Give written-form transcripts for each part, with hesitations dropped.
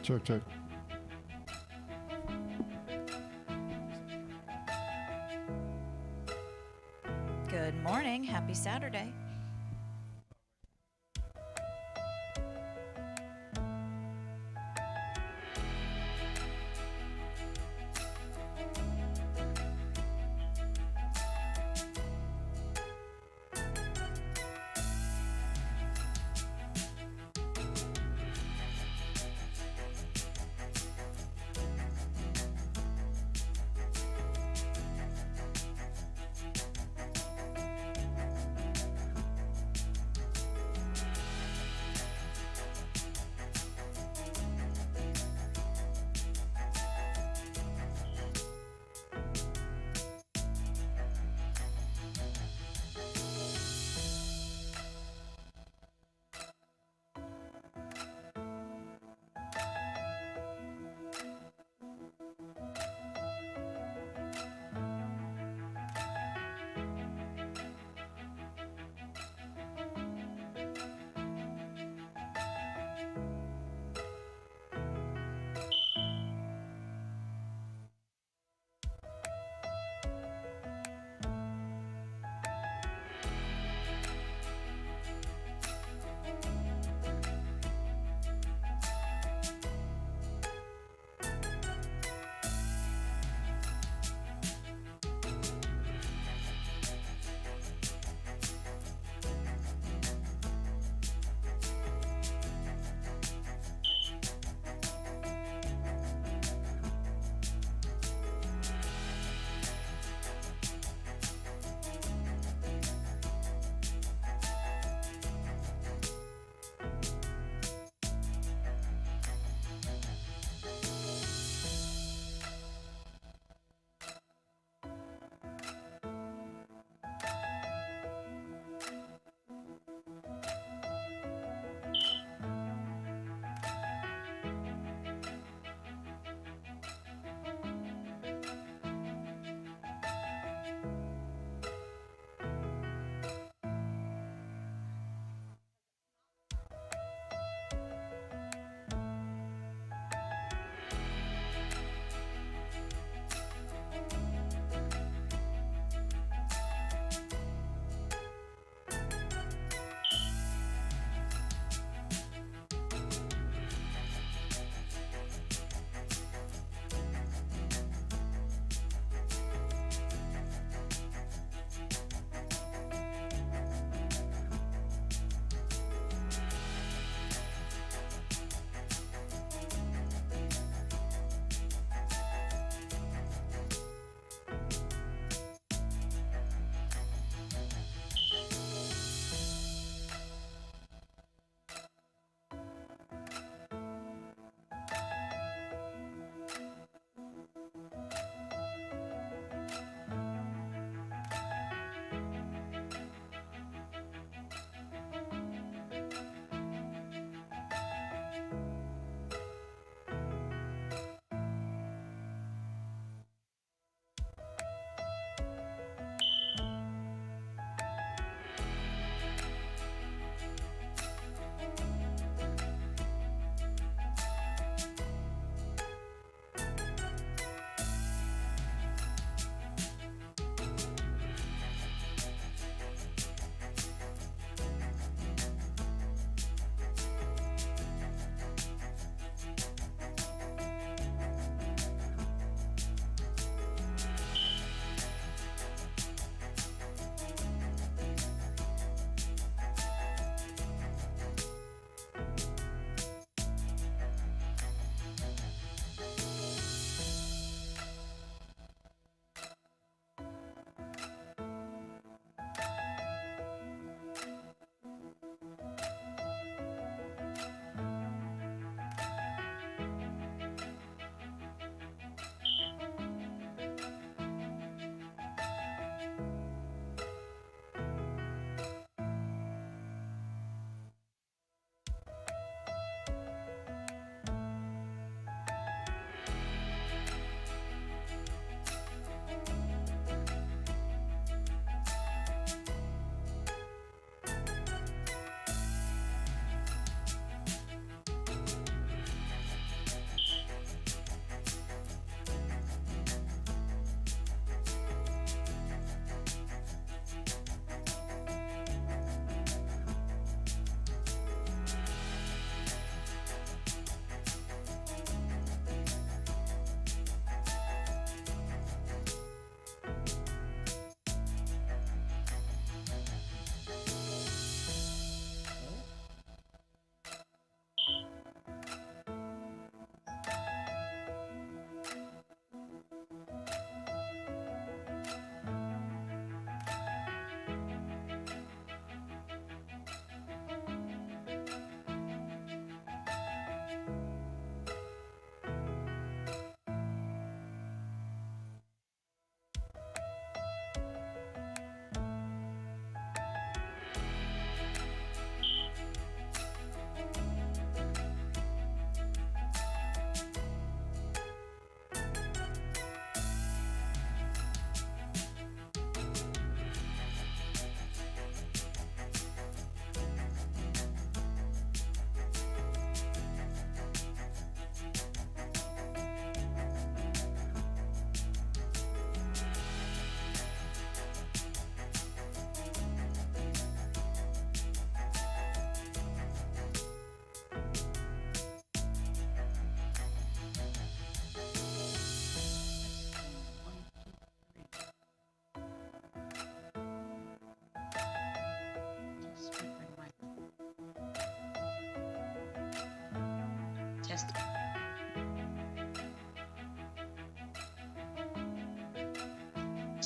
Check, check. Good morning. Happy Saturday.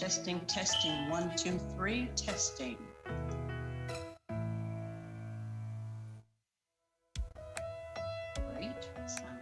Testing, testing, 1, 2, 3, testing. Great sound.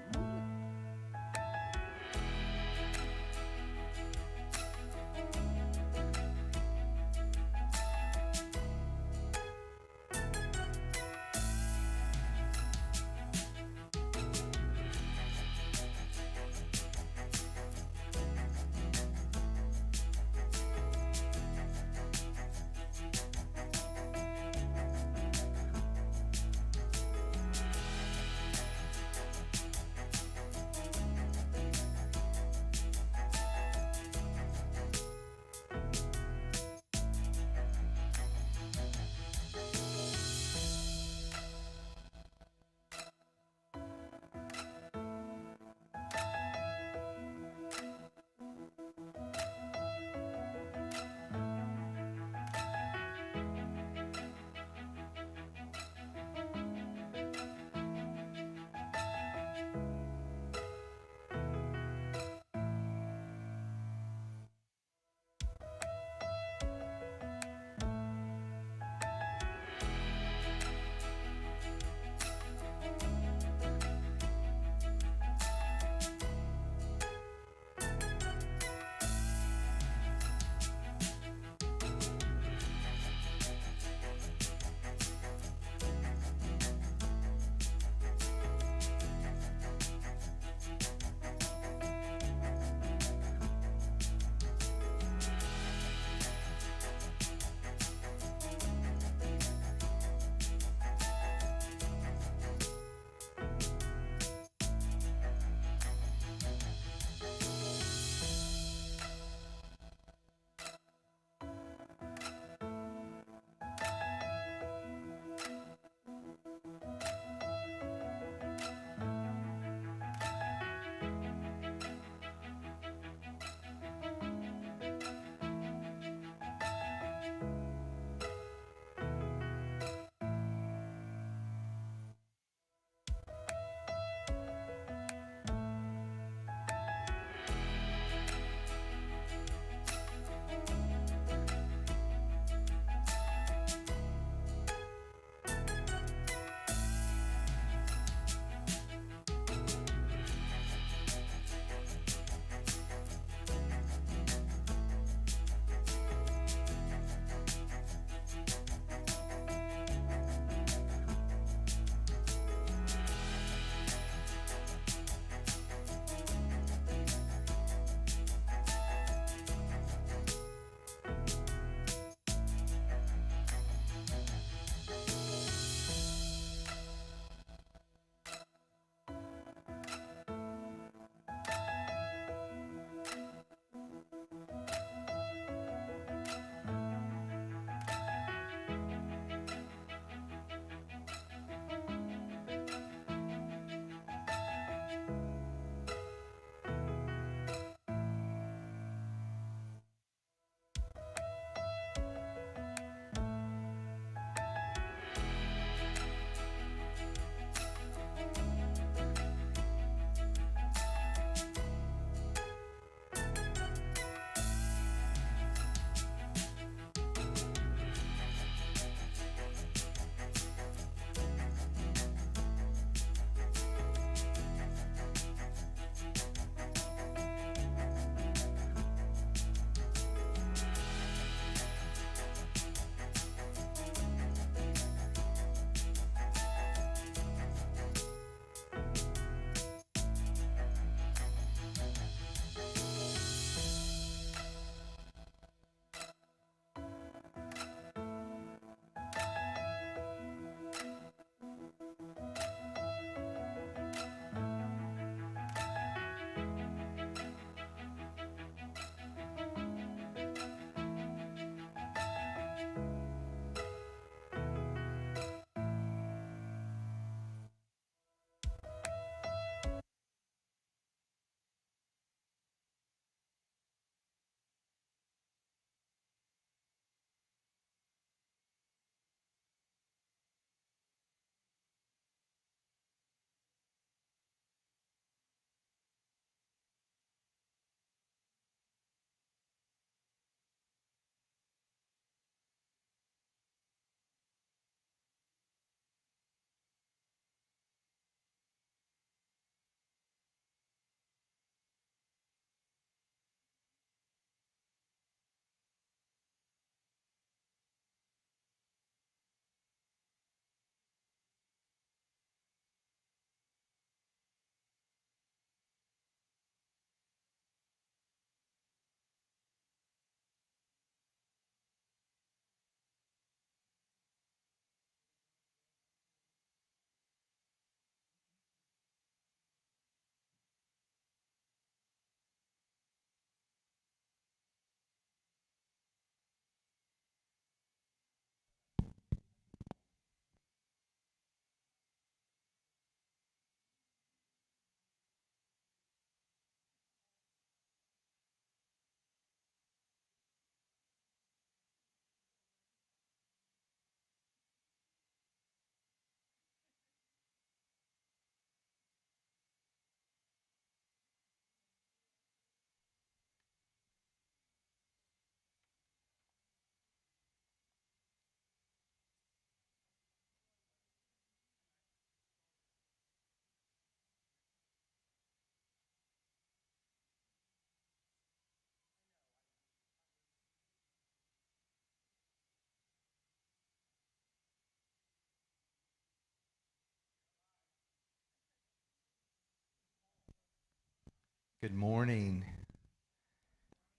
Good morning.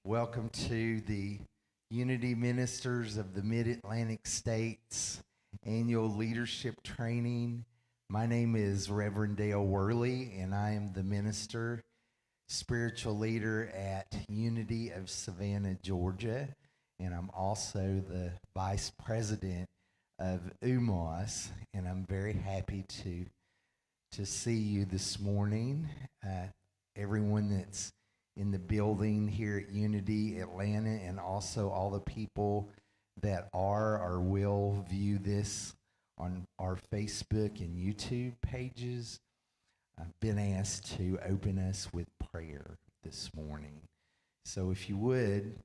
Welcome to the Unity Ministers of the Mid-Atlantic States annual leadership training. My name is Reverend Dale Worley, and I am the minister, spiritual leader at Unity of Savannah, Georgia, and I'm also the vice president of UMMAS, and I'm very happy to see you this morning. Everyone that's in the building here at Unity Atlanta, and also all the people that are or will view this on our Facebook and YouTube pages. I've been asked to open us with prayer this morning. So if you would,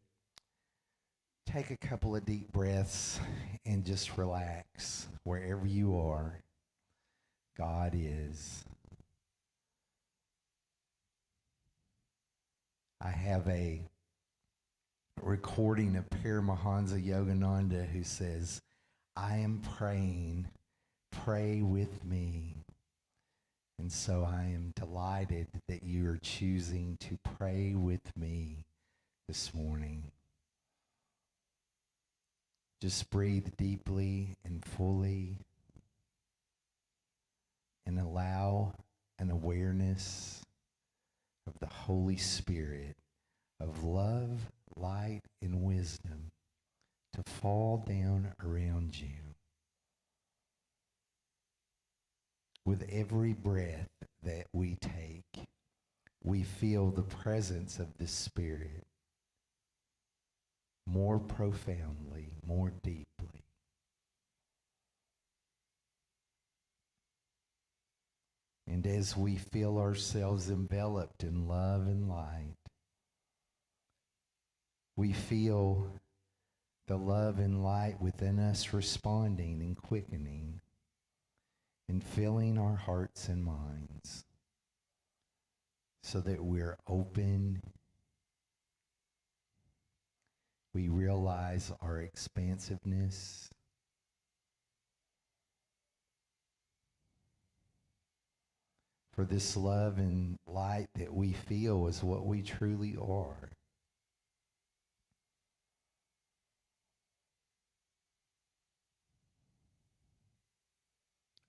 take a couple of deep breaths and just relax wherever you are. God is. I have a recording of Paramahansa Yogananda who says, I am praying, pray with me. And so I am delighted that you are choosing to pray with me this morning. Just breathe deeply and fully and allow an awareness of the Holy Spirit of love, light, and wisdom to fall down around you. With every breath that we take, we feel the presence of the Spirit more profoundly, more deeply. And as we feel ourselves enveloped in love and light, we feel the love and light within us responding and quickening and filling our hearts and minds so that we're open. We realize our expansiveness. For this love and light that we feel is what we truly are.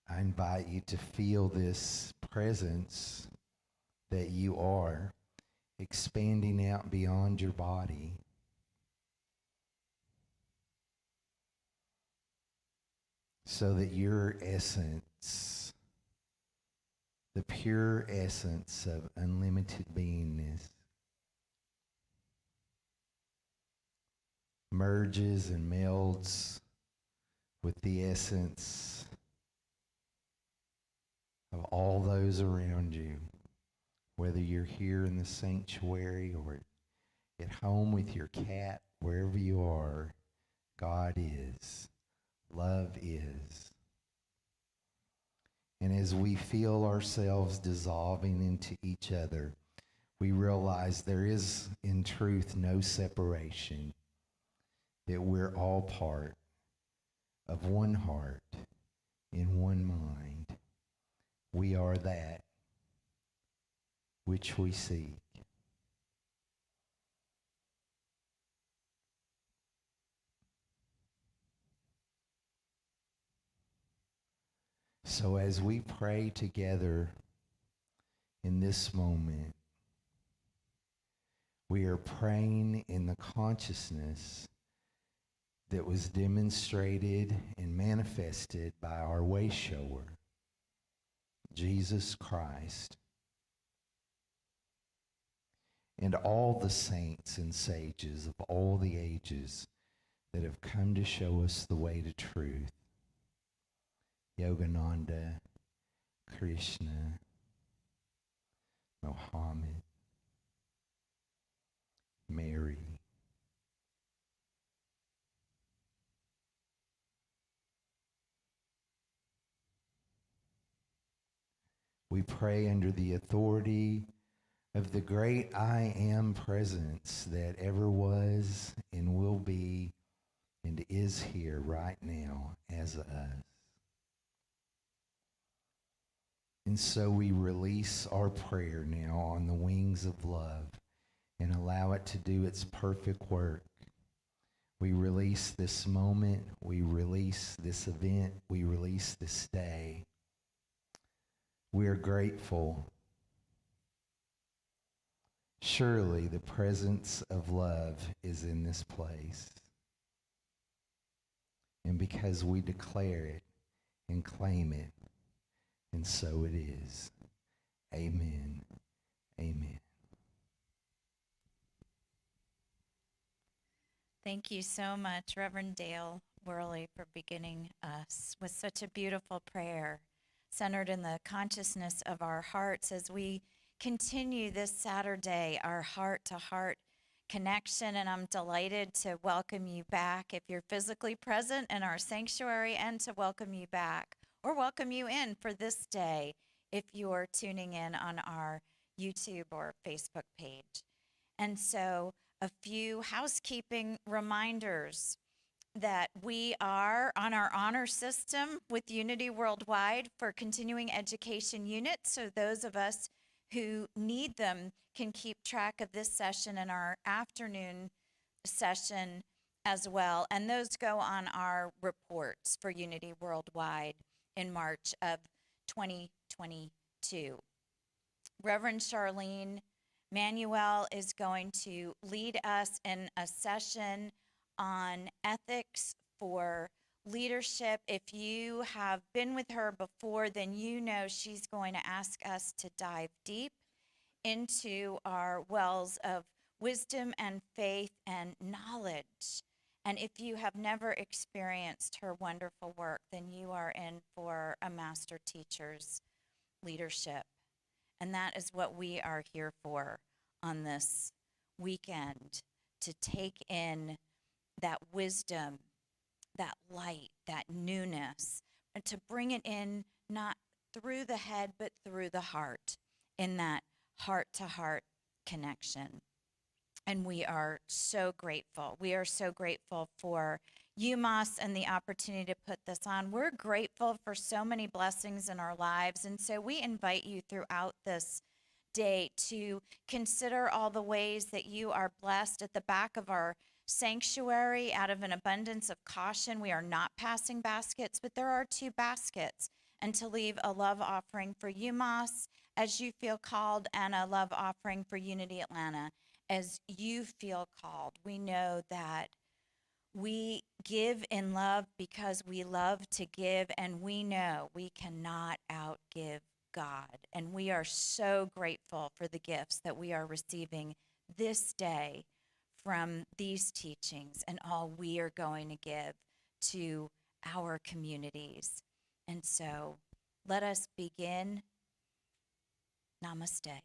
I invite you to feel this presence that you are expanding out beyond your body. So that your essence, the pure essence of unlimited beingness, merges and melds with the essence of all those around you, whether you're here in the sanctuary or at home with your cat, wherever you are. God is. Love is. And as we feel ourselves dissolving into each other, we realize there is, in truth, no separation, that we're all part of one heart in one mind. We are that which we seek. So as we pray together in this moment, we are praying in the consciousness that was demonstrated and manifested by our way shower, Jesus Christ, and all the saints and sages of all the ages that have come to show us the way to truth. Yogananda, Krishna, Muhammad, Mary. We pray under the authority of the great I Am presence that ever was and will be and is here right now as us. And so we release our prayer now on the wings of love and allow it to do its perfect work. We release this moment, we release this event, we release this day. We are grateful. Surely the presence of love is in this place. And because we declare it and claim it, and so it is. Amen. Amen. Thank you so much, Reverend Dale Worley, for beginning us with such a beautiful prayer centered in the consciousness of our hearts as we continue this Saturday, our heart-to-heart connection. And I'm delighted to welcome you back if you're physically present in our sanctuary, and to welcome you back or welcome you in for this day if you're tuning in on our YouTube or Facebook page. And so a few housekeeping reminders that we are on our honor system with Unity Worldwide for continuing education units. So those of us who need them can keep track of this session and our afternoon session as well. And those go on our reports for Unity Worldwide in March of 2022. Reverend Charlene Manuel is going to lead us in a session on ethics for leadership. If you have been with her before, then you know she's going to ask us to dive deep into our wells of wisdom and faith and knowledge. And if you have never experienced her wonderful work, then you are in for a master teacher's leadership. And that is what we are here for on this weekend, to take in that wisdom, that light, that newness, and to bring it in not through the head, but through the heart, in that heart-to-heart connection. And we are so grateful. We are so grateful for UMMAS and the opportunity to put this on. We're grateful for so many blessings in our lives. And so we invite you throughout this day to consider all the ways that you are blessed. At the back of our sanctuary, out of an abundance of caution, we are not passing baskets, but there are 2 baskets. And to leave a love offering for UMMAS as you feel called, and a love offering for Unity Atlanta as you feel called. We know that we give in love because we love to give, and we know we cannot outgive God. And we are so grateful for the gifts that we are receiving this day from these teachings and all we are going to give to our communities. And so let us begin. Namaste.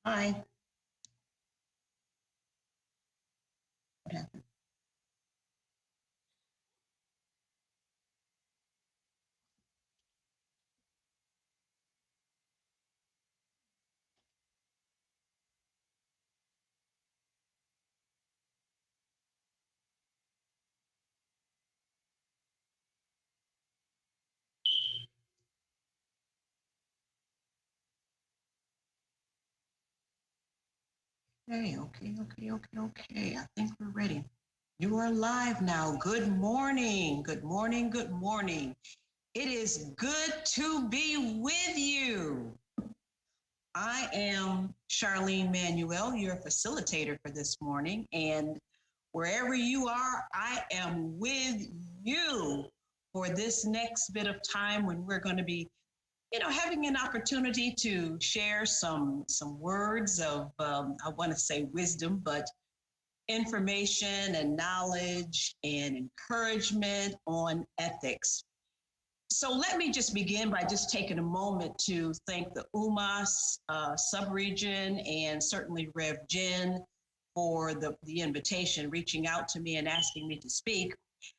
Hi. What happened? Okay. I think we're ready. You are live now. Good morning. Good morning. Good morning. It is good to be with you. I am Charlene Manuel, your facilitator for this morning. And wherever you are, I am with you for this next bit of time when we're going to be, having an opportunity to share some words of, I want to say wisdom, but information and knowledge and encouragement on ethics. So let me just begin by just taking a moment to thank the UMMAS subregion and certainly Rev Jen for the invitation, reaching out to me and asking me to speak.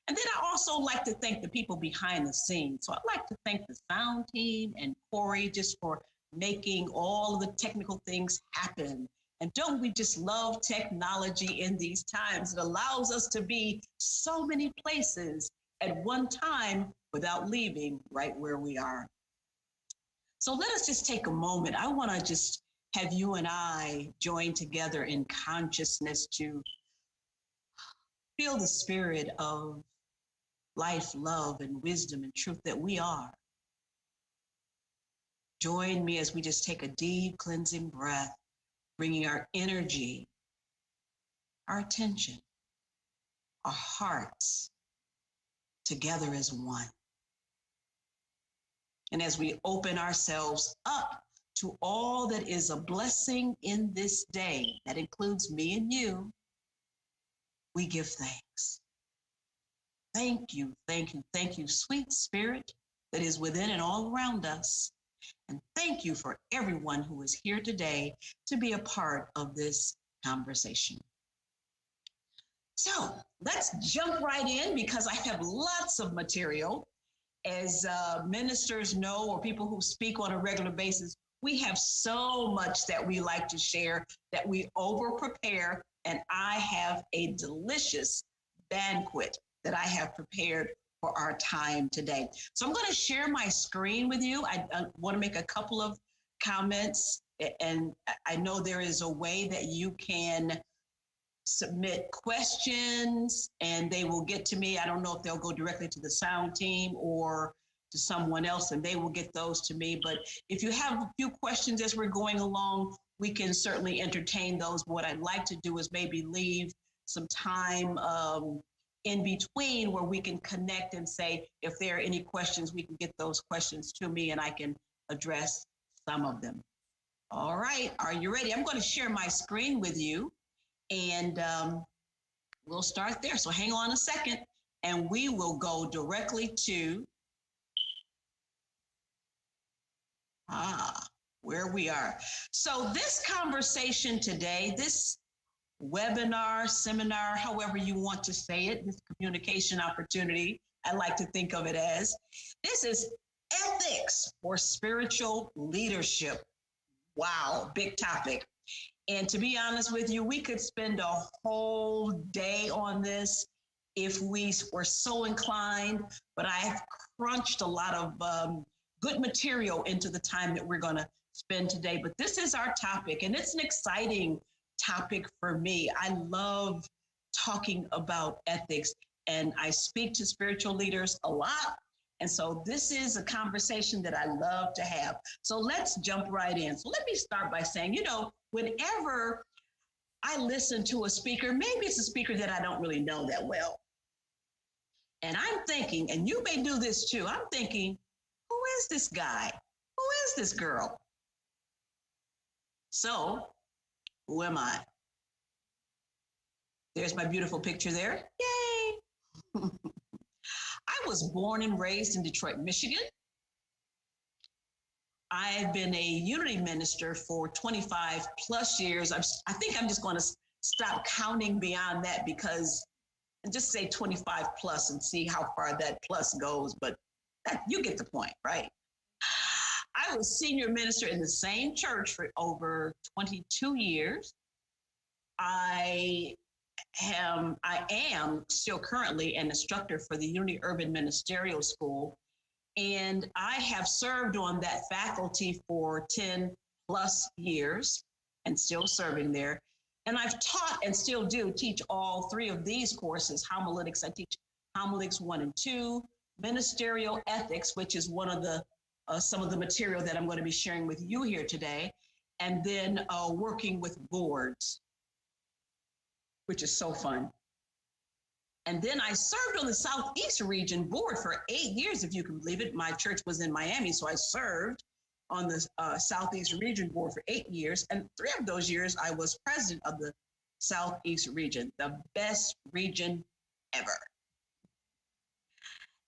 And then I also like to thank the people behind the scenes. So I'd like to thank the sound team and Corey just for making all of the technical things happen. And don't we just love technology in these times? It allows us to be so many places at one time without leaving right where we are. So let us just take a moment. I want to just have you and I join together in consciousness to feel the spirit of life, love, and wisdom and truth that we are. Join me as we just take a deep cleansing breath, bringing our energy, our attention, our hearts together as one. And as we open ourselves up to all that is a blessing in this day, that includes me and you, we give thanks. Thank you, sweet spirit that is within and all around us. And thank you for everyone who is here today to be a part of this conversation. So let's jump right in because I have lots of material. As ministers know, or people who speak on a regular basis, we have so much that we like to share that we over prepare. And I have a delicious banquet that I have prepared for our time today. So I'm going to share my screen with you. I want to make a couple of comments. And I know there is a way that you can submit questions and they will get to me. I don't know if they'll go directly to the sound team or to someone else and they will get those to me. But if you have a few questions as we're going along, we can certainly entertain those. What I'd like to do is maybe leave some time in between where we can connect and say, if there are any questions, we can get those questions to me and I can address some of them. All right, are you ready? I'm going to share my screen with you. And we'll start there. So hang on a second and we will go directly to where we are. So this conversation today, this webinar, seminar, however you want to say it, this communication opportunity, I like to think of it as, this is ethics for spiritual leadership. Wow, big topic. And to be honest with you, we could spend a whole day on this if we were so inclined, but I've crunched a lot of good material into the time that we're going to spend today. But this is our topic, and it's an exciting topic for me. I love talking about ethics, and I speak to spiritual leaders a lot. And so this is a conversation that I love to have. So let's jump right in. So let me start by saying, whenever I listen to a speaker, maybe it's a speaker that I don't really know that well. And I'm thinking, and you may do this too, I'm thinking, who is this guy? Who is this girl? So who am I? There's my beautiful picture there. Yay! I was born and raised in Detroit, Michigan. I've been a unity minister for 25 plus years. I think I'm just going to stop counting beyond that because and just say 25 plus and see how far that plus goes. But you get the point, right? I was senior minister in the same church for over 22 years. I am still currently an instructor for the Unity Urban Ministerial School, and I have served on that faculty for 10 plus years and still serving there. And I've taught and still do teach all three of these courses. Homiletics, I teach Homiletics 1 and 2, Ministerial Ethics, which is one of the some of the material that I'm going to be sharing with you here today, and then working with boards, which is so fun. And then I served on the Southeast Region Board for 8 years, if you can believe it. My church was in Miami, so I served on the Southeast Region Board for 8 years. And 3 of those years, I was president of the Southeast Region, the best region ever.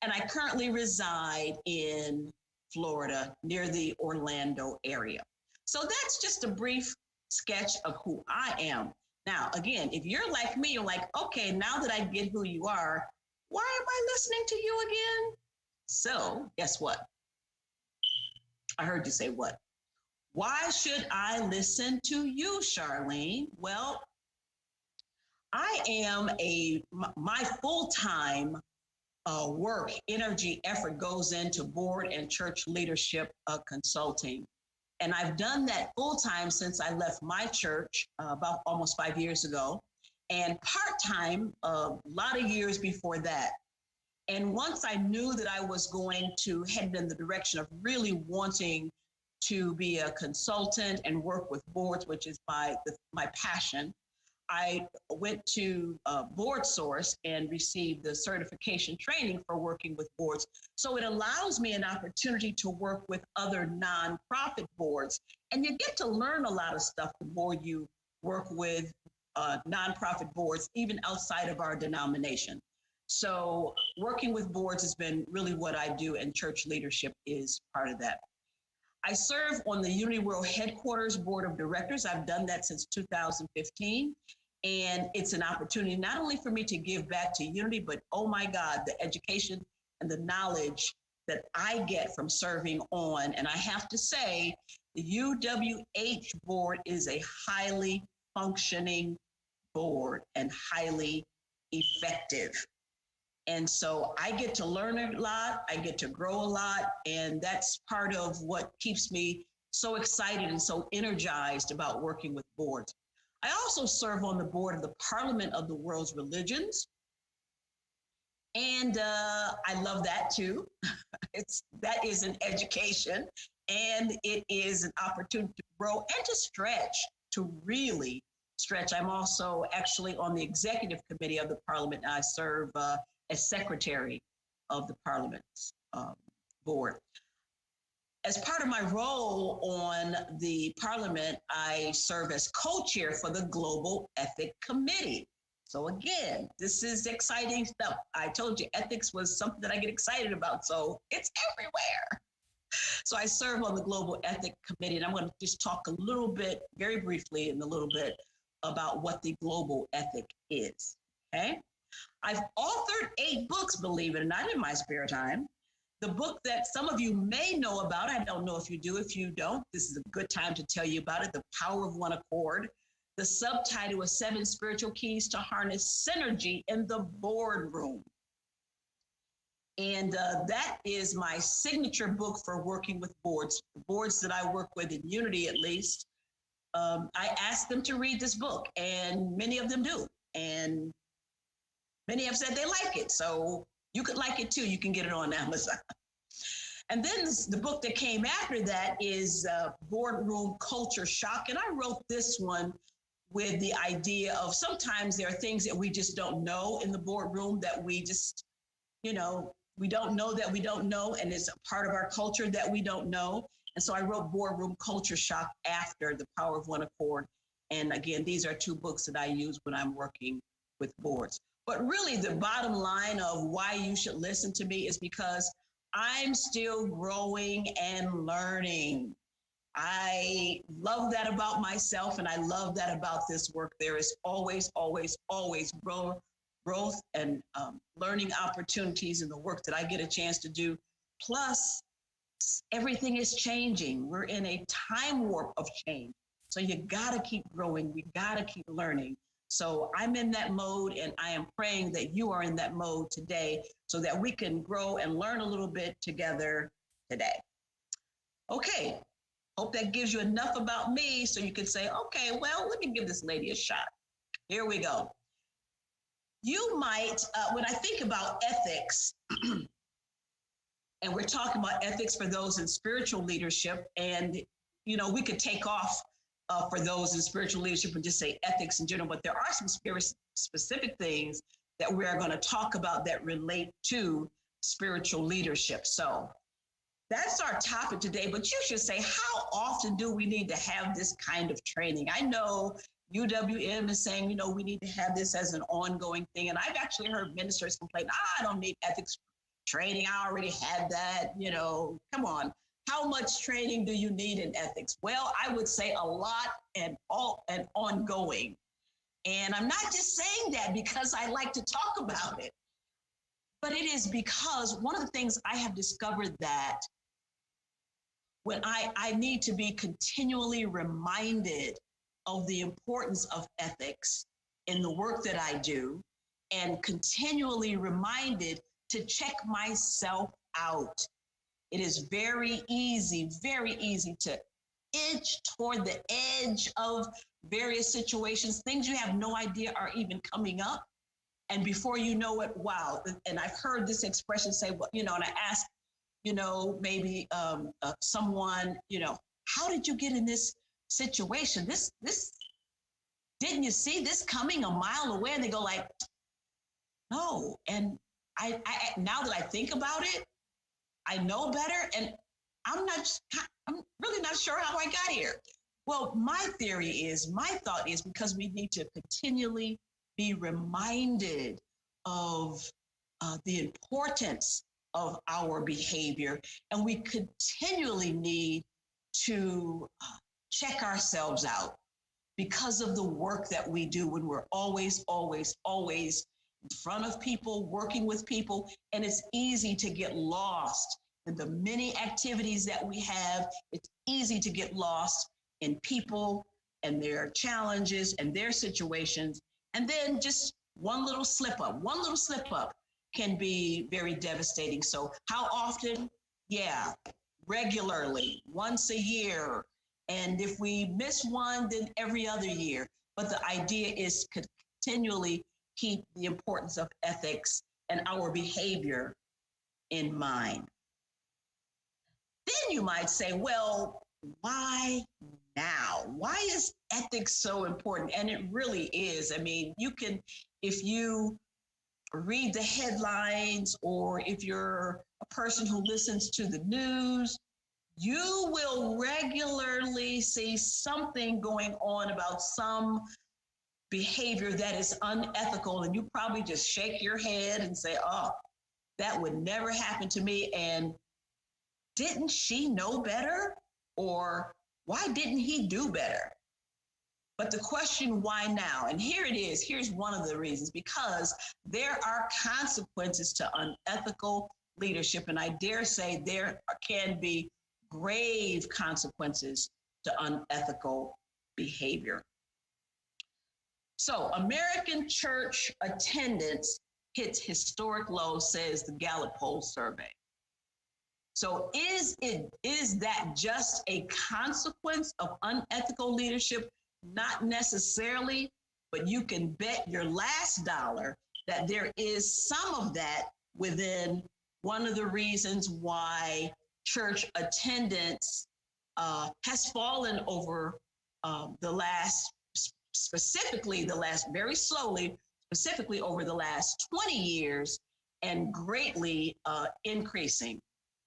And I currently reside in Florida, near the Orlando area. So that's just a brief sketch of who I am. Now, again, if you're like me, you're like, okay, now that I get who you are, why am I listening to you again? So guess what? I heard you say what? Why should I listen to you, Charlene? Well, I am my full-time work, energy, effort goes into board and church leadership consulting. And I've done that full-time since I left my church about almost 5 years ago, and part-time a lot of years before that. And once I knew that I was going to head in the direction of really wanting to be a consultant and work with boards, which is my passion, I went to Board Source and received the certification training for working with boards. So it allows me an opportunity to work with other nonprofit boards. And you get to learn a lot of stuff the more you work with nonprofit boards, even outside of our denomination. So working with boards has been really what I do, and church leadership is part of that. I serve on the Unity World Headquarters Board of Directors. I've done that since 2015. And it's an opportunity not only for me to give back to Unity, but oh my God, the education and the knowledge that I get from serving on. And I have to say, the UWH board is a highly functioning board and highly effective. And so I get to learn a lot, I get to grow a lot, and that's part of what keeps me so excited and so energized about working with boards. I also serve on the board of the Parliament of the World's Religions, and I love that too. That is an education, and it is an opportunity to grow and to stretch, to really stretch. I'm also actually on the executive committee of the Parliament. I serve as secretary of the Parliament's board. As part of my role on the Parliament, I serve as co-chair for the Global Ethic Committee. So again, this is exciting stuff. I told you ethics was something that I get excited about, so it's everywhere. So I serve on the Global Ethic Committee, and I'm going to just talk a little bit, very briefly, in a little bit about what the global ethic is, okay? I've authored 8 books, believe it or not, in my spare time. The book that some of you may know about, I don't know if you do. If you don't, this is a good time to tell you about it, The Power of One Accord. The subtitle is 7 Spiritual Keys to Harness Synergy in the Boardroom. And that is my signature book for working with boards, boards that I work with in Unity at least. I ask them to read this book, and many of them do. And many have said they like it. So you could like it too. You can get it on Amazon. And then the book that came after that is Boardroom Culture Shock. And I wrote this one with the idea of sometimes there are things that we just don't know in the boardroom that we just, we don't know that we don't know. And it's a part of our culture that we don't know. And so I wrote Boardroom Culture Shock after The Power of One Accord. And again, these are 2 books that I use when I'm working with boards. But really, the bottom line of why you should listen to me is because I'm still growing and learning. I love that about myself, and I love that about this work. There is always, always, always growth and learning opportunities in the work that I get a chance to do. Plus, everything is changing. We're in a time warp of change. So you got to keep growing. We got to keep learning. So I'm in that mode, and I am praying that you are in that mode today so that we can grow and learn a little bit together today. Okay, hope that gives you enough about me so you can say, okay, well, let me give this lady a shot. Here we go. You might, when I think about ethics, and we're talking about ethics for those in spiritual leadership, and we could take off for those in spiritual leadership and just say ethics in general, but there are some specific things that we are going to talk about that relate to spiritual leadership. So that's our topic today, but you should say, how often do we need to have this kind of training? I know UWM is saying, we need to have this as an ongoing thing. And I've actually heard ministers complain, I don't need ethics training. I already had that, come on. How much training do you need in ethics? Well, I would say a lot and ongoing. And I'm not just saying that because I like to talk about it, but it is because one of the things I have discovered that when I need to be continually reminded of the importance of ethics in the work that I do, and continually reminded to check myself out. It is very easy to inch toward the edge of various situations, things you have no idea are even coming up. And before you know it, wow. And I've heard this expression say, well, and I ask, maybe someone, how did you get in this situation? This, didn't you see this coming a mile away? And they go like, no. And I now that I think about it, I know better, and I'm really not sure how I got here. Well, my thought is because we need to continually be reminded of the importance of our behavior, and we continually need to check ourselves out because of the work that we do when we're always, always, always in front of people, working with people, and it's easy to get lost in the many activities that we have. It's easy to get lost in people and their challenges and their situations. And then just one little slip up can be very devastating. So how often? Yeah, regularly, once a year. And if we miss one, then every other year. But the idea is to continually keep the importance of ethics and our behavior in mind. Then you might say, well, why now? Why is ethics so important? And it really is. I mean, if you read the headlines, or if you're a person who listens to the news, you will regularly see something going on about some behavior that is unethical, and you probably just shake your head and say, oh, that would never happen to me. And didn't she know better? Or why didn't he do better? But the question, why now? And here it is. Here's one of the reasons: because there are consequences to unethical leadership. And I dare say there can be grave consequences to unethical behavior. So American church attendance hits historic lows, says the Gallup poll survey. So is that just a consequence of unethical leadership? Not necessarily, but you can bet your last dollar that there is some of that within one of the reasons why church attendance has fallen over very slowly, specifically over the last 20 years, and greatly increasing.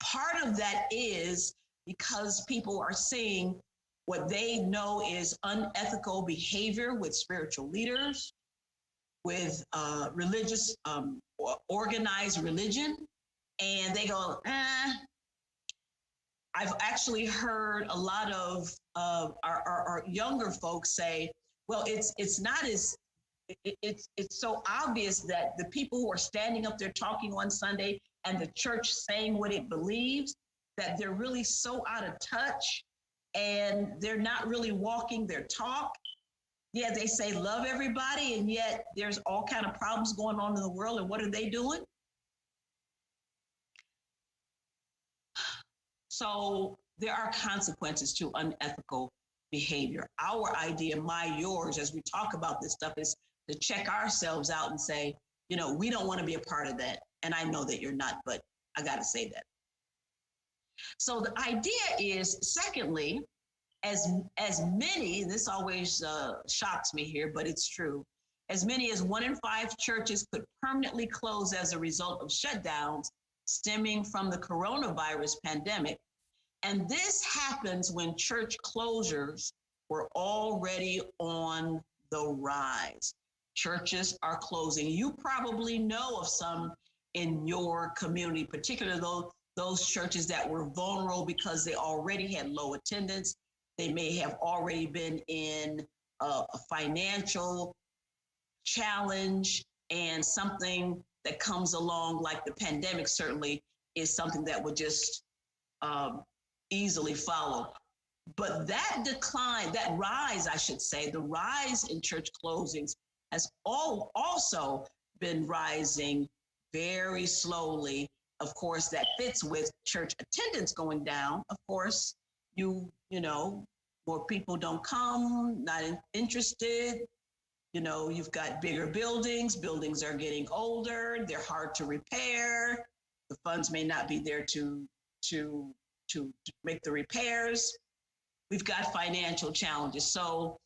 Part of that is because people are seeing what they know is unethical behavior with spiritual leaders, with religious, organized religion, and they go, I've actually heard a lot of our younger folks say, well, it's not as it's so obvious that the people who are standing up there talking on Sunday and the church saying what it believes, that they're really so out of touch and they're not really walking their talk. Yeah, they say love everybody, and yet there's all kind of problems going on in the world. And what are they doing? So there are consequences to unethical behavior. Our idea, yours, as we talk about this stuff, is to check ourselves out and say, we don't want to be a part of that. And I know that you're not, but I got to say that. So the idea is, secondly, as many, this always shocks me here, but it's true, as many as 1 in 5 churches could permanently close as a result of shutdowns stemming from the coronavirus pandemic. And this happens when church closures were already on the rise. Churches are closing. You probably know of some in your community, particularly those churches that were vulnerable because they already had low attendance. They may have already been in a financial challenge, and something that comes along like the pandemic certainly is something that would just easily follow. But that decline, that rise, I should say, the rise in church closings has also been rising very slowly. Of course, that fits with church attendance going down. Of course, more people don't come, not interested. You've got bigger buildings. Buildings are getting older. They're hard to repair. The funds may not be there to make the repairs. We've got financial challenges. So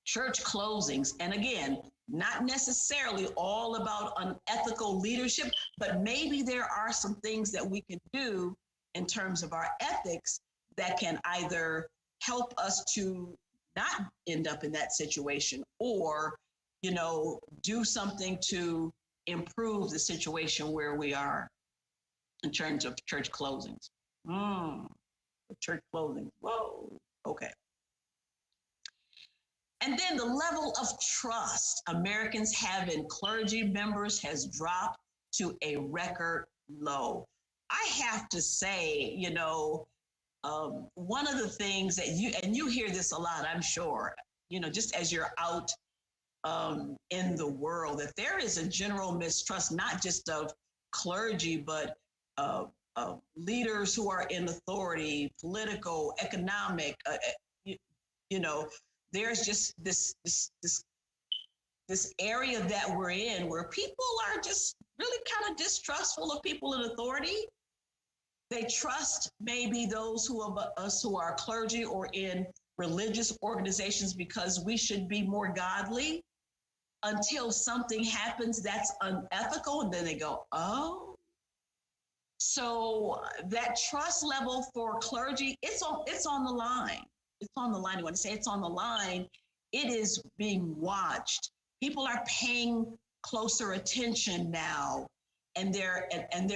church closings, and again, not necessarily all about unethical leadership, but maybe there are some things that we can do in terms of our ethics that can either help us to not end up in that situation, or, do something to improve the situation where we are in terms of church closings. Church closings. Whoa. Okay. And then the level of trust Americans have in clergy members has dropped to a record low. I have to say, one of the things that you hear this a lot, I'm sure, just as you're out in the world, that there is a general mistrust, not just of clergy, but leaders who are in authority, political, economic, there's just this area that we're in where people are just really kind of distrustful of people in authority. They trust maybe those of us who are clergy or in religious organizations because we should be more godly, until something happens that's unethical, and then they go, oh. So that trust level for clergy, it's on the line. It's on the line. You want to say it's on the line. It is being watched. People are paying closer attention now, and there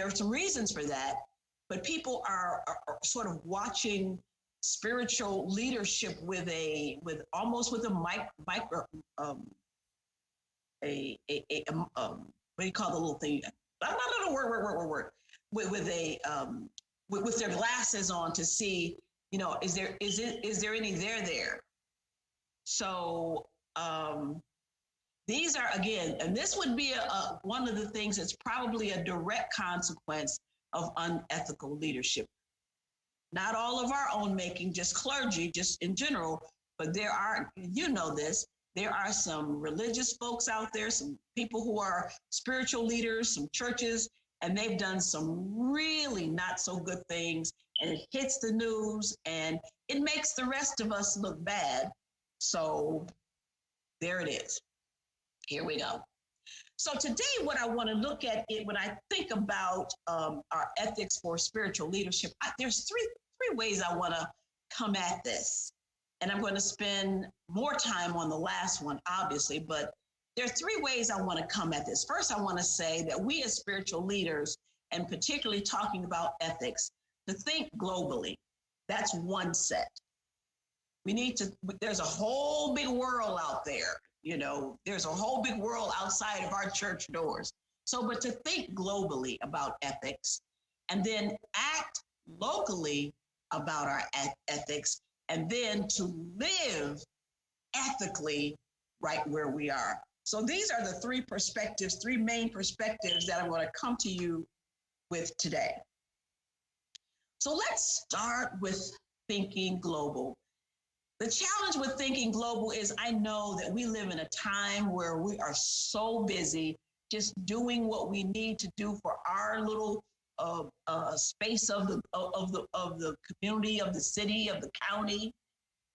are some reasons for that. But people are sort of watching spiritual leadership with almost a micro what do you call the little thing? Word. With their glasses on to see, is there any there? So these are, again, and this would be one of the things that's probably a direct consequence of unethical leadership. Not all of our own making, just clergy, just in general, but there are, this, there are some religious folks out there, some people who are spiritual leaders, some churches, and they've done some really not so good things, and it hits the news and it makes the rest of us look bad. So there it is. Here we go. So today, what I want to look at when I think about our ethics for spiritual leadership, there's three ways I want to come at this. And I'm going to spend more time on the last one, obviously, but there are 3 ways I want to come at this. First, I want to say that we as spiritual leaders and particularly talking about ethics, to think globally. That's one set. There's a whole big world out there. There's a whole big world outside of our church doors. So, but to think globally about ethics and then act locally about our ethics, and then to live ethically right where we are. So these are the three main perspectives that I'm going to come to you with today. So let's start with thinking global. The challenge with thinking global is I know that we live in a time where we are so busy just doing what we need to do for our little space of the community, of the city, of the county,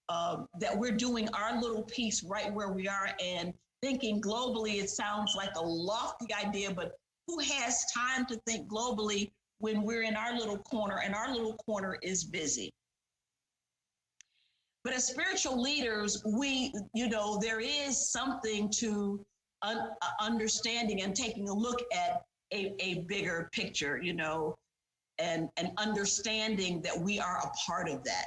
that we're doing our little piece right where we are. And thinking globally, it sounds like a lofty idea, but who has time to think globally when we're in our little corner and our little corner is busy? But as spiritual leaders, there is something to understanding and taking a look at a bigger picture, and understanding that we are a part of that.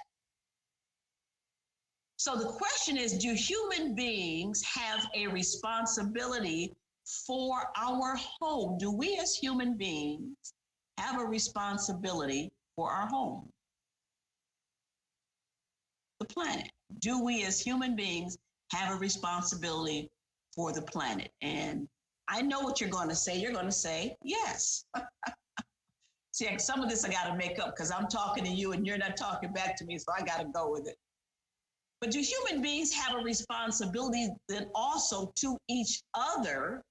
So the question is, do human beings have a responsibility for our home? Do we as human beings have a responsibility for our home? The planet. Do we as human beings have a responsibility for the planet? And I know what you're going to say. You're going to say yes. See, some of this I got to make up because I'm talking to you and you're not talking back to me, so I got to go with it. But do human beings have a responsibility then also to each other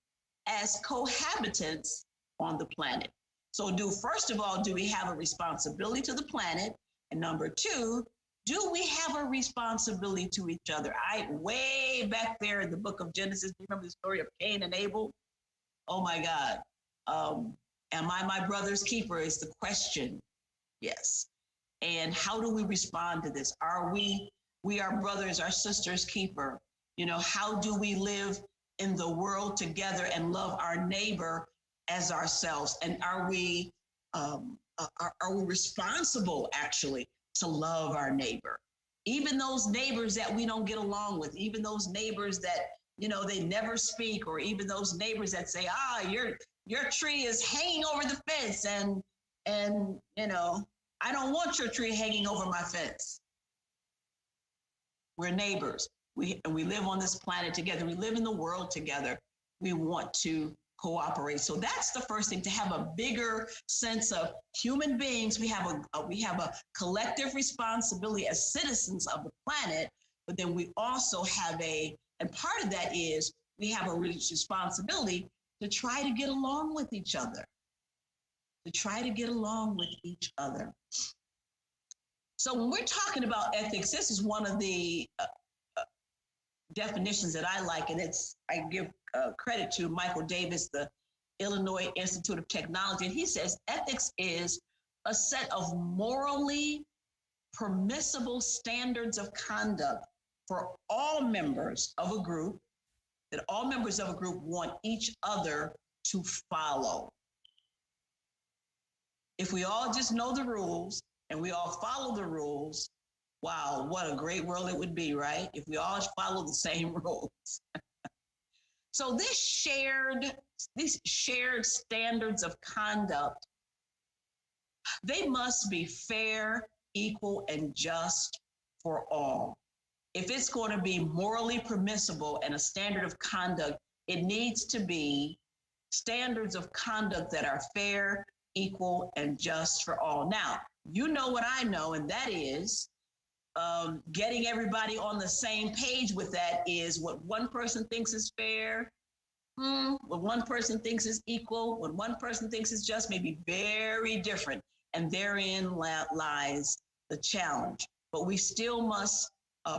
as cohabitants on the planet? So first of all, do we have a responsibility to the planet? And number two, do we have a responsibility to each other? Way back there in the book of Genesis, do you remember the story of Cain and Abel? Oh my God. Am I my brother's keeper is the question. Yes. And how do we respond to this? Are we are brothers, our sisters' keeper? How do we live in the world together and love our neighbor as ourselves? And are we responsible actually to love our neighbor? Even those neighbors that we don't get along with, even those neighbors that, they never speak, or even those neighbors that say, your tree is hanging over the fence and I don't want your tree hanging over my fence. We're neighbors. We live on this planet together. We live in the world together. We want to cooperate. So that's the first thing, to have a bigger sense of human beings. We have a collective responsibility as citizens of the planet, but then we also have and part of that is we have a responsibility to try to get along with each other. So when we're talking about ethics, this is one of the definitions that I like, and I give credit to Michael Davis, the Illinois Institute of Technology, and he says ethics is a set of morally permissible standards of conduct for all members of a group, that all members of a group want each other to follow. If we all just know the rules and we all follow the rules, wow, what a great world it would be, right? If we all follow the same rules. So these shared standards of conduct, they must be fair, equal, and just for all. If it's going to be morally permissible and a standard of conduct, it needs to be standards of conduct that are fair, equal, and just for all. Now, you know what I know, and that is getting everybody on the same page with that is what one person thinks is fair, what one person thinks is equal, what one person thinks is just, may be very different. And therein lies the challenge. But we still must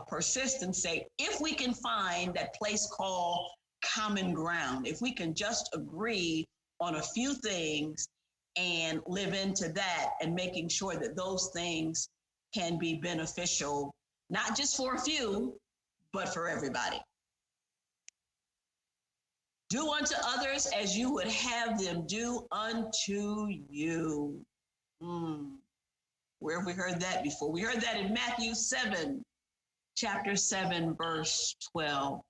persist and say, if we can find that place called common ground, if we can just agree on a few things and live into that, and making sure that those things can be beneficial, not just for a few, but for everybody. Do unto others as you would have them do unto you. Where have we heard that before? We heard that in Matthew 7, chapter 7, verse 12.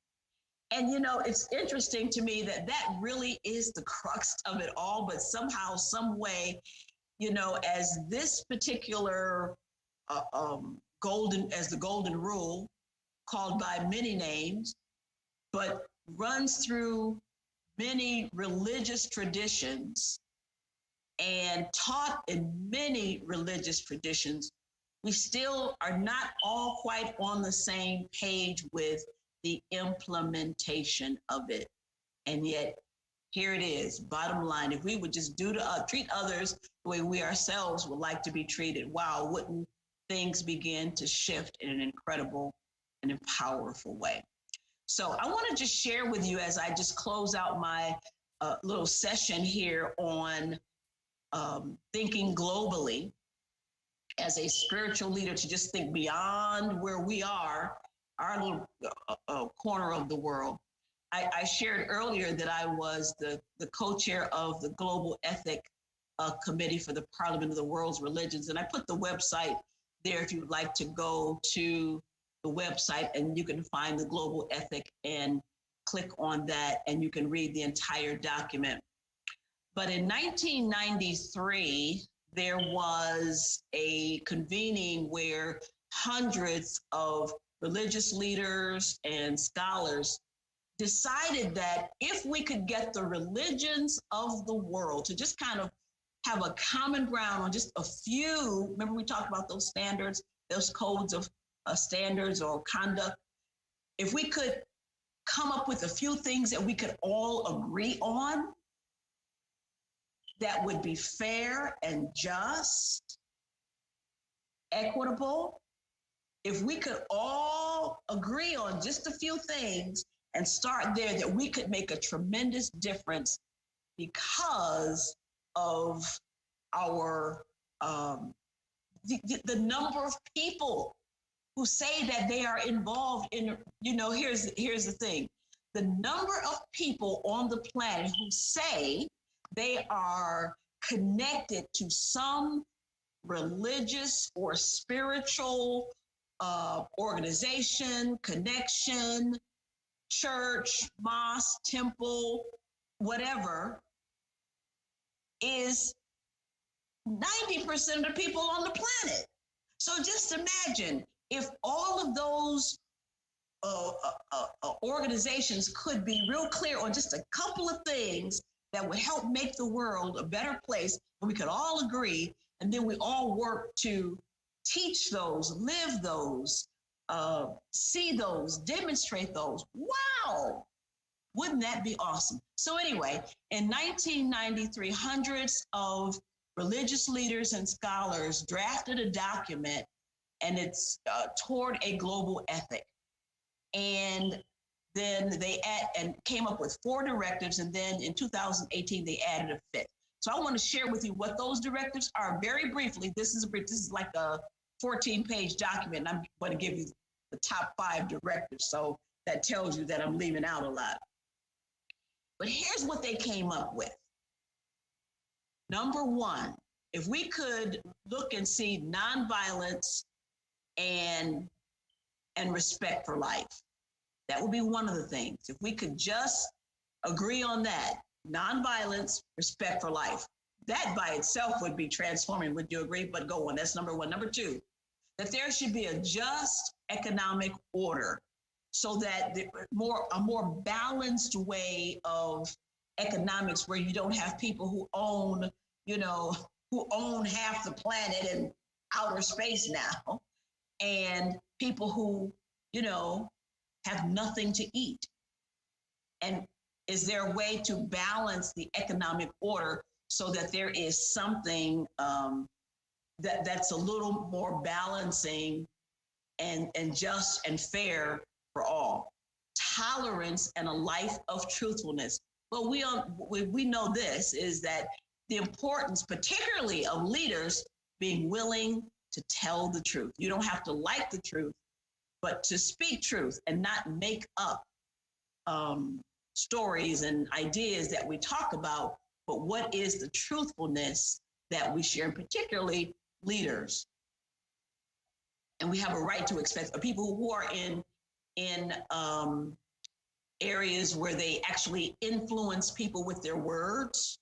And you know, it's interesting to me that that really is the crux of it all, but somehow, some way, you know, as this particular the golden rule, called by many names, but runs through many religious traditions and taught in many religious traditions, we still are not all quite on the same page with the implementation of it. And yet, here it is, bottom line. If we would just treat others the way we ourselves would like to be treated, wow, wouldn't things begin to shift in an incredible and a powerful way? So I want to just share with you as I just close out my little session here on thinking globally as a spiritual leader, to just think beyond where we are, our little corner of the world. I shared earlier that I was the co-chair of the Global Ethic Committee for the Parliament of the World's Religions. And I put the website there if you'd like to go to the website, and you can find the Global Ethic and click on that, and you can read the entire document. But in 1993, there was a convening where hundreds of religious leaders and scholars decided that if we could get the religions of the world to just kind of have a common ground on just a few, remember we talked about those standards, those codes of standards or conduct, if we could come up with a few things that we could all agree on, that would be fair and just, equitable, if we could all agree on just a few things and start there, that we could make a tremendous difference because of our the number of people who say that they are involved in, you know, here's the thing. The number of people on the planet who say they are connected to some religious or spiritual organization, connection, church, mosque, temple, whatever, is 90% of the people on the planet. So just imagine if all of those organizations could be real clear on just a couple of things that would help make the world a better place, and we could all agree, and then we all work to teach those, live those, see those, demonstrate those. Wow, wouldn't that be awesome? So anyway, in 1993, hundreds of religious leaders and scholars drafted a document, and it's toward a global ethic. And then they came up with 4 directives, and then in 2018 they added a 5th. So I want to share with you what those directives are very briefly. This is like a 14-page document, and I'm going to give you the top 5 directives. So that tells you that I'm leaving out a lot. But here's what they came up with. Number 1, if we could look and see nonviolence and respect for life, that would be one of the things. If we could just agree on that, nonviolence, respect for life, that by itself would be transforming. Would you agree? But go on. That's number 1. Number 2, that there should be a just economic order, so that a more balanced way of economics, where you don't have people who own half the planet and outer space now, and people who, have nothing to eat. And is there a way to balance the economic order so that there is something that's a little more balancing and just and fair for all? Tolerance and a life of truthfulness. Well, we know this is that the importance, particularly of leaders, being willing to tell the truth. You don't have to like the truth, but to speak truth and not make up stories and ideas that we talk about, but what is the truthfulness that we share, and particularly leaders. And we have a right to expect people who are in areas where they actually influence people with their words,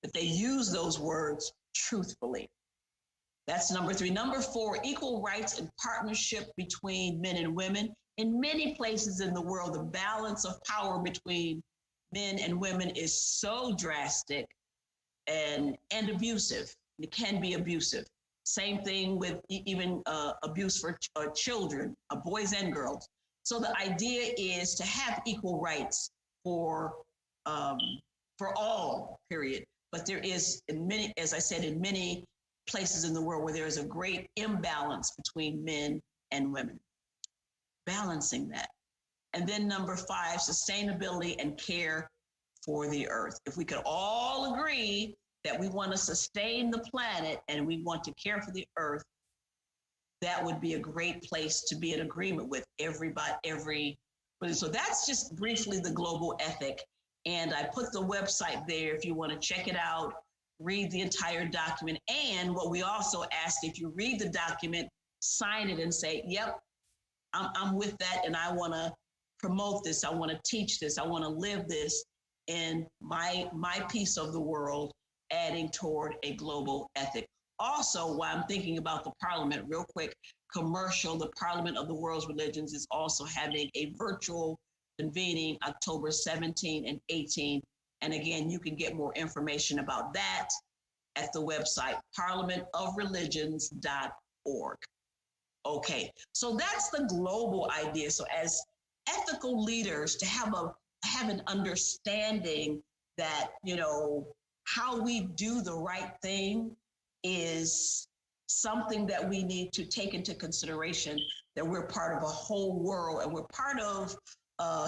that they use those words truthfully. That's number 3. Number 4, equal rights and partnership between men and women. In many places in the world, the balance of power between men and women is so drastic and abusive. It can be abusive. Same thing with even abuse for children, boys and girls. So the idea is to have equal rights for all, period. But there is, in many, as I said, in many places in the world where there is a great imbalance between men and women. Balancing that. And then number 5, sustainability and care for the earth. If we could all agree that we want to sustain the planet and we want to care for the earth, that would be a great place to be in agreement with everybody. So that's just briefly the global ethic. And I put the website there if you want to check it out, read the entire document. And what we also ask, if you read the document, sign it and say, yep, I'm with that, and I want to promote this. I want to teach this. I want to live this in my piece of the world, adding toward a global ethic. Also, while I'm thinking about the Parliament, real quick, commercial, the Parliament of the World's Religions is also having a virtual convening October 17 and 18. And again, you can get more information about that at the website, parliamentofreligions.org. Okay, so that's the global idea. So as ethical leaders, to have an understanding that, how we do the right thing is something that we need to take into consideration, that we're part of a whole world and we're part of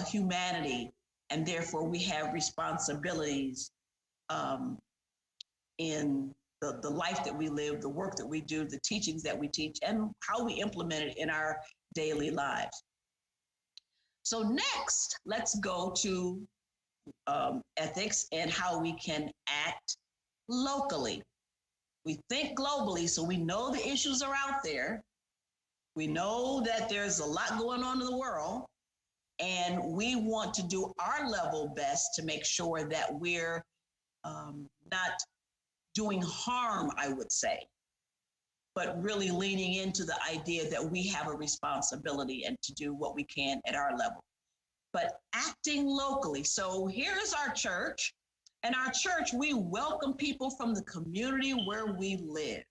humanity, and therefore we have responsibilities in the life that we live, the work that we do, the teachings that we teach, and how we implement it in our daily lives. So next, let's go to ethics and how we can act locally. We think globally, so we know the issues are out there. We know that there's a lot going on in the world, and we want to do our level best to make sure that we're not doing harm, I would say, but really leaning into the idea that we have a responsibility and to do what we can at our level. But acting locally. So here's our church. And our church, we welcome people from the community where we live,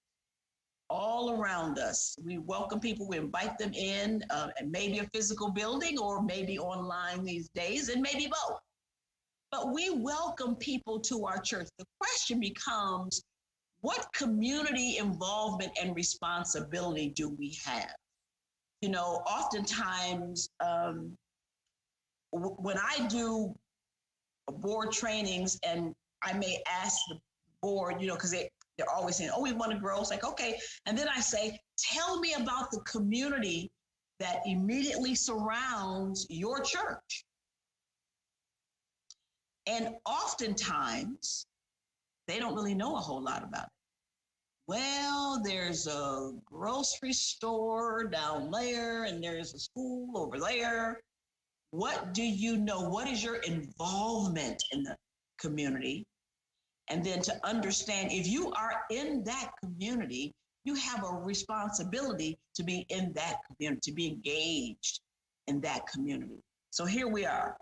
all around us. We welcome people, we invite them in, and maybe a physical building or maybe online these days, and maybe both. But we welcome people to our church. The question becomes, what community involvement and responsibility do we have? Oftentimes, when I do board trainings, and I may ask the board, because they're always saying, oh, we want to grow. It's like, okay. And then I say, tell me about the community that immediately surrounds your church. And oftentimes, they don't really know a whole lot about it. Well, there's a grocery store down there, and there's a school over there. What do you know? What is your involvement in the community? And then to understand, if you are in that community, you have a responsibility to be in that community, to be engaged in that community. So here we are.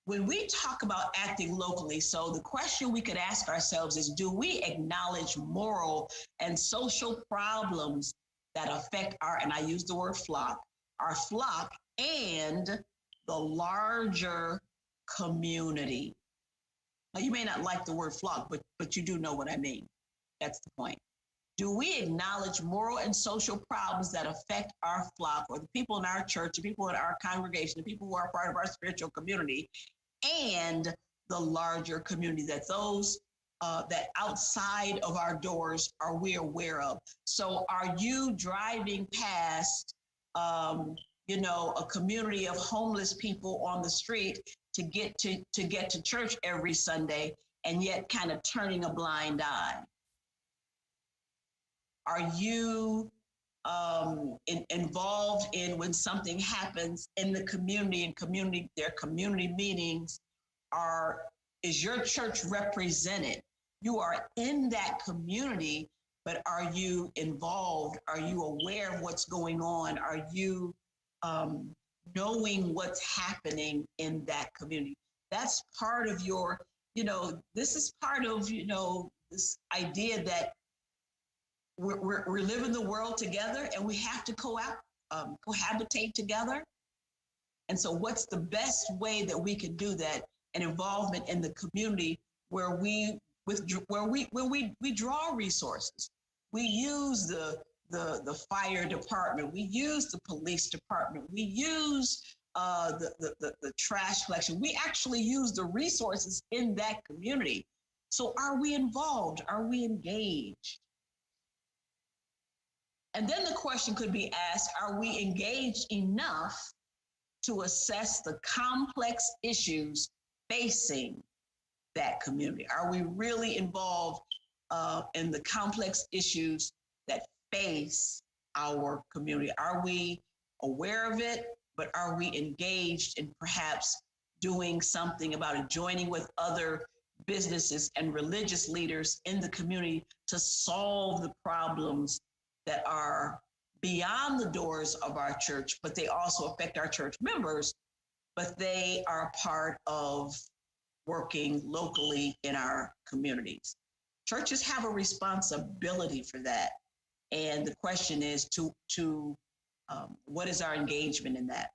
When we talk about acting locally, so the question we could ask ourselves is, do we acknowledge moral and social problems that affect and I use the word flock, our flock and the larger community? Now, you may not like the word flock, but you do know what I mean. That's the point. Do we acknowledge moral and social problems that affect our flock, or the people in our church, the people in our congregation, the people who are part of our spiritual community, and the larger community, that those that outside of our doors are we aware of? So are you driving past a community of homeless people on the street to get to church every Sunday, and yet kind of turning a blind eye? Are you involved in when something happens in the community and their community meetings? Is your church represented? You are in that community, but are you involved? Are you aware of what's going on? Are you knowing what's happening in that community? That's part of your, this is part of, this idea that we're living the world together, and we have to cohabitate together. And so what's the best way that we can do that? An involvement in the community where we draw resources. We use the fire department. We use the police department. We use the trash collection. We actually use the resources in that community. So are we involved? Are we engaged? And then the question could be asked, are we engaged enough to assess the complex issues facing that community? Are we really involved in the complex issues that face our community? Are we aware of it, but are we engaged in perhaps doing something about it, joining with other businesses and religious leaders in the community to solve the problems that are beyond the doors of our church, but they also affect our church members, but they are part of working locally in our communities? Churches have a responsibility for that. And the question is what is our engagement in that?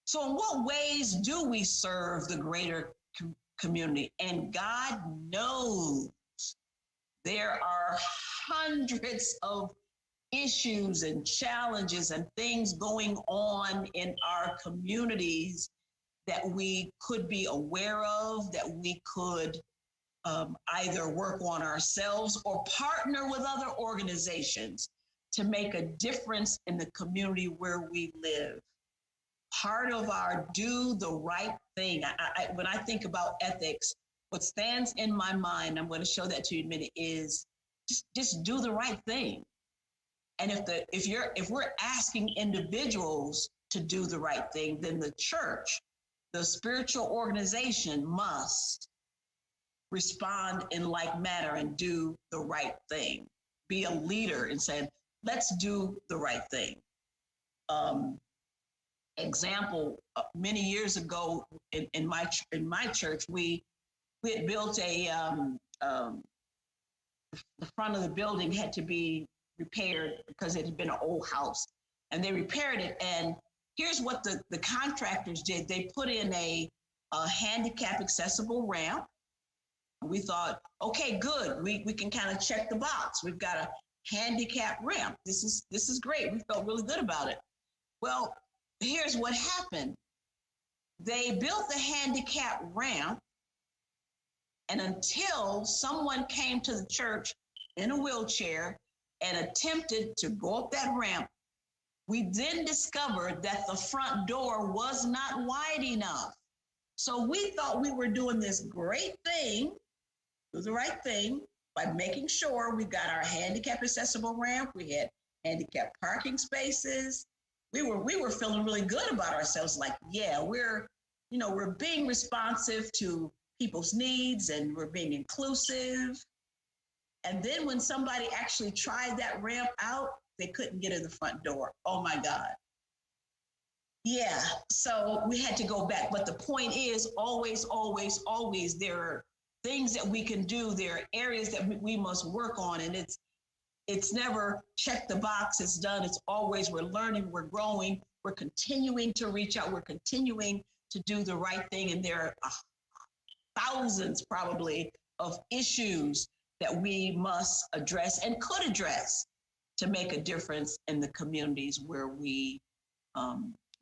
So in what ways do we serve the greater community? And God knows there are hundreds of issues and challenges and things going on in our communities that we could be aware of, that we could either work on ourselves or partner with other organizations to make a difference in the community where we live. Part of our do the right thing. When I think about ethics, what stands in my mind, I'm going to show that to you in a minute, is just do the right thing. And if we're asking individuals to do the right thing, then the church, the spiritual organization, must respond in like manner and do the right thing. Be a leader and say, let's do the right thing. Example, many years ago in my church, we had built the front of the building had to be repaired because it had been an old house, and they repaired it. And here's what the contractors did. They put in a handicap accessible ramp. We thought, okay, good. We can kind of check the box. We've got a handicap ramp. This is great. We felt really good about it. Well, here's what happened. They built the handicap ramp, and until someone came to the church in a wheelchair and attempted to go up that ramp, we then discovered that the front door was not wide enough. So we thought we were doing this great thing, do the right thing, by making sure we got our handicap accessible ramp, we had handicap parking spaces. We were feeling really good about ourselves, like, yeah, we're being responsive to people's needs and we're being inclusive. And then when somebody actually tried that ramp out, they couldn't get in the front door. Oh my God. Yeah, so we had to go back. But the point is, always, always, always, there are things that we can do. There are areas that we must work on. And it's never check the box, it's done. It's always we're learning, we're growing, we're continuing to reach out, we're continuing to do the right thing. And there are thousands probably of issues that we must address and could address to make a difference in the communities where we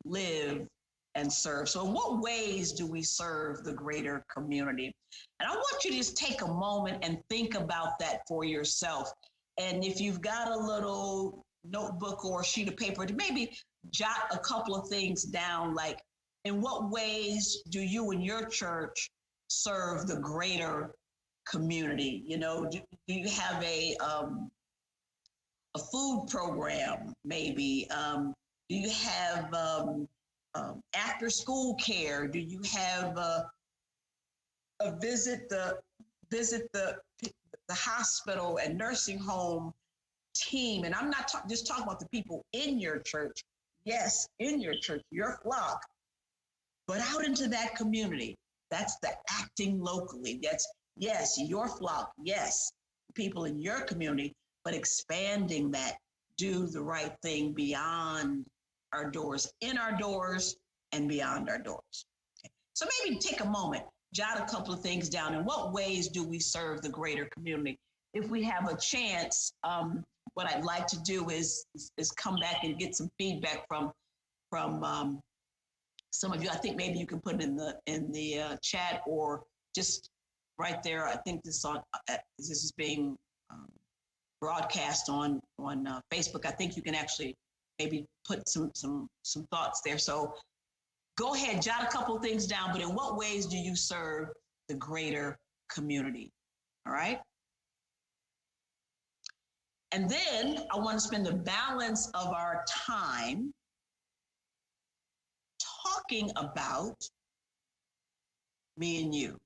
live and serve. So in what ways do we serve the greater community? And I want you to just take a moment and think about that for yourself. And if you've got a little notebook or sheet of paper to maybe jot a couple of things down, like in what ways do you and your church serve the greater community? You know, do you have a food program, maybe? Do you have after school care? Do you have a visit the hospital and nursing home team? And I'm not just talking about the people in your church. Yes, in your church, your flock, but out into that community. That's the acting locally. That's, yes, your flock. Yes, people in your community, but expanding that, do the right thing beyond our doors, in our doors, and beyond our doors. Okay. So maybe take a moment, jot a couple of things down. In what ways do we serve the greater community? If we have a chance, what I'd like to do is come back and get some feedback from some of you. I think maybe you can put it in the chat or just right there. I think this is being broadcast on Facebook. I think you can actually maybe put some thoughts there. So go ahead, jot a couple of things down. But in what ways do you serve the greater community? All right. And then I want to spend the balance of our time talking about me and you.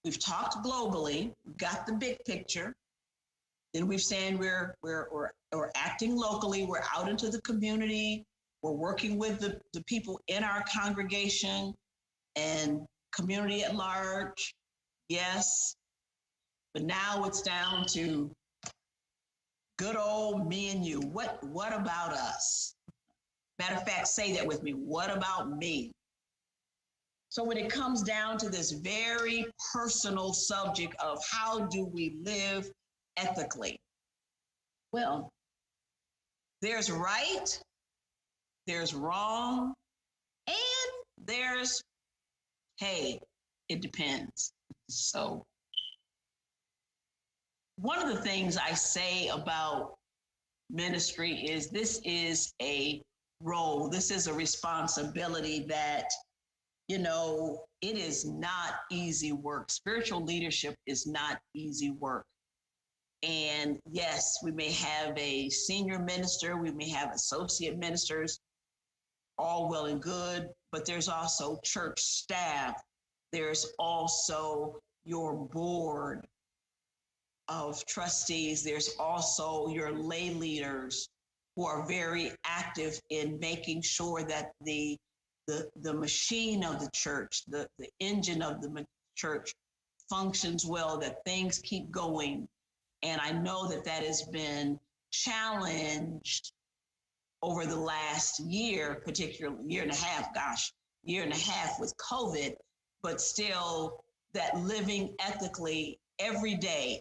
We've talked globally, we've got the big picture. Then we've saying we're acting locally, we're out into the community, we're working with the people in our congregation and community at large. Yes. But now it's down to good old me and you. What about us? Matter of fact, say that with me. What about me? So when it comes down to this very personal subject of how do we live ethically? Well, there's right, there's wrong, and there's, hey, it depends. So one of the things I say about ministry is this is a role, this is a responsibility that, you know, it is not easy work. Spiritual leadership is not easy work. And yes, we may have a senior minister, we may have associate ministers, all well and good, but there's also church staff. There's also your board of trustees. There's also your lay leaders who are very active in making sure that the machine of the church, the engine of the church functions well, that things keep going. And I know that has been challenged over the last year, particularly year and a half with COVID, but still that living ethically every day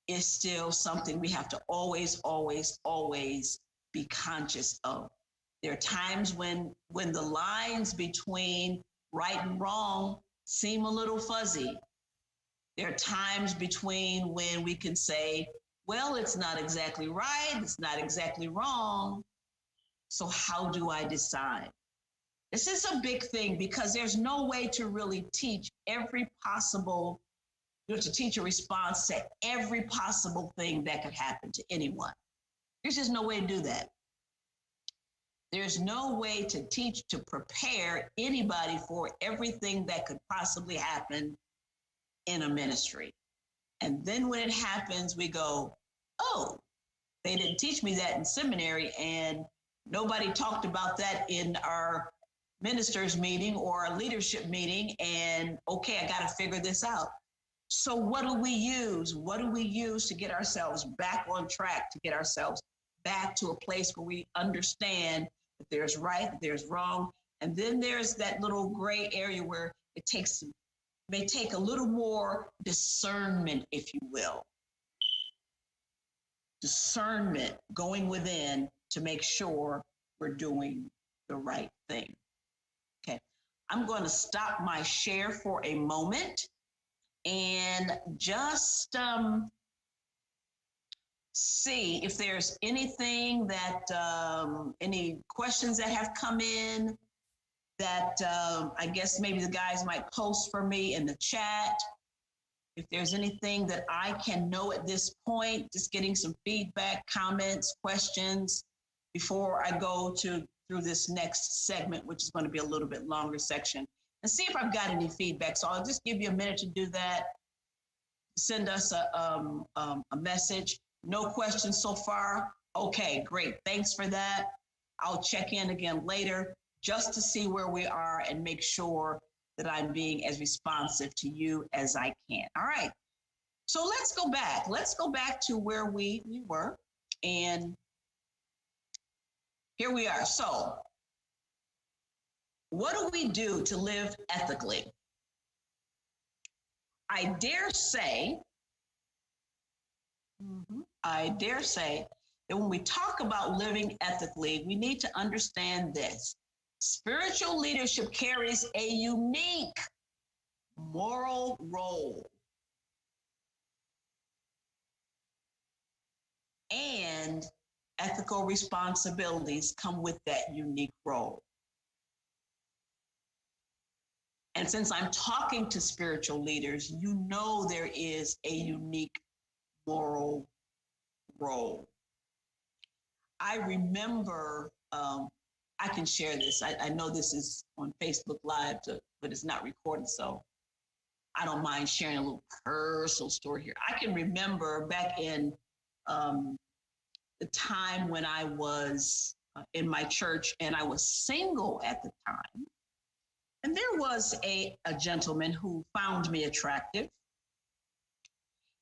is still something we have to always be conscious of. There are times when the lines between right and wrong seem a little fuzzy. There are times between when we can say, well, it's not exactly right, it's not exactly wrong. So how do I decide? This is a big thing because there's no way to really teach every possible, to teach a response to every possible thing that could happen to anyone. There's just no way to do that. There's no way to teach, to prepare anybody for everything that could possibly happen in a ministry. And then when it happens, we go, oh, they didn't teach me that in seminary, and nobody talked about that in our ministers meeting or a leadership meeting, and okay, I got to figure this out. So what do we use? What do we use to get ourselves back on track, to get ourselves back to a place where we understand that there's right, that there's wrong, and then there's that little gray area where it may take a little more discernment, if you will. Discernment going within to make sure we're doing the right thing. Okay, I'm going to stop my share for a moment and just see if there's anything that, any questions that have come in that I guess maybe the guys might post for me in the chat. If there's anything that I can know at this point, just getting some feedback, comments, questions before I go through this next segment, which is going to be a little bit longer section, and see if I've got any feedback. So I'll just give you a minute to do that. Send us a message. No questions so far. Okay, great. Thanks for that. I'll check in again later just to see where we are and make sure that I'm being as responsive to you as I can. All right. So let's go back. Let's go back to where we were. And here we are. So what do we do to live ethically? I dare say that when we talk about living ethically, we need to understand this. Spiritual leadership carries a unique moral role. And ethical responsibilities come with that unique role. And since I'm talking to spiritual leaders, you know there is a unique moral role. I remember, I can share this. I know this is on Facebook Live, but it's not recorded, so I don't mind sharing a little personal story here. I can remember back in the time when I was in my church and I was single at the time. And there was a gentleman who found me attractive.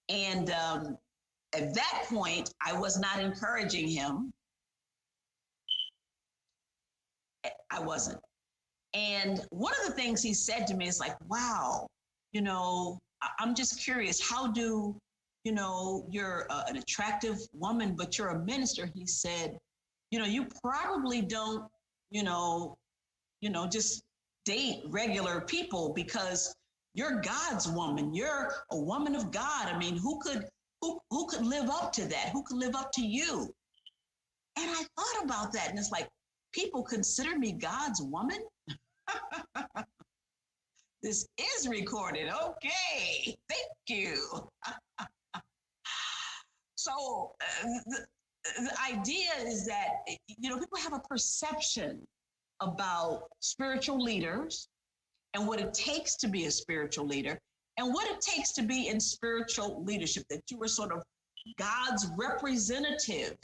And at that point, I was not encouraging him. I wasn't. And one of the things he said to me is like, wow, you know, I'm just curious, how do, you know, you're an attractive woman, but you're a minister. He said, you know, you probably don't, you know, just date regular people because you're God's woman. You're a woman of God. I mean, who could live up to that? Who could live up to you? And I thought about that, and it's like, people consider me God's woman? This is recorded. Okay, thank you. So the idea is that, you know, people have a perception about spiritual leaders and what it takes to be a spiritual leader and what it takes to be in spiritual leadership, that you are sort of God's representative.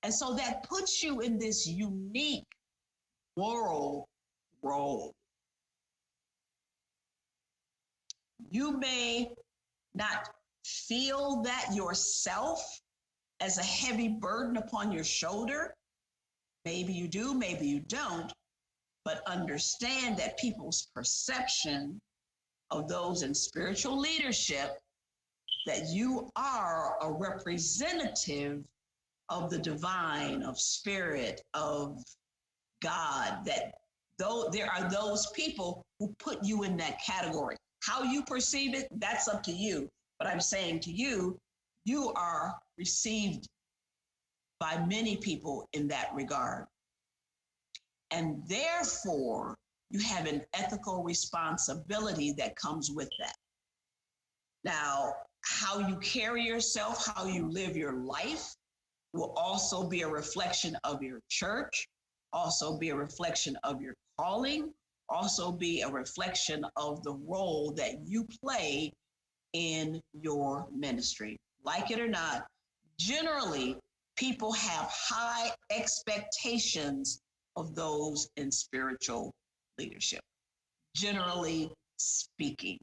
And so that puts you in this unique moral role. You may not feel that yourself as a heavy burden upon your shoulder. Maybe you do, maybe you don't, but understand that people's perception of those in spiritual leadership, that you are a representative of the divine, of spirit, of God, that though there are those people who put you in that category. How you perceive it, that's up to you. But I'm saying to you, you are received by many people in that regard. And therefore, you have an ethical responsibility that comes with that. Now, how you carry yourself, how you live your life will also be a reflection of your church, also be a reflection of your calling, also be a reflection of the role that you play in your ministry. Like it or not, generally, people have high expectations of those in spiritual leadership, generally speaking,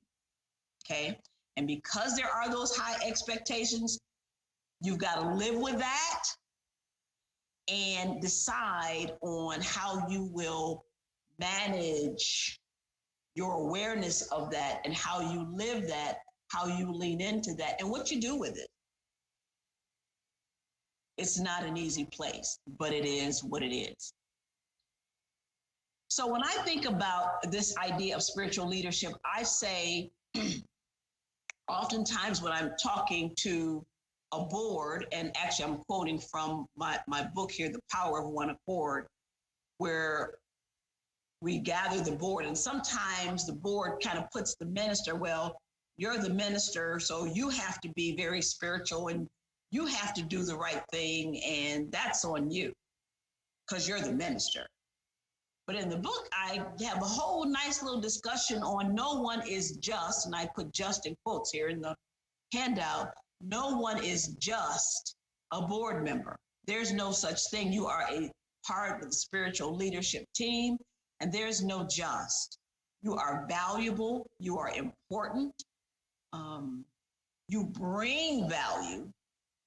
okay? And because there are those high expectations, you've got to live with that and decide on how you will manage your awareness of that and how you live that, how you lean into that, and what you do with it. It's not an easy place, but it is what it is. So when I think about this idea of spiritual leadership, I say, oftentimes when I'm talking to a board, and actually I'm quoting from my book here, The Power of One Accord, where we gather the board, and sometimes the board kind of puts the minister, well, you're the minister, so you have to be very spiritual and you have to do the right thing, and that's on you because you're the minister. But in the book, I have a whole nice little discussion on no one is just, and I put just in quotes here in the handout, no one is just a board member. There's no such thing. You are a part of the spiritual leadership team, and there's no just. You are valuable. You are important. You bring value.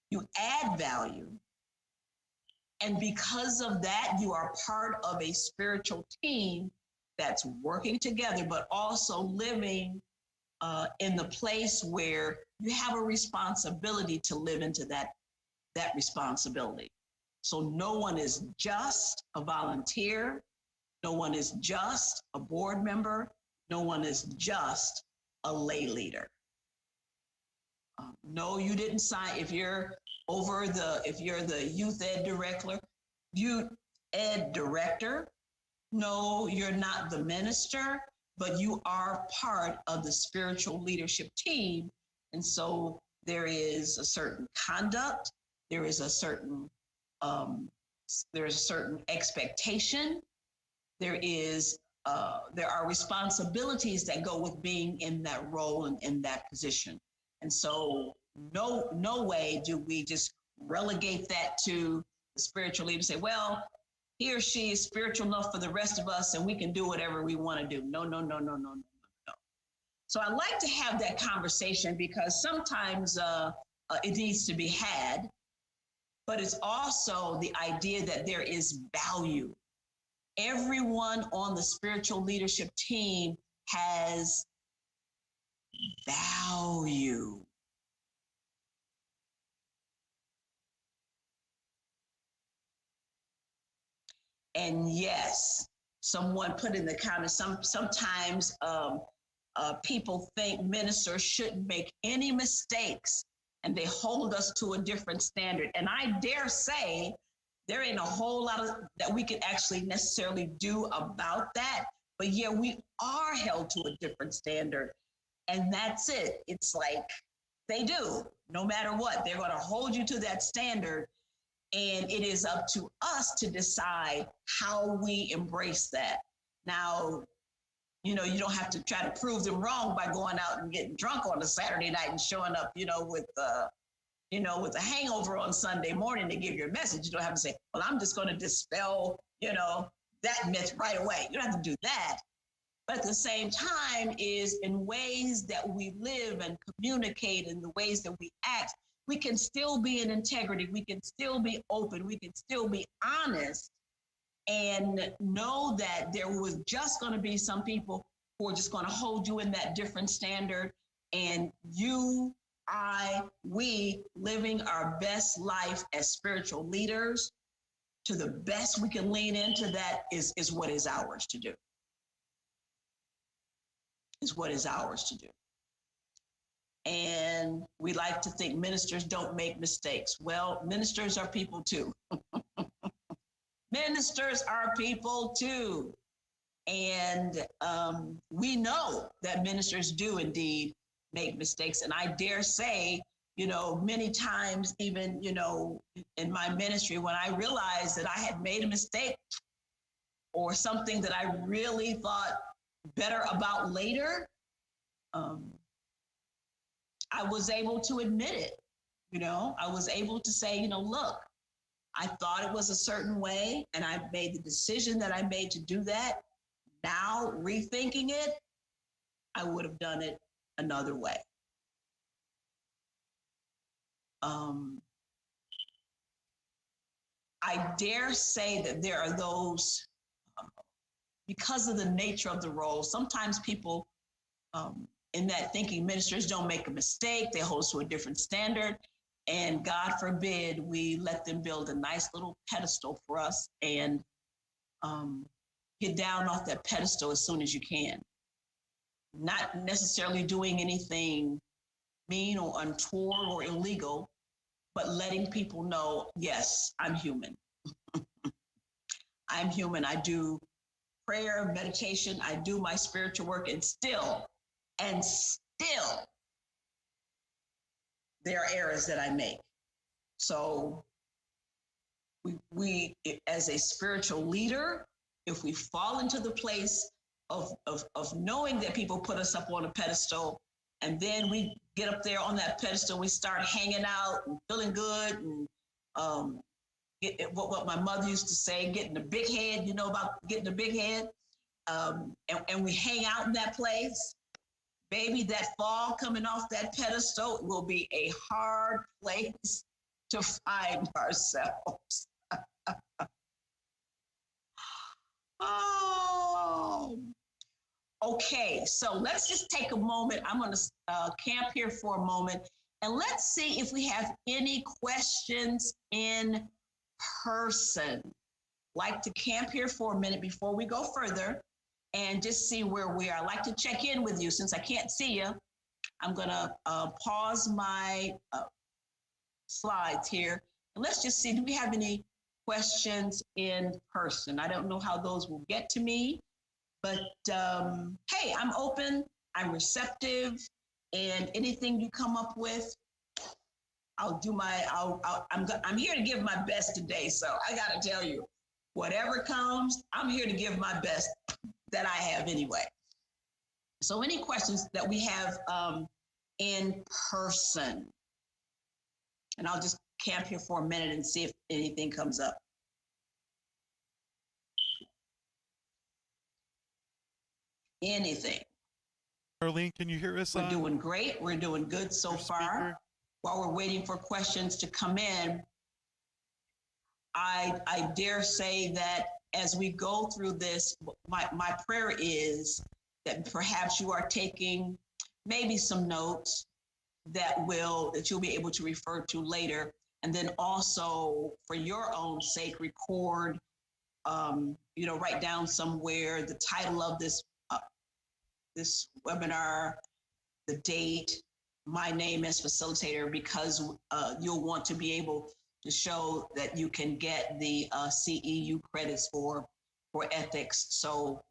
You add value. And because of that, you are part of a spiritual team that's working together, but also living in the place where you have a responsibility to live into that responsibility. So no one is just a volunteer. No one is just a board member. No one is just a lay leader. No, you didn't sign. If you're the youth ed director, no, you're not the minister, but you are part of the spiritual leadership team. And so there is a certain conduct, there is a certain expectation, there are responsibilities that go with being in that role and in that position. And so no way do we just relegate that to the spiritual leader, say, well, he or she is spiritual enough for the rest of us and we can do whatever we want to do. No. So I like to have that conversation because sometimes it needs to be had, but it's also the idea that there is value. Everyone on the spiritual leadership team has value. And yes, someone put in the comments, sometimes people think ministers shouldn't make any mistakes and they hold us to a different standard. And I dare say there ain't a whole lot of that we could actually necessarily do about that. But yeah, we are held to a different standard. And that's it. It's like they do, no matter what, they're going to hold you to that standard. And it is up to us to decide how we embrace that. Now, you don't have to try to prove them wrong by going out and getting drunk on a Saturday night and showing up, with a hangover on Sunday morning to give your message. You don't have to say, well, I'm just going to dispel, that myth right away. You don't have to do that. But at the same time is in ways that we live and communicate, in the ways that we act, we can still be in integrity. We can still be open. We can still be honest and know that there was just going to be some people who are just going to hold you in that different standard. And you, we living our best life as spiritual leaders to the best we can lean into that is what is ours to do. Is what is ours to do. And we like to think ministers don't make mistakes. Well, ministers are people too. Ministers are people too. And we know that ministers do indeed make mistakes. And I dare say, many times, even, in my ministry, when I realized that I had made a mistake or something that I really thought better about later, I was able to admit it. I was able to say, look, I thought it was a certain way and I made the decision that I made to do that. Now, rethinking it, I would have done it another way. I dare say that there are those, because of the nature of the role, sometimes people in that thinking ministers don't make a mistake, they hold us to a different standard. And God forbid we let them build a nice little pedestal for us and get down off that pedestal as soon as you can. Not necessarily doing anything mean or untoward or illegal, but letting people know, yes, I'm human. I'm human. I do prayer, meditation, I do my spiritual work, and still, there are errors that I make. So we as a spiritual leader, if we fall into the place of knowing that people put us up on a pedestal, and then we get up there on that pedestal, we start hanging out and feeling good, and what my mother used to say, getting the big head, you know about getting the big head, and we hang out in that place, baby, that fall coming off that pedestal will be a hard place to find ourselves. Oh, okay. So let's just take a moment. I'm going to camp here for a moment, and let's see if we have any questions in person. Like to camp here for a minute before we go further and just see where we are. I'd like to check in with you since I can't see you. I'm going to pause my slides here. And let's just see, do we have any questions in person? I don't know how those will get to me, but hey, I'm open, I'm receptive, and anything you come up with, I'll do my, I'm here to give my best today. So I got to tell you, whatever comes, I'm here to give my best that I have anyway. So any questions that we have in person? And I'll just camp here for a minute and see if anything comes up. Anything. Charlene, can you hear us? We're doing great. We're doing good so far. While we're waiting for questions to come in, I dare say that as we go through this, my prayer is that perhaps you are taking maybe some notes that you'll be able to refer to later. And then also for your own sake, record, write down somewhere the title of this webinar, the date, my name as facilitator, because you'll want to be able to show that you can get the CEU credits for ethics. So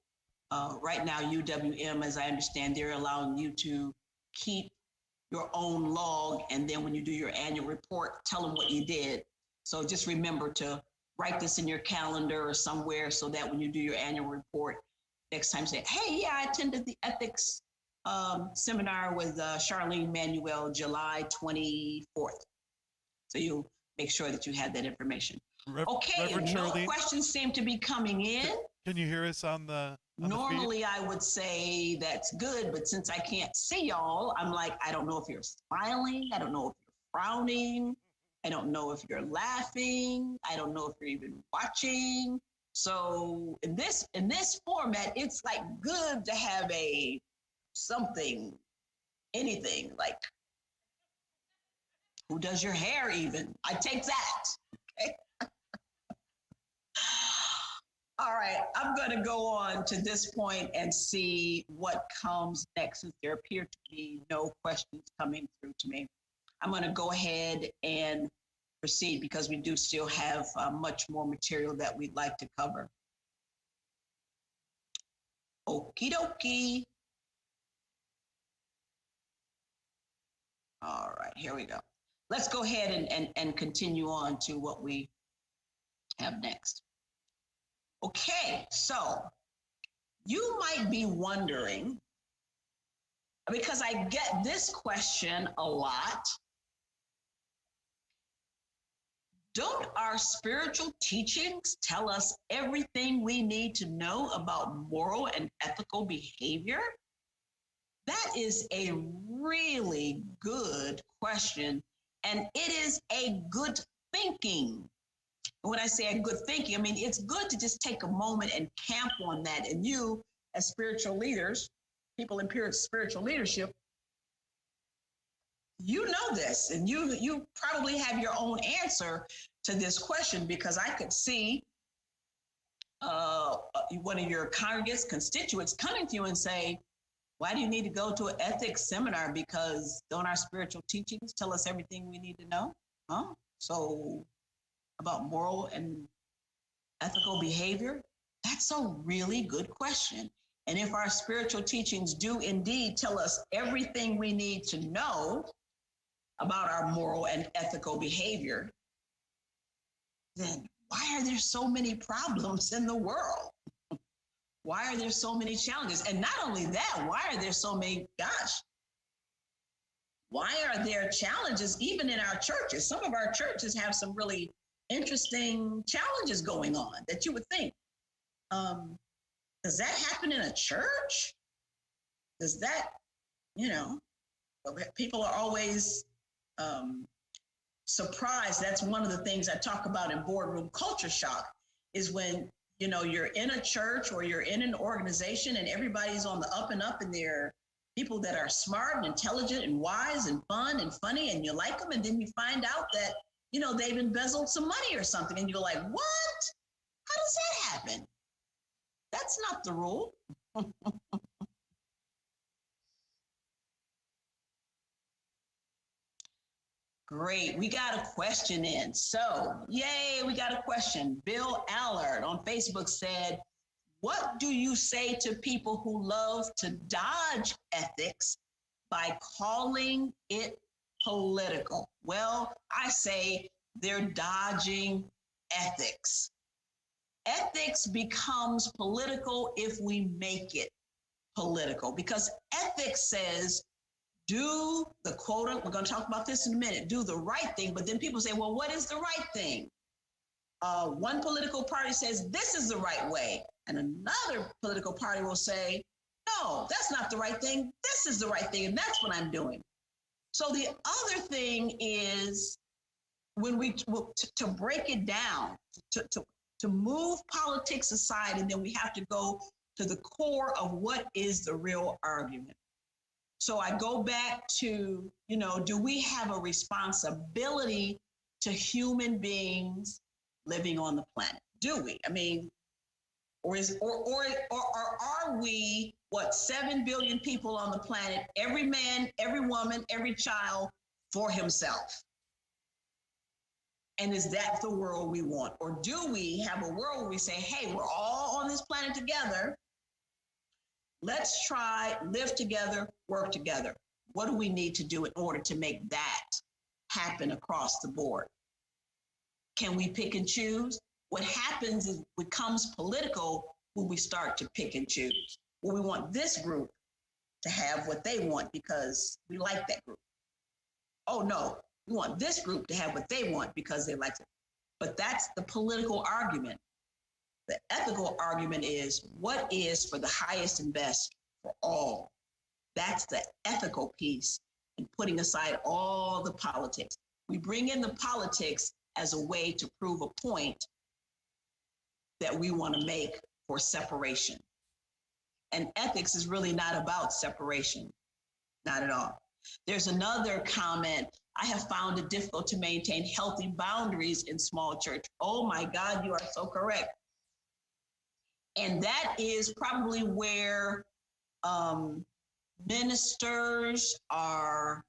right now, UWM, as I understand, they're allowing you to keep your own log, and then when you do your annual report, tell them what you did. So just remember to write this in your calendar or somewhere so that when you do your annual report, next time say, hey, yeah, I attended the ethics seminar with Charlene Manuel, July 24th. So you'll make sure that you have that information. Okay, Reverend no Charlene, questions seem to be coming in. Can you hear us on the Normally, I would say that's good, but since I can't see y'all, I'm like, I don't know if you're smiling. I don't know if you're frowning. I don't know if you're laughing. I don't know if you're even watching. So in this format, it's like good to have anything like who does your hair even? I take that. Okay. All right, I'm going to go on to this point and see what comes next, since there appear to be no questions coming through to me. I'm going to go ahead and proceed because we do still have much more material that we'd like to cover. Okie dokie. All right, here we go. Let's go ahead and continue on to what we have next. Okay, so you might be wondering, because I get this question a lot, don't our spiritual teachings tell us everything we need to know about moral and ethical behavior? That is a really good question, and it is a good thinking. When I say a good thinking, I mean, it's good to just take a moment and camp on that. And you, as spiritual leaders, people in spiritual leadership, you know this, and you probably have your own answer to this question, because I could see one of your congregants, constituents coming to you and say, why do you need to go to an ethics seminar? Because don't our spiritual teachings tell us everything we need to know? Huh? So about moral and ethical behavior? That's a really good question. And if our spiritual teachings do indeed tell us everything we need to know about our moral and ethical behavior, then why are there so many problems in the world? Why are there so many challenges? And not only that, why are there so many, why are there challenges even in our churches? Some of our churches have some really interesting challenges going on that you would think, does that happen in a church? Does that, people are always surprised. That's one of the things I talk about in boardroom culture shock is when, you're in a church or you're in an organization and everybody's on the up and up and they're people that are smart and intelligent and wise and fun and funny and you like them. And then you find out that, they've embezzled some money or something. And you're like, what? How does that happen? That's not the rule. Great. We got a question in. So, yay, we got a question. Bill Allard on Facebook said, what do you say to people who love to dodge ethics by calling it political? Well, I say they're dodging ethics. Ethics becomes political if we make it political, because ethics says, do the quote, we're going to talk about this in a minute, do the right thing. But then people say, well, what is the right thing? One political party says this is the right way. And another political party will say, no, that's not the right thing. This is the right thing. And that's what I'm doing. So the other thing is when to break it down, to move politics aside, and then we have to go to the core of what is the real argument. So I go back to, do we have a responsibility to human beings living on the planet? Do we? I mean, or are we, 7 billion people on the planet, every man, every woman, every child for himself? And is that the world we want? Or do we have a world where we say, hey, we're all on this planet together. Let's try, live together, work together. What do we need to do in order to make that happen across the board? Can we pick and choose? What happens is it becomes political when we start to pick and choose. Well, we want this group to have what they want because we like that group. Oh, no, we want this group to have what they want because they like it. But that's the political argument. The ethical argument is what is for the highest and best for all. That's the ethical piece, and putting aside all the politics. We bring in the politics as a way to prove a point that we want to make for separation. And ethics is really not about separation, not at all. There's another comment. I have found it difficult to maintain healthy boundaries in small church. Oh my God, you are so correct. And that is probably where ministers are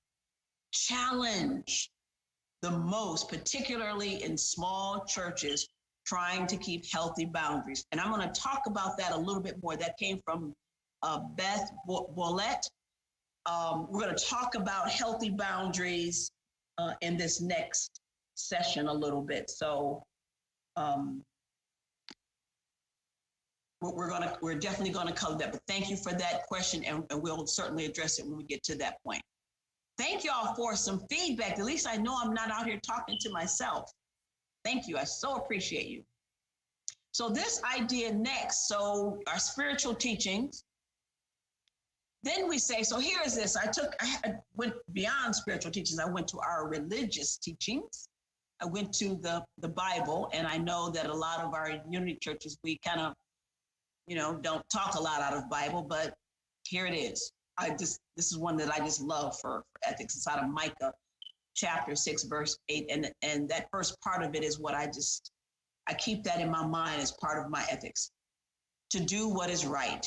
challenged the most, particularly in small churches, trying to keep healthy boundaries. And I'm going to talk about that a little bit more. That came from Beth Bollett. We're going to talk about healthy boundaries in this next session a little bit. So we're definitely going to cover that. But thank you for that question, and we'll certainly address it when we get to that point. Thank you all for some feedback. At least I know I'm not out here talking to myself. Thank you. I so appreciate you. So this idea next, so our spiritual teachings. Then we say, so here is this. I went beyond spiritual teachings. I went to our religious teachings. I went to the Bible, and I know that a lot of our unity churches, we kind of, don't talk a lot out of Bible, but here it is. This is one that I just love for ethics. It's out of Micah chapter 6, verse 8. And that first part of it is what I keep that in my mind as part of my ethics. To do what is right.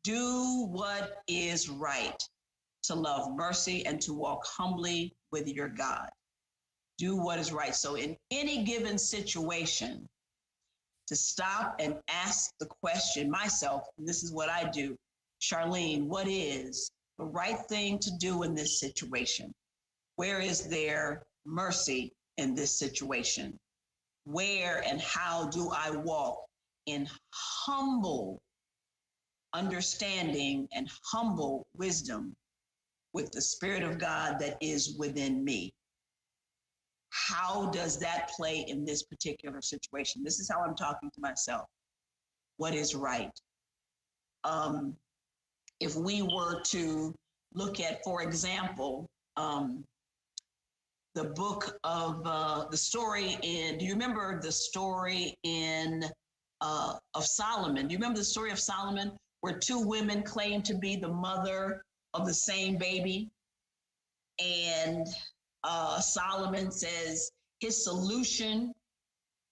Do what is right. To love mercy and to walk humbly with your God. do what is right. So in any given situation, to stop and ask the question myself, and this is what I do, Charlene, what is the right thing to do in this situation? Where is there mercy in this situation? Where and how do I walk in humble understanding and humble wisdom with the Spirit of God that is within me? How does that play in this particular situation? This is how I'm talking to myself. What is right? If we were to look at, for example, the book of the story in, do you remember the story of Solomon? Do you remember the story of Solomon where two women claim to be the mother of the same baby? And Solomon says his solution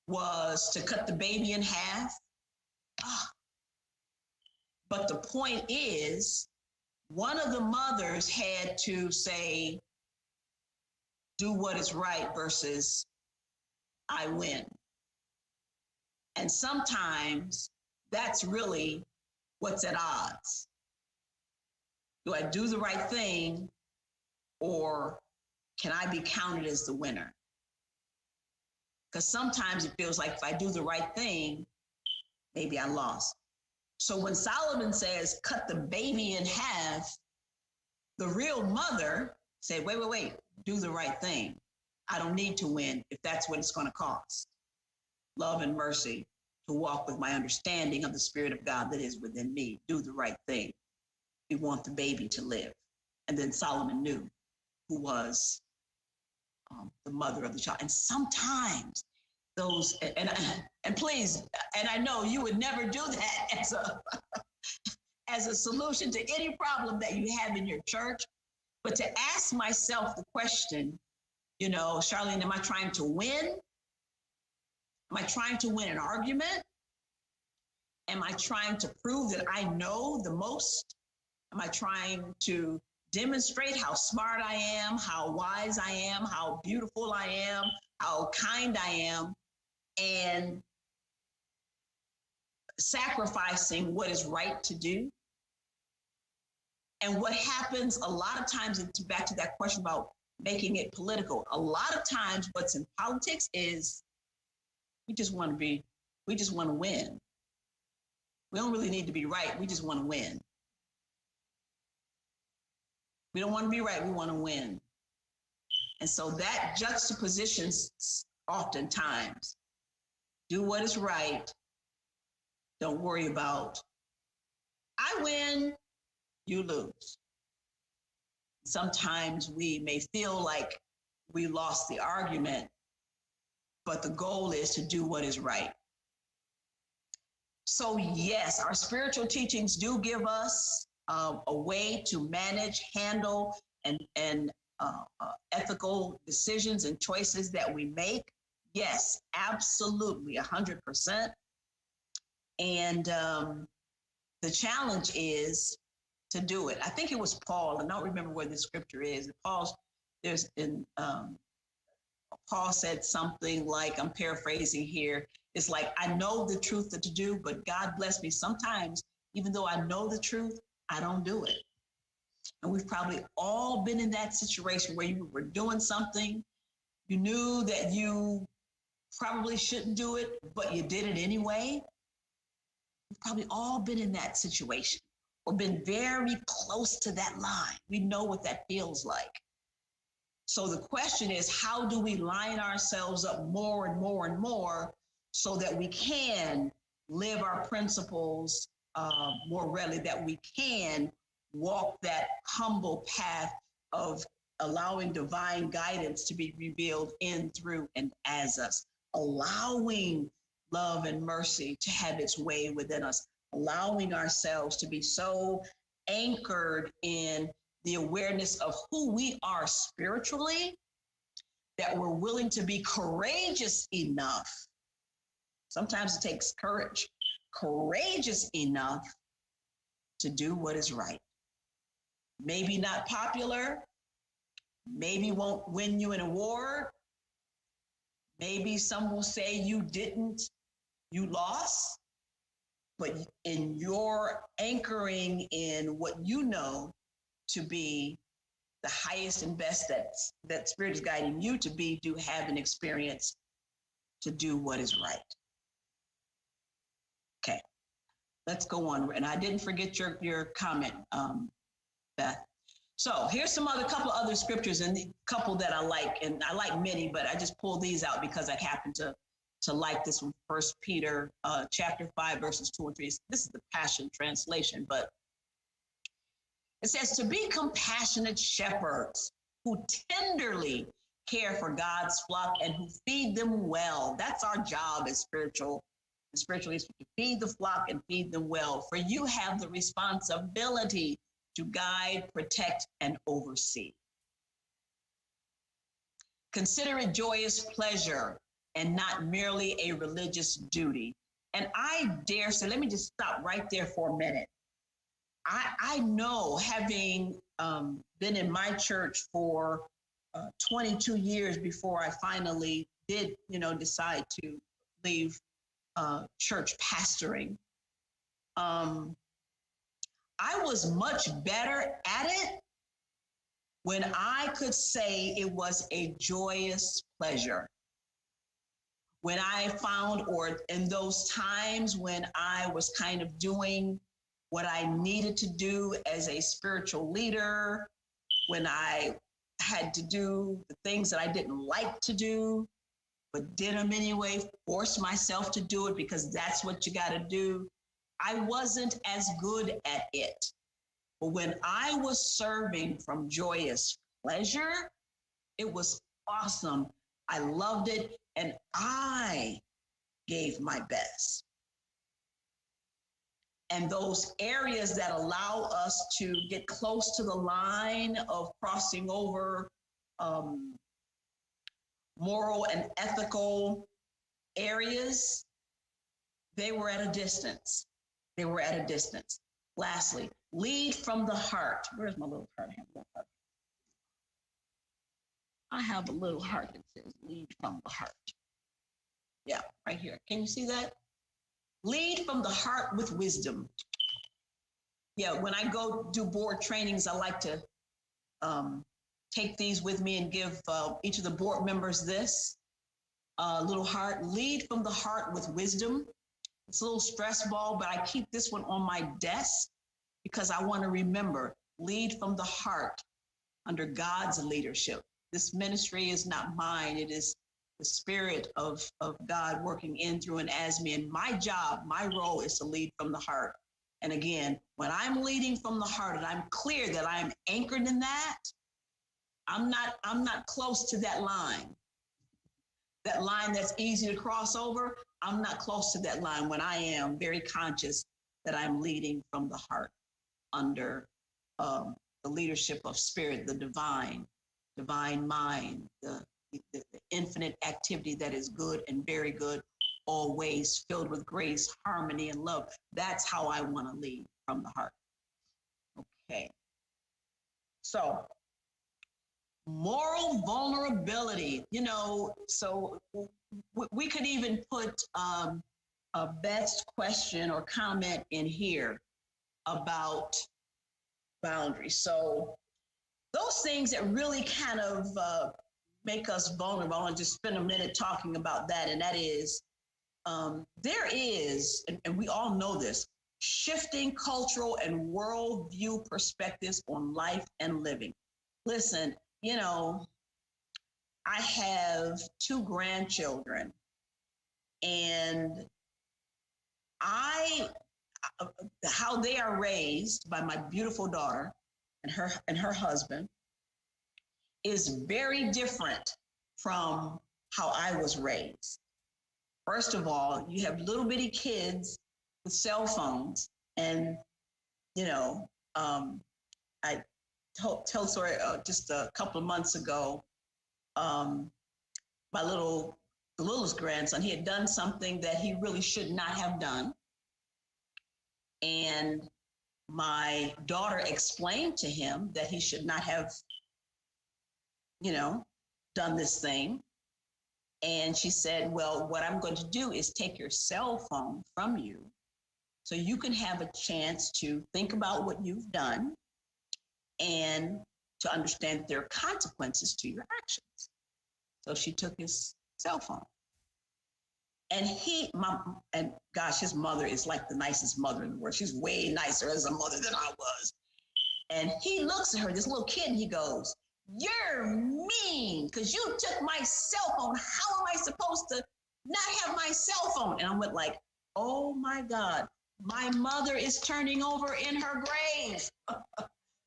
was to cut the baby in half. But the point is, one of the mothers had to say, do what is right versus I win. And sometimes that's really what's at odds. Do I do the right thing, or can I be counted as the winner? Because sometimes it feels like if I do the right thing, maybe I lost. So when Solomon says, cut the baby in half, the real mother said, wait, do the right thing. I don't need to win if that's what it's going to cost. Love and mercy to walk with my understanding of the Spirit of God that is within me. Do the right thing. We want the baby to live. And then Solomon knew who was the mother of the child. And sometimes those, and please, and I know you would never do that as a solution to any problem that you have in your church, but to ask myself the question, you know, Charlene, am I trying to win? Am I trying to win an argument? Am I trying to prove that I know the most? Am I trying to demonstrate how smart I am, how wise I am, how beautiful I am, how kind I am, and sacrificing what is right to do? And what happens a lot of times, and back to that question about making it political, a lot of times what's in politics is we just want to win. We don't really need to be right. We just want to win. We don't want to be right. We want to win. And so that juxtapositions oftentimes. Do what is right. Don't worry about, I win, you lose. Sometimes we may feel like we lost the argument, but the goal is to do what is right. So yes, our spiritual teachings do give us a way to manage, handle, and ethical decisions and choices that we make. Yes, absolutely, 100%. And the challenge is to do it. I think it was Paul, I don't remember where the scripture is. Paul said something like, I'm paraphrasing here, it's like, I know the truth to do, but God bless me. Sometimes, even though I know the truth, I don't do it. And we've probably all been in that situation where you were doing something, you knew that you probably shouldn't do it, but you did it anyway. We've probably all been in that situation or been very close to that line. We know what that feels like. So the question is, how do we line ourselves up more and more and more so that we can live our principles more readily, that we can walk that humble path of allowing divine guidance to be revealed in, through, and as us, allowing love and mercy to have its way within us, allowing ourselves to be so anchored in the awareness of who we are spiritually that we're willing to be courageous enough. Sometimes it takes courage, courageous enough to do what is right. Maybe not popular, maybe won't win you an award, Maybe some will say you didn't, you lost, but in your anchoring in what you know to be the highest and best that Spirit is guiding you to be, do have an experience to do what is right. Okay, let's go on. And I didn't forget your comment, Beth. So here's couple other scriptures, and a couple that I like, and I like many, but I just pulled these out because I happen to like this one. 1 Peter chapter 5, verses 2 and 3. This is the Passion Translation, but it says, to be compassionate shepherds who tenderly care for God's flock and who feed them well. That's our job as spiritualists, to feed the flock and feed them well. For you have the responsibility to guide, protect, and oversee. Consider it joyous pleasure and not merely a religious duty. And I dare say, let me just stop right there for a minute. I know, having been in my church for 22 years before I finally did, decide to leave church pastoring, I was much better at it when I could say it was a joyous pleasure. When I found, or in those times when I was kind of doing what I needed to do as a spiritual leader, when I had to do the things that I didn't like to do, but did them anyway, forced myself to do it because that's what you got to do. I wasn't as good at it. But when I was serving from joyous pleasure, it was awesome. I loved it, and I gave my best. And those areas that allow us to get close to the line of crossing over moral and ethical areas, they were at a distance. They were at a distance. Lastly, lead from the heart. Where's my little heart? I have a little heart that says lead from the heart. Yeah, right here. Can you see that? Lead from the heart with wisdom. Yeah, when I go do board trainings, I like to take these with me and give each of the board members this little heart. Lead from the heart with wisdom. It's a little stress ball, but I keep this one on my desk because I want to remember, lead from the heart under God's leadership. This ministry is not mine. It is the Spirit of God working in, through, and as me. And my job, my role is to lead from the heart. And again, when I'm leading from the heart and I'm clear that I'm anchored in that, I'm not close to that line that's easy to cross over. I'm not close to that line when I am very conscious that I'm leading from the heart under the leadership of Spirit, the divine mind, the infinite activity that is good and very good, always filled with grace, harmony, and love. That's how I want to lead, from the heart. Okay. So, moral vulnerability, so we could even put a best question or comment in here about boundaries. So those things that really kind of make us vulnerable, I want to just spend a minute talking about that. And that is, there is, and we all know this, shifting cultural and worldview perspectives on life and living. Listen, I have 2 grandchildren, and how they are raised by my beautiful daughter and her husband is very different from how I was raised. First of all, you have little bitty kids with cell phones, and I told a story just a couple of months ago. My littlest grandson, he had done something that he really should not have done. And my daughter explained to him that he should not have, done this thing. And she said, well, what I'm going to do is take your cell phone from you so you can have a chance to think about what you've done and to understand that there are consequences to your actions. So she took his cell phone. And his mother is like the nicest mother in the world. She's way nicer as a mother than I was. And he looks at her, this little kid, and he goes, "You're mean because you took my cell phone. How am I supposed to not have my cell phone?" And I went like, oh my God, my mother is turning over in her grave.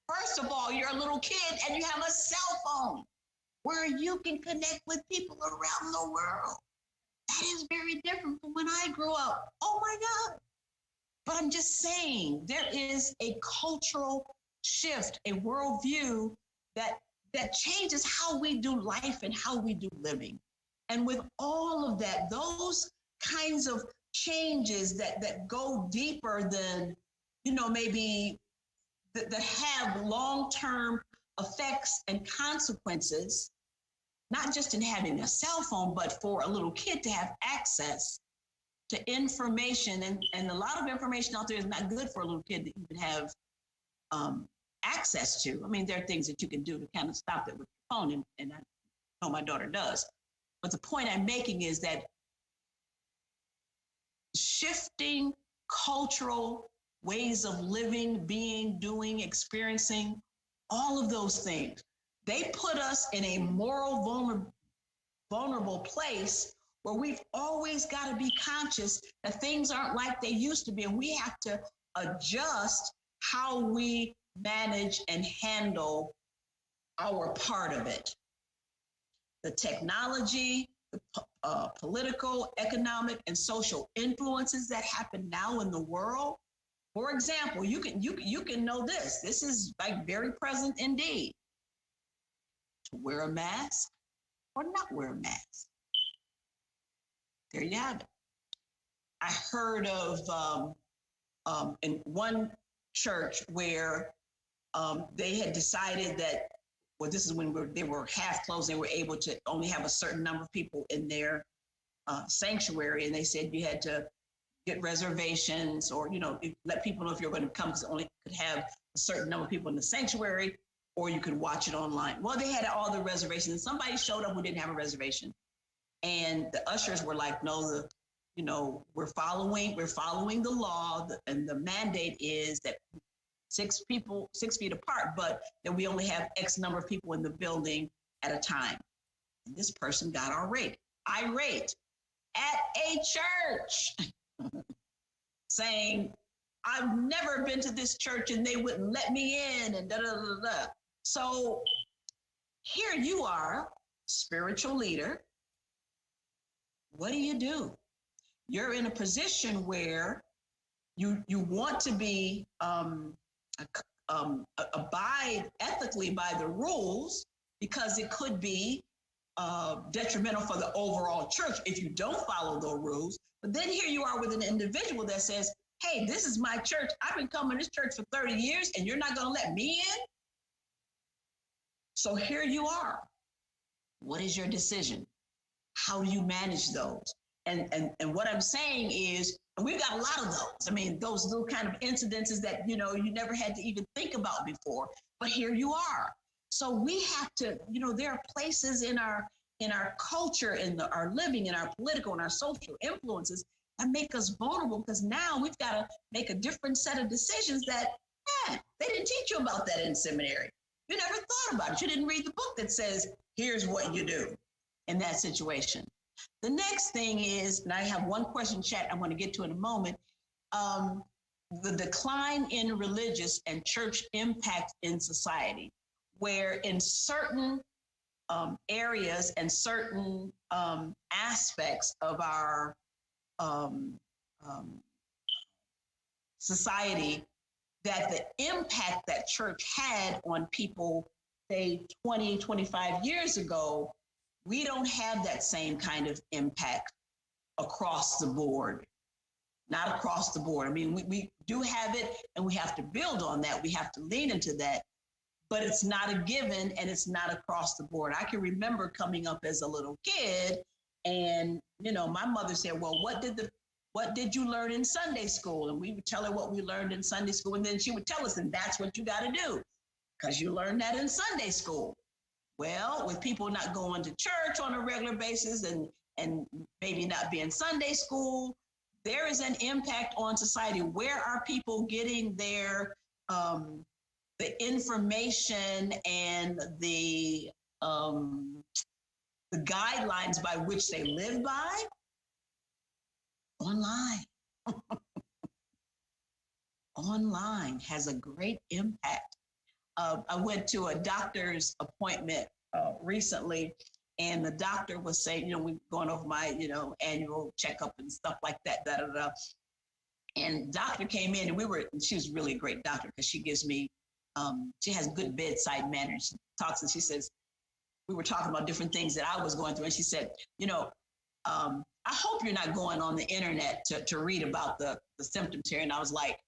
First of all, you're a little kid and you have a cell phone where you can connect with people around the world. That is very different from when I grew up. Oh my God. But I'm just saying, there is a cultural shift, a worldview that changes how we do life and how we do living. And with all of that, those kinds of changes that go deeper than, maybe that have long-term effects and consequences, not just in having a cell phone, but for a little kid to have access to information. And a lot of information out there is not good for a little kid to even have access to. I mean, there are things that you can do to kind of stop it with your phone, and I know my daughter does. But the point I'm making is that shifting cultural ways of living, being, doing, experiencing, all of those things, they put us in a moral vulnerable place where we've always got to be conscious that things aren't like they used to be, and we have to adjust how we manage and handle our part of it. The technology, the political, economic, and social influences that happen now in the world. For example, you can know this. This is like very present indeed. To wear a mask or not wear a mask. There you have it. I heard of in one church where they had decided that, well, this is when they were half closed. They were able to only have a certain number of people in their sanctuary, and they said you had to get reservations, or let people know if you're going to come, because only could have a certain number of people in the sanctuary, or you could watch it online. Well, they had all the reservations, and somebody showed up who didn't have a reservation, and the ushers were like, "No, we're following the law, and the mandate is that 6 feet apart, but that we only have X number of people in the building at a time." And this person got irate at a church, saying, "I've never been to this church and they wouldn't let me in," and da da da da. So here you are, spiritual leader. What do? You're in a position where you want to be abide ethically by the rules, because it could be detrimental for the overall church if you don't follow those rules. But then here you are with an individual that says, "Hey, this is my church. I've been coming to this church for 30 years and you're not going to let me in?" So here you are. What is your decision? How do you manage those? And what I'm saying is, and we've got a lot of those. I mean, those little kind of incidences that, you never had to even think about before, but here you are. So we have to, there are places in our culture, in our living, in our political and our social influences that make us vulnerable, because now we've got to make a different set of decisions that, they didn't teach you about that in seminary. You never thought about it. You didn't read the book that says, here's what you do in that situation. The next thing is, and I have one question chat I want to get to in a moment, the decline in religious and church impact in society, where in certain areas and certain aspects of our society, that the impact that church had on people, say 20, 25 years ago, we don't have that same kind of impact across the board. Not across the board. I mean, we do have it, and we have to build on that. We have to lean into that, but it's not a given, and it's not across the board. I can remember coming up as a little kid And, my mother said, well, what did you learn in Sunday school? And we would tell her what we learned in Sunday school. And then she would tell us, and that's what you got to do because you learned that in Sunday school. Well, with people not going to church on a regular basis and maybe not being Sunday school, there is an impact on society. Where are people getting their the information and the guidelines by which they live by? Online. Online has a great impact. I went to a doctor's appointment recently, and the doctor was saying, we're going over my, annual checkup and stuff like that, da, da, da. And doctor came in, and she was really a great doctor because she gives me, she has good bedside manner. She talks and she says, we were talking about different things that I was going through. And she said, I hope you're not going on the internet to read about the symptoms here. And I was like,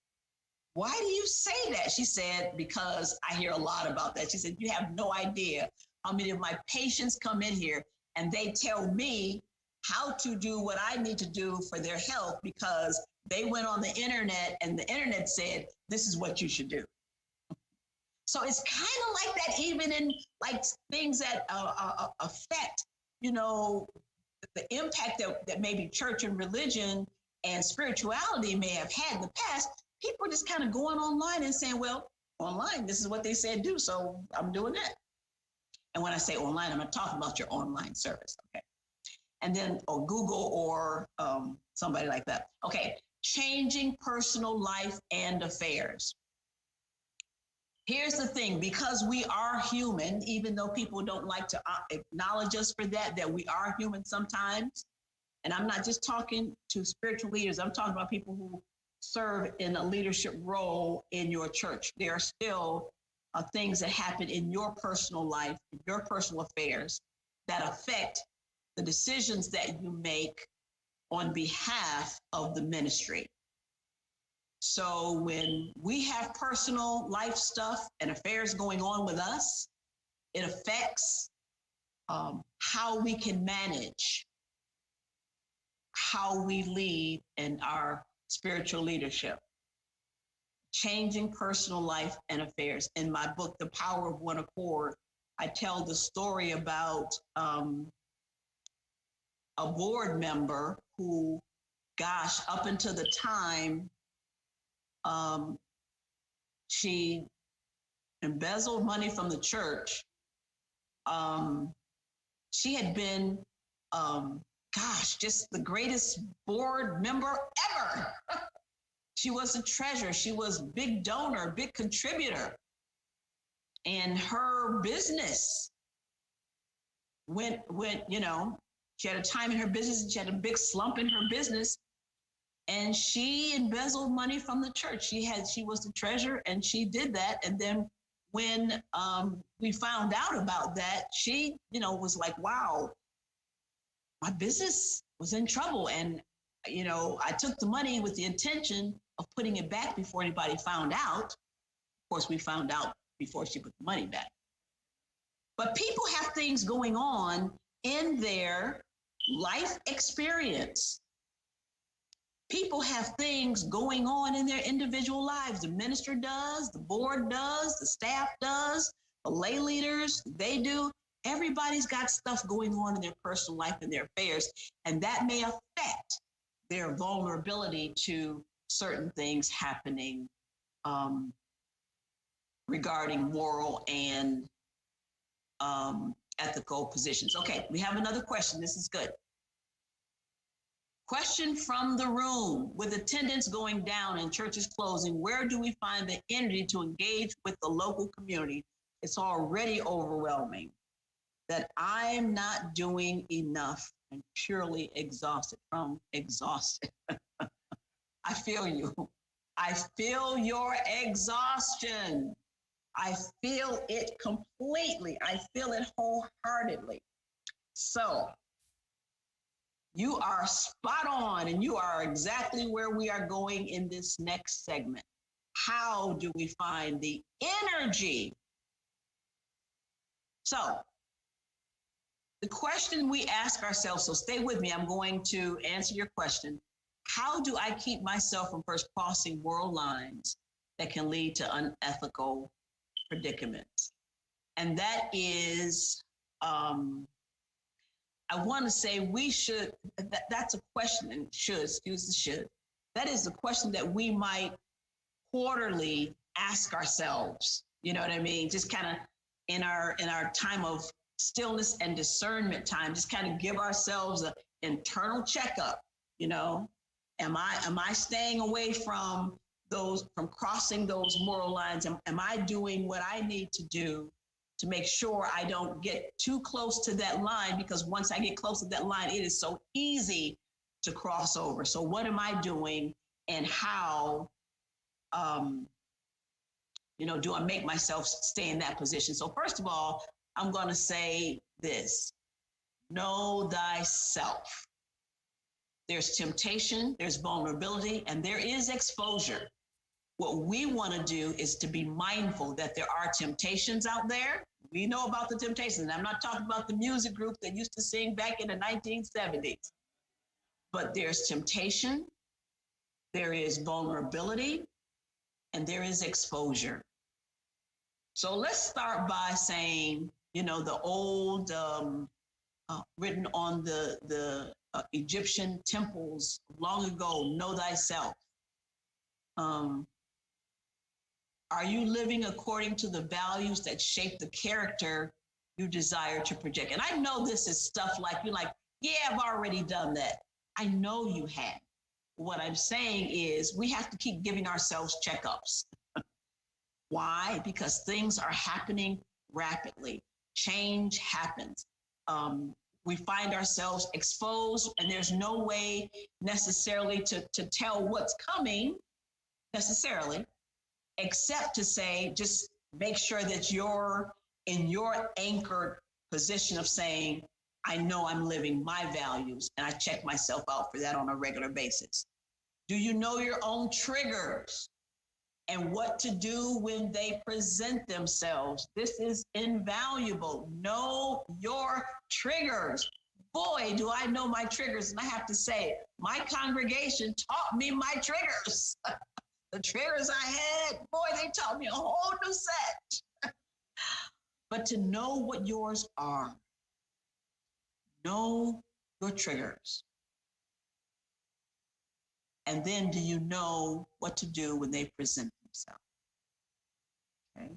why do you say that? She said, because I hear a lot about that. She said, you have no idea how many of my patients come in here and they tell me how to do what I need to do for their health because they went on the internet and the internet said, this is what you should do. So it's kind of like that, even in like things that affect, the impact that maybe church and religion and spirituality may have had in the past. People are just kind of going online and saying, well, online, this is what they said do, so I'm doing that. And when I say online, I'm not talking about your online service, okay? And then, or Google or somebody like that. Okay, changing personal life and affairs. Here's the thing, because we are human, even though people don't like to acknowledge us for that we are human sometimes. And I'm not just talking to spiritual leaders, I'm talking about people who serve in a leadership role in your church. There are still things that happen in your personal life, in your personal affairs that affect the decisions that you make on behalf of the ministry. So when we have personal life stuff and affairs going on with us, it affects how we can manage, how we lead in our spiritual leadership. Changing personal life and affairs. In my book, The Power of One Accord, I tell the story about a board member who, gosh, up until the time she embezzled money from the church, she had been, just the greatest board member ever. She was a treasurer. She was big donor, big contributor. And her business went, she had a time in her business and she had a big slump in her business. And she embezzled money from the church. She was the treasurer and she did that. And then when we found out about that, she, was like, wow, my business was in trouble. And, I took the money with the intention of putting it back before anybody found out. Of course, we found out before she put the money back. But people have things going on in their life experience. People have things going on in their individual lives. The minister does, the board does, the staff does, the lay leaders, they do. Everybody's got stuff going on in their personal life and their affairs, and that may affect their vulnerability to certain things happening regarding moral and ethical positions. Okay, we have another question. This is good. Question from the room. With attendance going down and churches closing, where do we find the energy to engage with the local community? It's already overwhelming. That I'm not doing enough and purely exhausted. I feel you. I feel your exhaustion. I feel it completely. I feel it wholeheartedly. So you are spot on, and you are exactly where we are going in this next segment. How do we find the energy? So The question we ask ourselves, so stay with me, I'm going to answer your question. How do I keep myself from first crossing world lines that can lead to unethical predicaments? And that is, I want to say we should, that's a question, and should. That is a question that we might quarterly ask ourselves. You know what I mean? Just kind of in our time of stillness and discernment time, just kind of give ourselves an internal checkup. You know, am I staying away from crossing those moral lines? Am I doing what I need to do to make sure I don't get too close to that line? Because once I get close to that line, it is so easy to cross over. So what am I doing, and how, do I make myself stay in that position? So first of all, I'm going to say this: know thyself. There's temptation, there's vulnerability, and there is exposure. What we want to do is to be mindful that there are temptations out there. We know about the temptations. And I'm not talking about the music group that used to sing back in the 1970s. But there's temptation, there is vulnerability, and there is exposure. So let's start by saying, the old written on the Egyptian temples long ago, know thyself. Are you living according to the values that shape the character you desire to project? And I know this is stuff like, you're like, yeah, I've already done that. I know you have. What I'm saying is we have to keep giving ourselves checkups. Why? Because things are happening rapidly. Change happens. We find ourselves exposed, and there's no way necessarily to tell what's coming necessarily, except to say, just make sure that you're in your anchored position of saying, I know I'm living my values, and I check myself out for that on a regular basis. Do you know your own triggers and what to do when they present themselves? This is invaluable. Know your triggers. Boy, do I know my triggers. And I have to say, my congregation taught me my triggers. The triggers I had, boy, they taught me a whole new set. But to know what yours are, know your triggers. And then do you know what to do when they present themselves? Okay.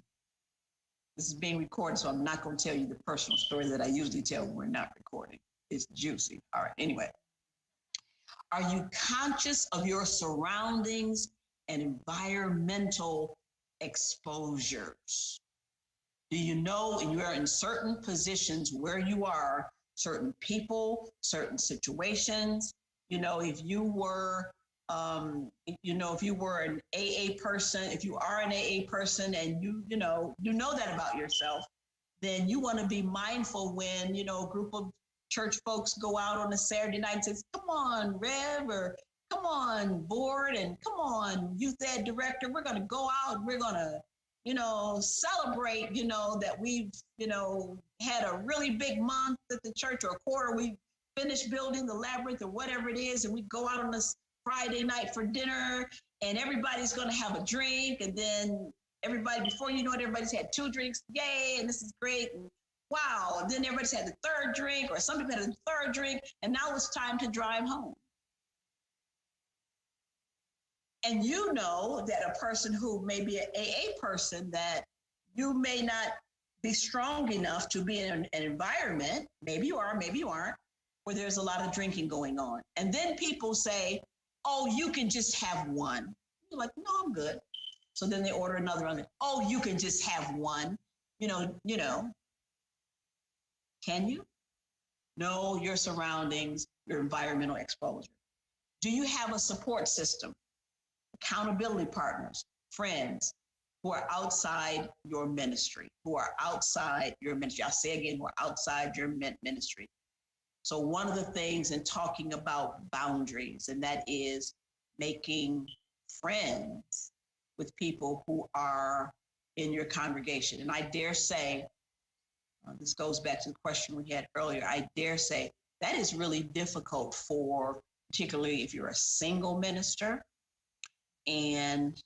This is being recorded, so I'm not going to tell you the personal story that I usually tell when we're not recording. It's juicy. All right, anyway. Are you conscious of your surroundings and environmental exposures? Do you know you are in certain positions where you are, certain people, certain situations? If you were, if you were an AA person, if you are an AA person and you know that about yourself, then you want to be mindful when, a group of church folks go out on a Saturday night and says, come on, Rev, or come on, board, and come on, youth ed director, we're going to go out, we're going to, celebrate, that we've, had a really big month at the church, or a quarter, we finished building the labyrinth or whatever it is, and we go out on this Friday night for dinner, and everybody's going to have a drink, and then everybody, before you know it, everybody's had 2 drinks, yay, and this is great, and wow, and then everybody's had the 3rd drink, or some people had the 3rd drink, and now it's time to drive home. And you know that a person who may be an AA person, that you may not be strong enough to be in an environment, maybe you are, maybe you aren't, where there's a lot of drinking going on. And then people say, oh, you can just have one. You're like, no, I'm good. So then they order another one. Oh, you can just have one. Can you? Know your surroundings, your environmental exposure. Do you have a support system? Accountability partners, friends who are outside your ministry, I'll say again, who are outside your ministry. So one of the things in talking about boundaries, and that is making friends with people who are in your congregation. And I dare say this goes back to the question we had earlier. I dare say that is really difficult for, particularly if you're a single minister and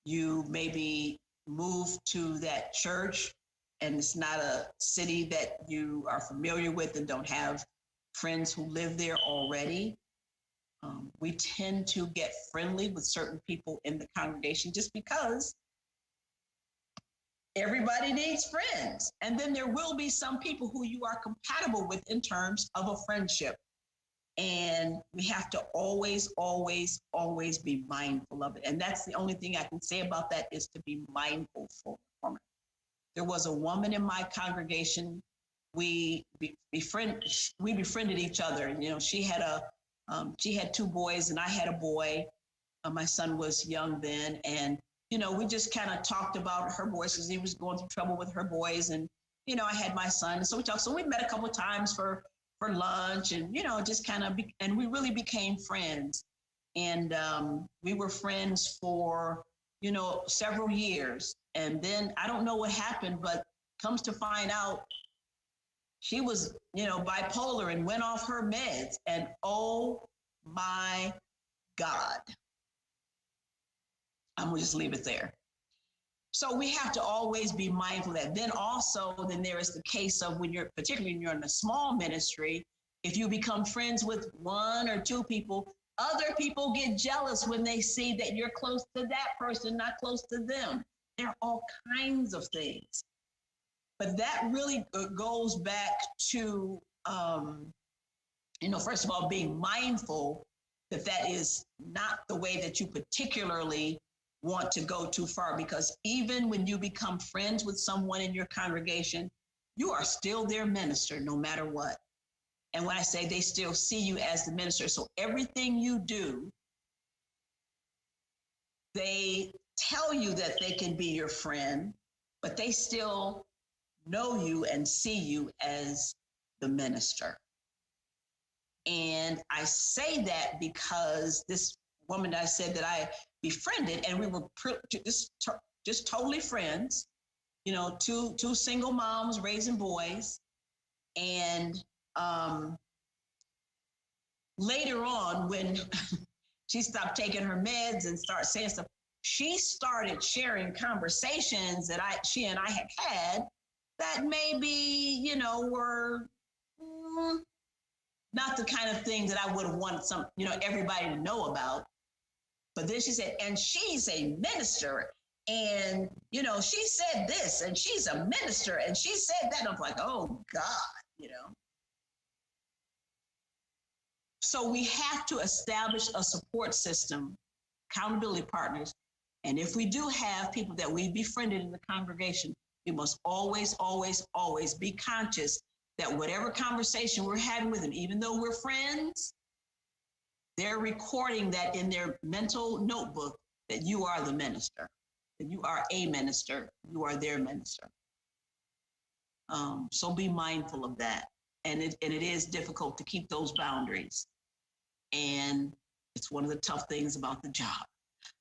you maybe move to that church and it's not a city that you are familiar with and don't have friends who live there already. We tend to get friendly with certain people in the congregation just because everybody needs friends. And then there will be some people who you are compatible with in terms of a friendship. And we have to always, always, always be mindful of it. And that's the only thing I can say about that is to be mindful for it. There was a woman in my congregation. We befriended each other. You know, she had two boys and I had a boy. My son was young then. And, you know, we just kind of talked about her boys because he was going through trouble with her boys. And, you know, I had my son. And so we talked. So we met a couple of times for lunch and, you know, just kind of, and we really became friends. And we were friends for, you know, several years. And then I don't know what happened, but comes to find out she was, you know, bipolar and went off her meds. And oh my God. I'm gonna just leave it there. So we have to always be mindful of that. Then there is the case of particularly when you're in a small ministry, if you become friends with one or two people, other people get jealous when they see that you're close to that person, not close to them. There are all kinds of things. But that really goes back to, you know, first of all, being mindful that is not the way that you particularly want to go too far, because even when you become friends with someone in your congregation, you are still their minister no matter what. And when I say they still see you as the minister, so everything you do, they tell you that they can be your friend, but they still know you and see you as the minister. And I say that because this woman that I said that I befriended, and we were just totally friends, you know, two single moms raising boys. And later on, when she stopped taking her meds and started saying stuff, she started sharing conversations that she and I had that maybe, you know, were not the kind of thing that I would have wanted everybody to know about. But then she said, and she's a minister, and, you know, she said this, and she's a minister, and she said that. And I'm like, oh God, you know. So we have to establish a support system, accountability partners. And if we do have people that we befriended in the congregation, we must always, always, always be conscious that whatever conversation we're having with them, even though we're friends, they're recording that in their mental notebook that you are the minister, that you are a minister, you are their minister. So be mindful of that. And it is difficult to keep those boundaries. And it's one of the tough things about the job.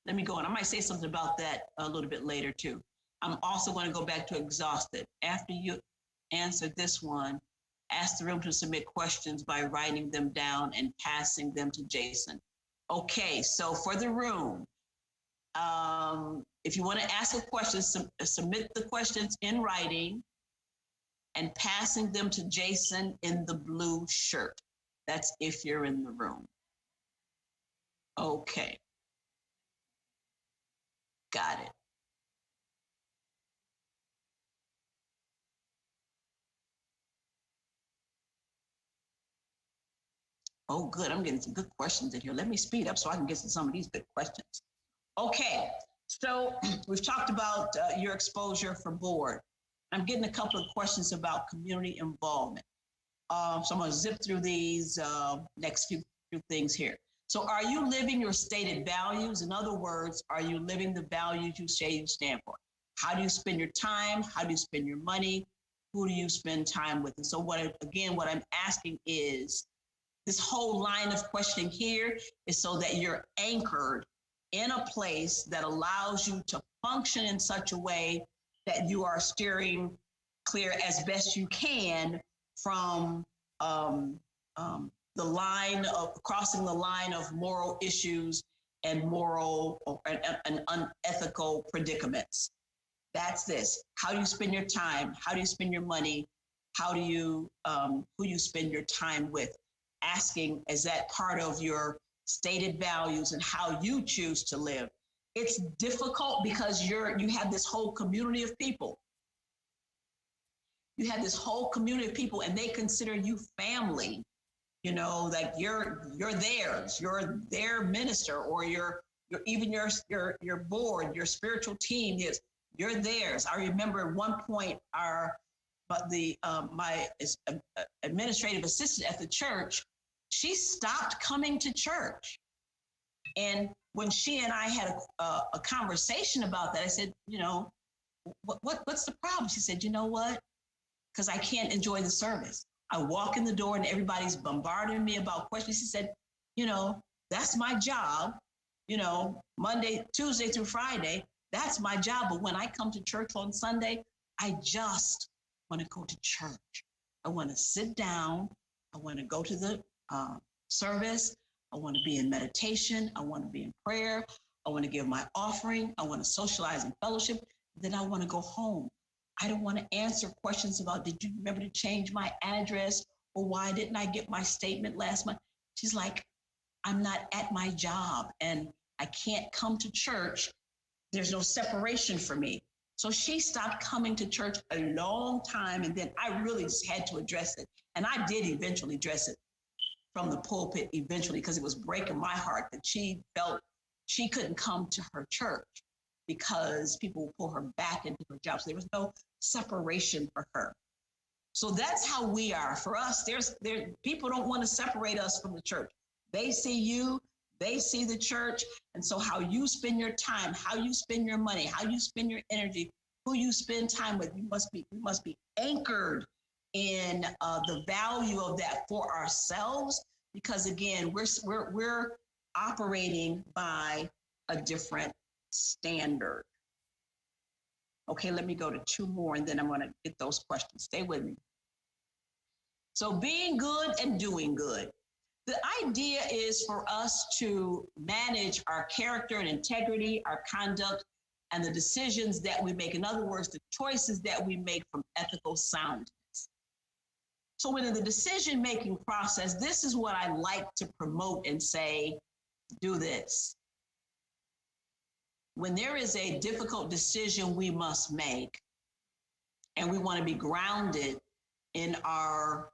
Let me go on. I might say something about that a little bit later too. I'm also going to go back to exhausted. After you answer this one, ask the room to submit questions by writing them down and passing them to Jason. Okay, so for the room, if you want to ask a question, submit the questions in writing and passing them to Jason in the blue shirt. That's if you're in the room. Okay. Got it. Oh, good. I'm getting some good questions in here. Let me speed up so I can get to some of these good questions. Okay. So we've talked about your exposure for board. I'm getting a couple of questions about community involvement. So I'm going to zip through these next few things here. So are you living your stated values? In other words, are you living the values you say you stand for? How do you spend your time? How do you spend your money? Who do you spend time with? And so what I'm asking is, this whole line of questioning here is so that you're anchored in a place that allows you to function in such a way that you are steering clear as best you can from the line of crossing the line of moral issues and moral and unethical predicaments. That's this. How do you spend your time? How do you spend your money? How do you, who you spend your time with? Asking, is that part of your stated values and how you choose to live? It's difficult because you have this whole community of people. You have this whole community of people and they consider you family. You know, like you're theirs, you're their minister, or you're even your board, your spiritual team is, you're theirs. I remember at one point my administrative assistant at the church, she stopped coming to church. And when she and I had a conversation about that, I said, you know, what's the problem? She said, you know what? Because I can't enjoy the service. I walk in the door and everybody's bombarding me about questions. She said, you know, that's my job, you know, Monday, Tuesday through Friday, that's my job. But when I come to church on Sunday, I just want to go to church. I want to sit down. I want to go to the service. I want to be in meditation. I want to be in prayer. I want to give my offering. I want to socialize and fellowship. Then I want to go home. I don't want to answer questions about, did you remember to change my address? Or why didn't I get my statement last month? She's like, I'm not at my job and I can't come to church. There's no separation for me. So she stopped coming to church a long time. And then I really just had to address it. And I did eventually address it from the pulpit eventually, because it was breaking my heart that she felt she couldn't come to her church because people would pull her back into her job. So there was no separation for her. So that's how we are. For us, people don't want to separate us from the church. They see you, they see the church. And so how you spend your time, how you spend your money, how you spend your energy, who you spend time with, we must be anchored in the value of that for ourselves. Because again, we're operating by a different standard. Okay, let me go to two more and then I'm going to get those questions. Stay with me. So being good and doing good. The idea is for us to manage our character and integrity, our conduct, and the decisions that we make. In other words, the choices that we make from ethical soundness. So within the decision-making process, this is what I like to promote and say, do this. When there is a difficult decision we must make, and we want to be grounded in our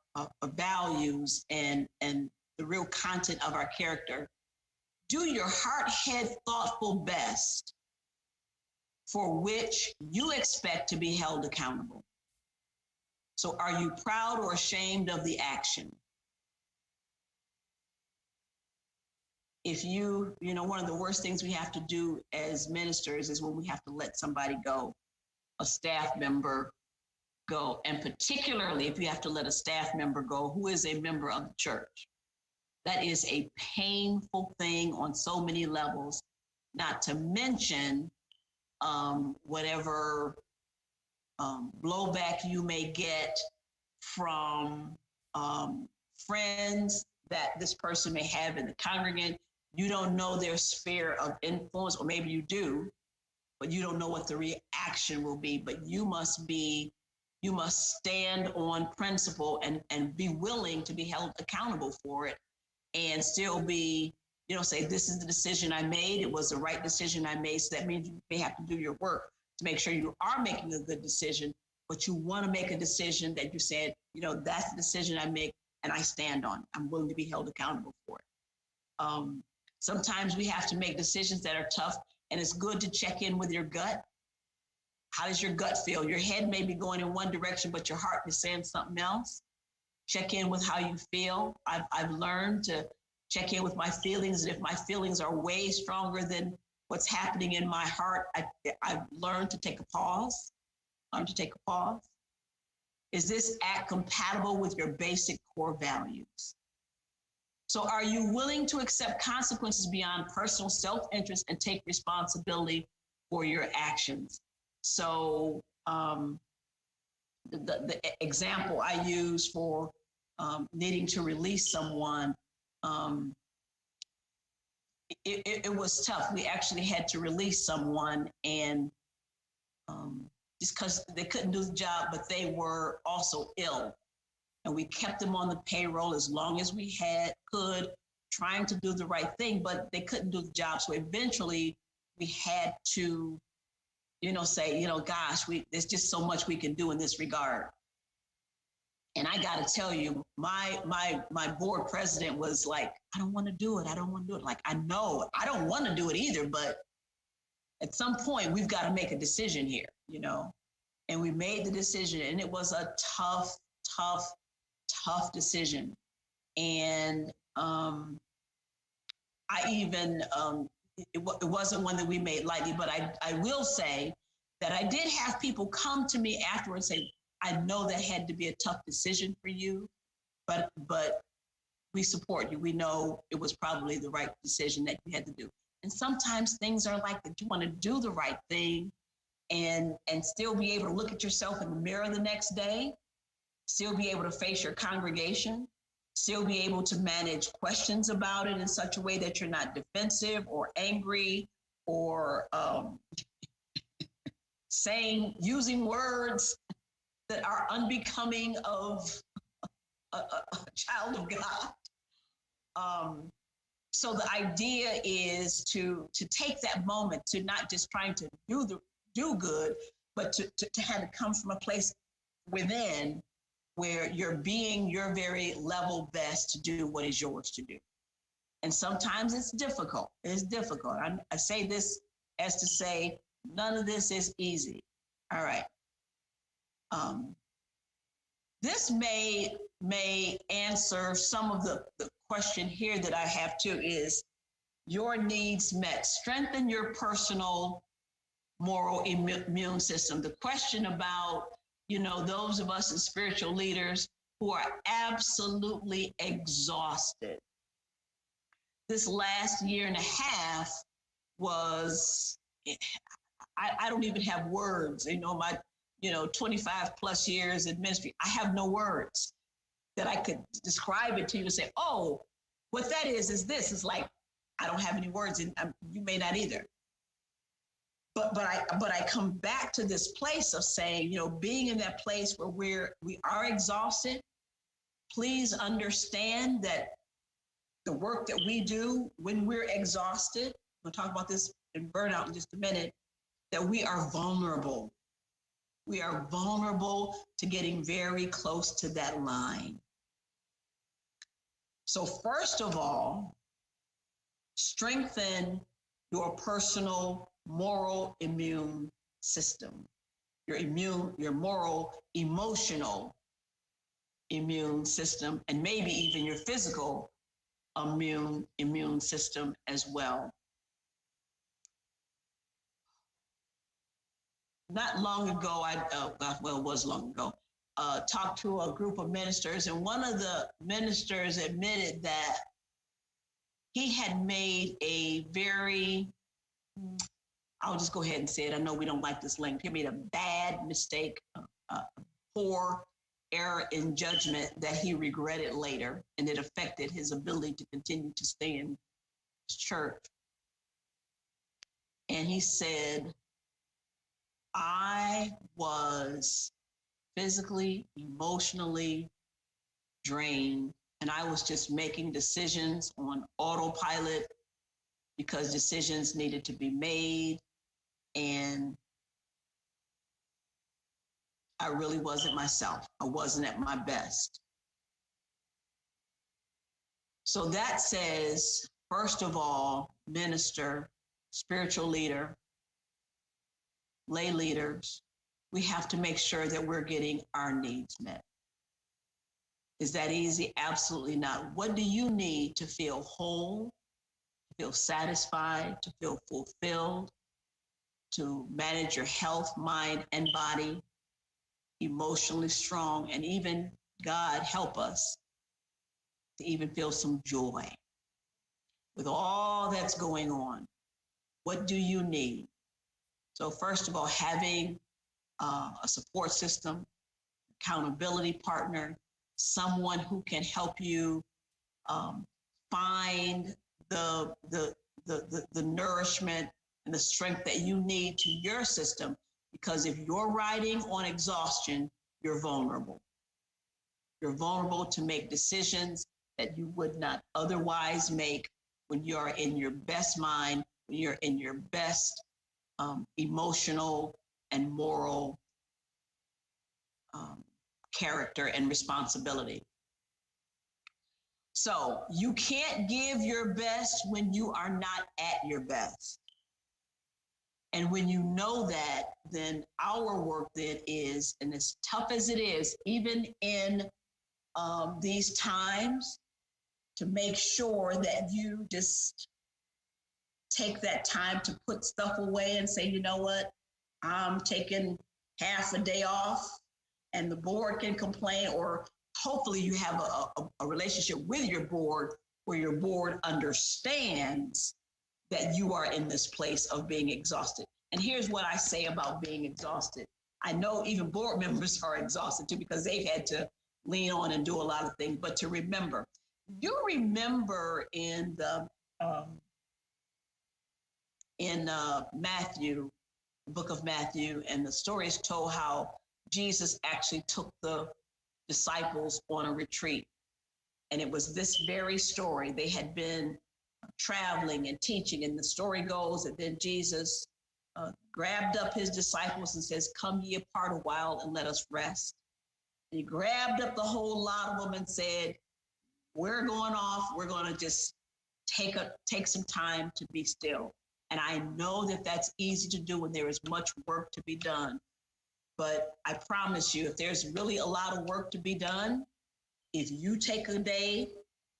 values and the real content of our character, do your heart, head, thoughtful best for which you expect to be held accountable. So are you proud or ashamed of the action? If you know, one of the worst things we have to do as ministers is when we have to let somebody go, a staff member go. And particularly if you have to let a staff member go who is a member of the church. That is a painful thing on so many levels, not to mention whatever blowback you may get from friends that this person may have in the congregation. You don't know their sphere of influence, or maybe you do, but you don't know what the reaction will be. But you must stand on principle and be willing to be held accountable for it, and still be, say, this is the decision I made. It was the right decision I made. So that means you may have to do your work to make sure you are making a good decision, but you want to make a decision that you said, that's the decision I make and I stand on. I'm willing to be held accountable for it. Sometimes we have to make decisions that are tough, and it's good to check in with your gut. How does your gut feel? Your head may be going in one direction, but your heart is saying something else. Check in with how you feel. I've learned to check in with my feelings. And if my feelings are way stronger than what's happening in my heart, I've learned to take a pause. Is this act compatible with your basic core values? So are you willing to accept consequences beyond personal self-interest and take responsibility for your actions? So the example I use for needing to release someone, it was tough. We actually had to release someone, and just because they couldn't do the job, but they were also ill. And we kept them on the payroll as long as we could, trying to do the right thing, but they couldn't do the job. So eventually we had to, say, gosh, there's just so much we can do in this regard. And I got to tell you, my board president was like, I don't want to do it. I don't want to do it. Like, I know I don't want to do it either, but at some point we've got to make a decision here, and we made the decision, and it was a tough decision. And I even, it wasn't one that we made lightly, but I will say that I did have people come to me afterwards and say, I know that had to be a tough decision for you, but we support you. We know it was probably the right decision that you had to do. And sometimes things are like that. You want to do the right thing and still be able to look at yourself in the mirror the next day, still be able to face your congregation, still be able to manage questions about it in such a way that you're not defensive or angry or using words that are unbecoming of a child of God. So the idea is to take that moment to not just trying to do good, but to have it come from a place within where you're being your very level best to do what is yours to do. And sometimes it's difficult. It's difficult. I say this as to say, none of this is easy. All right. This may answer some of the question here that I have too, is your needs met. Strengthen your personal moral immune system. The question about, those of us as spiritual leaders who are absolutely exhausted. This last year and a half was, I don't even have words, my 25 plus years in ministry, I have no words that I could describe it to you and say, oh, what that is this. It's like, I don't have any words, and you may not either. But I come back to this place of saying, being in that place where we are exhausted, please understand that the work that we do when we're exhausted, we'll talk about this in burnout in just a minute, that we are vulnerable. We are vulnerable to getting very close to that line. So first of all, strengthen your personal moral immune system, your moral, emotional immune system, and maybe even your physical immune system as well. Not long ago, it was long ago, talked to a group of ministers, and one of the ministers admitted that he had made a very, I'll just go ahead and say it. I know we don't like this language. He made a bad mistake, a poor error in judgment that he regretted later, and it affected his ability to continue to stay in church. And he said, I was physically, emotionally drained, and I was just making decisions on autopilot because decisions needed to be made, and I really wasn't myself. I wasn't at my best. So that says, first of all, minister, spiritual leader, lay leaders, we have to make sure that we're getting our needs met. Is that easy? Absolutely not. What do you need to feel whole, to feel satisfied, to feel fulfilled, to manage your health, mind, and body, emotionally strong, and even, God help us, to even feel some joy with all that's going on? What do you need? So first of all, having a support system, accountability partner, someone who can help you find the nourishment and the strength that you need to your system. Because if you're riding on exhaustion, you're vulnerable. You're vulnerable to make decisions that you would not otherwise make when you're in your best mind, when you're in your best emotional and moral character and responsibility. So you can't give your best when you are not at your best. And when you know that, then our work then is, and as tough as it is, even in these times, to make sure that you just take that time to put stuff away and say, you know what, I'm taking half a day off, and the board can complain, or hopefully you have a relationship with your board where your board understands that you are in this place of being exhausted. And here's what I say about being exhausted. I know even board members are exhausted too, because they've had to lean on and do a lot of things. But to remember, you remember in the Matthew, the book of Matthew, and the story is told how Jesus actually took the disciples on a retreat. And it was this very story. They had been traveling and teaching, and the story goes that then Jesus grabbed up his disciples and says, come ye apart a while and let us rest. And he grabbed up the whole lot of them and said, we're going off. We're going to just take some time to be still. And I know that that's easy to do when there is much work to be done. But I promise you, if there's really a lot of work to be done, if you take a day,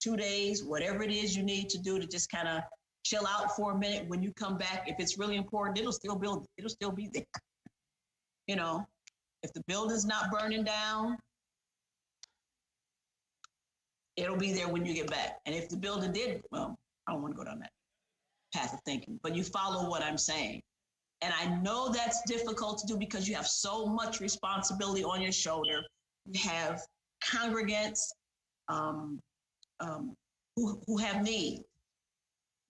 2 days, whatever it is you need to do to just kind of chill out for a minute, when you come back, if it's really important, it'll still be there. You know, if the building's not burning down, it'll be there when you get back. And if the building did, well, I don't want to go down that path of thinking, but you follow what I'm saying. And I know that's difficult to do because you have so much responsibility on your shoulder. You have congregants who have needs.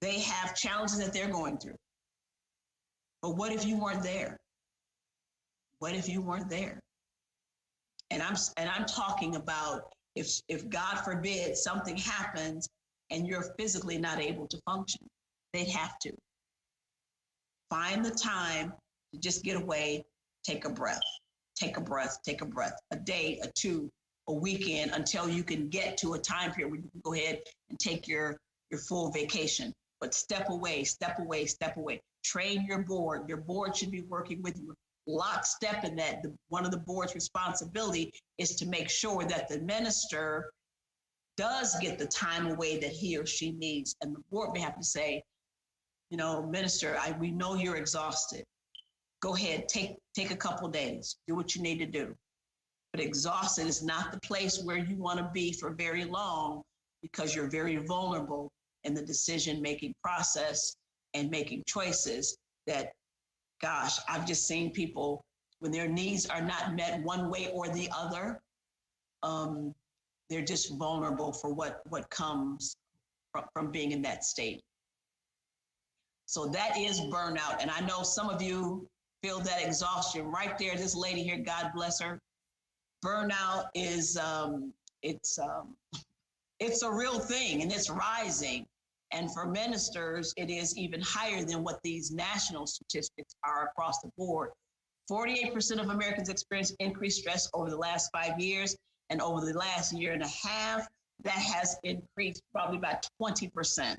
They have challenges that they're going through. But what if you weren't there? What if you weren't there? And I'm talking about if God forbid something happens and you're physically not able to function, they'd have to find the time to just get away, take a breath, a day, a two, a weekend, until you can get to a time period where you can go ahead and take your full vacation. But step away. Train your board. Your board should be working with you lockstep in that. One of the board's responsibility is to make sure that the minister does get the time away that he or she needs. And the board may have to say, you know, minister, we know you're exhausted. Go ahead, take a couple days, do what you need to do. But exhausted is not the place where you want to be for very long, because you're very vulnerable in the decision-making process and making choices that, gosh, I've just seen people when their needs are not met one way or the other, they're just vulnerable for what comes from being in that state. So that is burnout. And I know some of you feel that exhaustion right there. This lady here, God bless her. Burnout is, it's a real thing, and it's rising. And for ministers, it is even higher than what these national statistics are across the board. 48% of Americans experience increased stress over the last 5 years, and over the last year and a half, that has increased probably by 20%.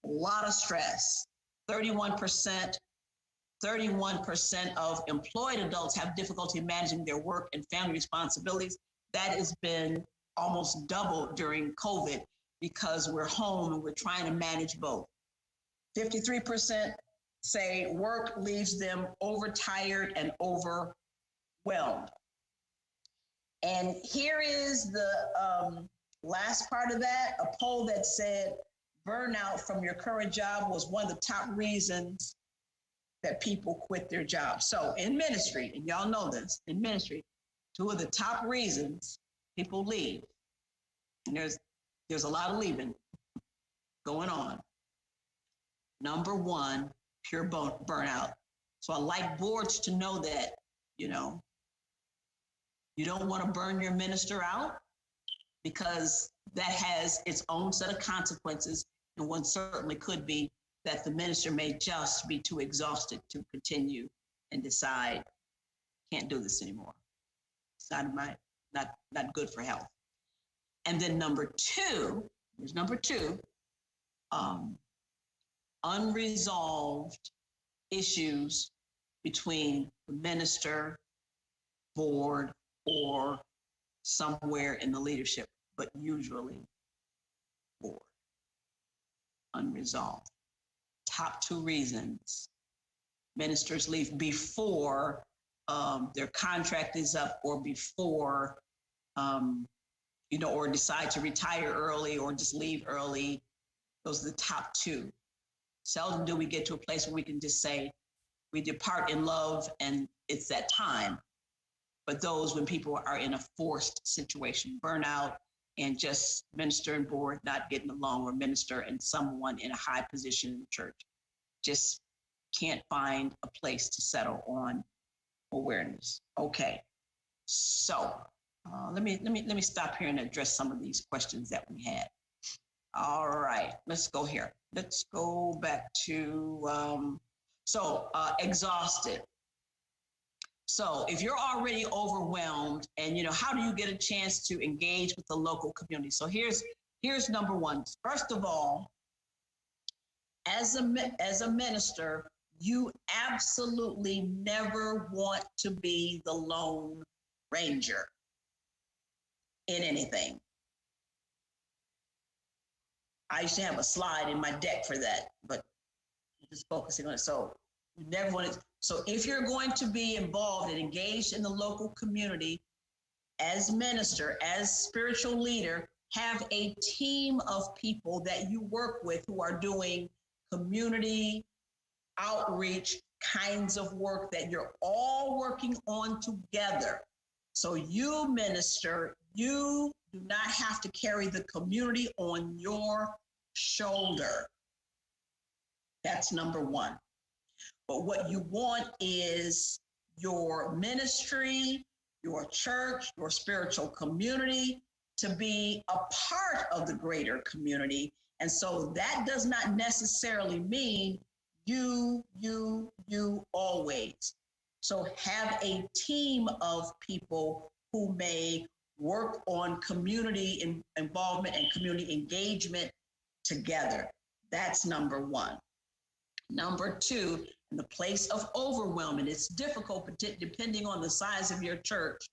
A lot of stress. 31% of employed adults have difficulty managing their work and family responsibilities. That has been almost doubled during COVID, because we're home and we're trying to manage both. 53% say work leaves them overtired and overwhelmed. And here is the last part of that, a poll that said burnout from your current job was one of the top reasons that people quit their jobs. So in ministry, and y'all know this, in ministry, two of the top reasons people leave, and there's a lot of leaving going on. Number one, pure burnout. So I like boards to know that, you know, you don't want to burn your minister out, because that has its own set of consequences. And one certainly could be that the minister may just be too exhausted to continue and decide, can't do this anymore. It's not good for health. And then number two, unresolved issues between the minister, board, or somewhere in the leadership, but usually board. Unresolved. Top two reasons ministers leave before their contract is up, or before, or decide to retire early or just leave early. Those are the top two. Seldom do we get to a place where we can just say we depart in love and it's that time. But those when people are in a forced situation, burnout, and just minister and board not getting along, or minister and someone in a high position in the church just can't find a place to settle on awareness. Okay, so let me stop here and address some of these questions that we had. All right, let's go here. Let's go back to exhausted. So if you're already overwhelmed, and how do you get a chance to engage with the local community? So here's number one. First of all, as a minister, you absolutely never want to be the lone ranger in anything. I used to have a slide in my deck for that, but I'm just focusing on it. So you never want to. So if you're going to be involved and engaged in the local community as minister, as spiritual leader, have a team of people that you work with who are doing community outreach kinds of work that you're all working on together. So you, minister, you do not have to carry the community on your shoulder. That's number one. But what you want is your ministry, your church, your spiritual community to be a part of the greater community. And so that does not necessarily mean you always. So have a team of people who may work on community involvement and community engagement together. That's number one. Number two, in the place of overwhelm, and it's difficult depending on the size of your church.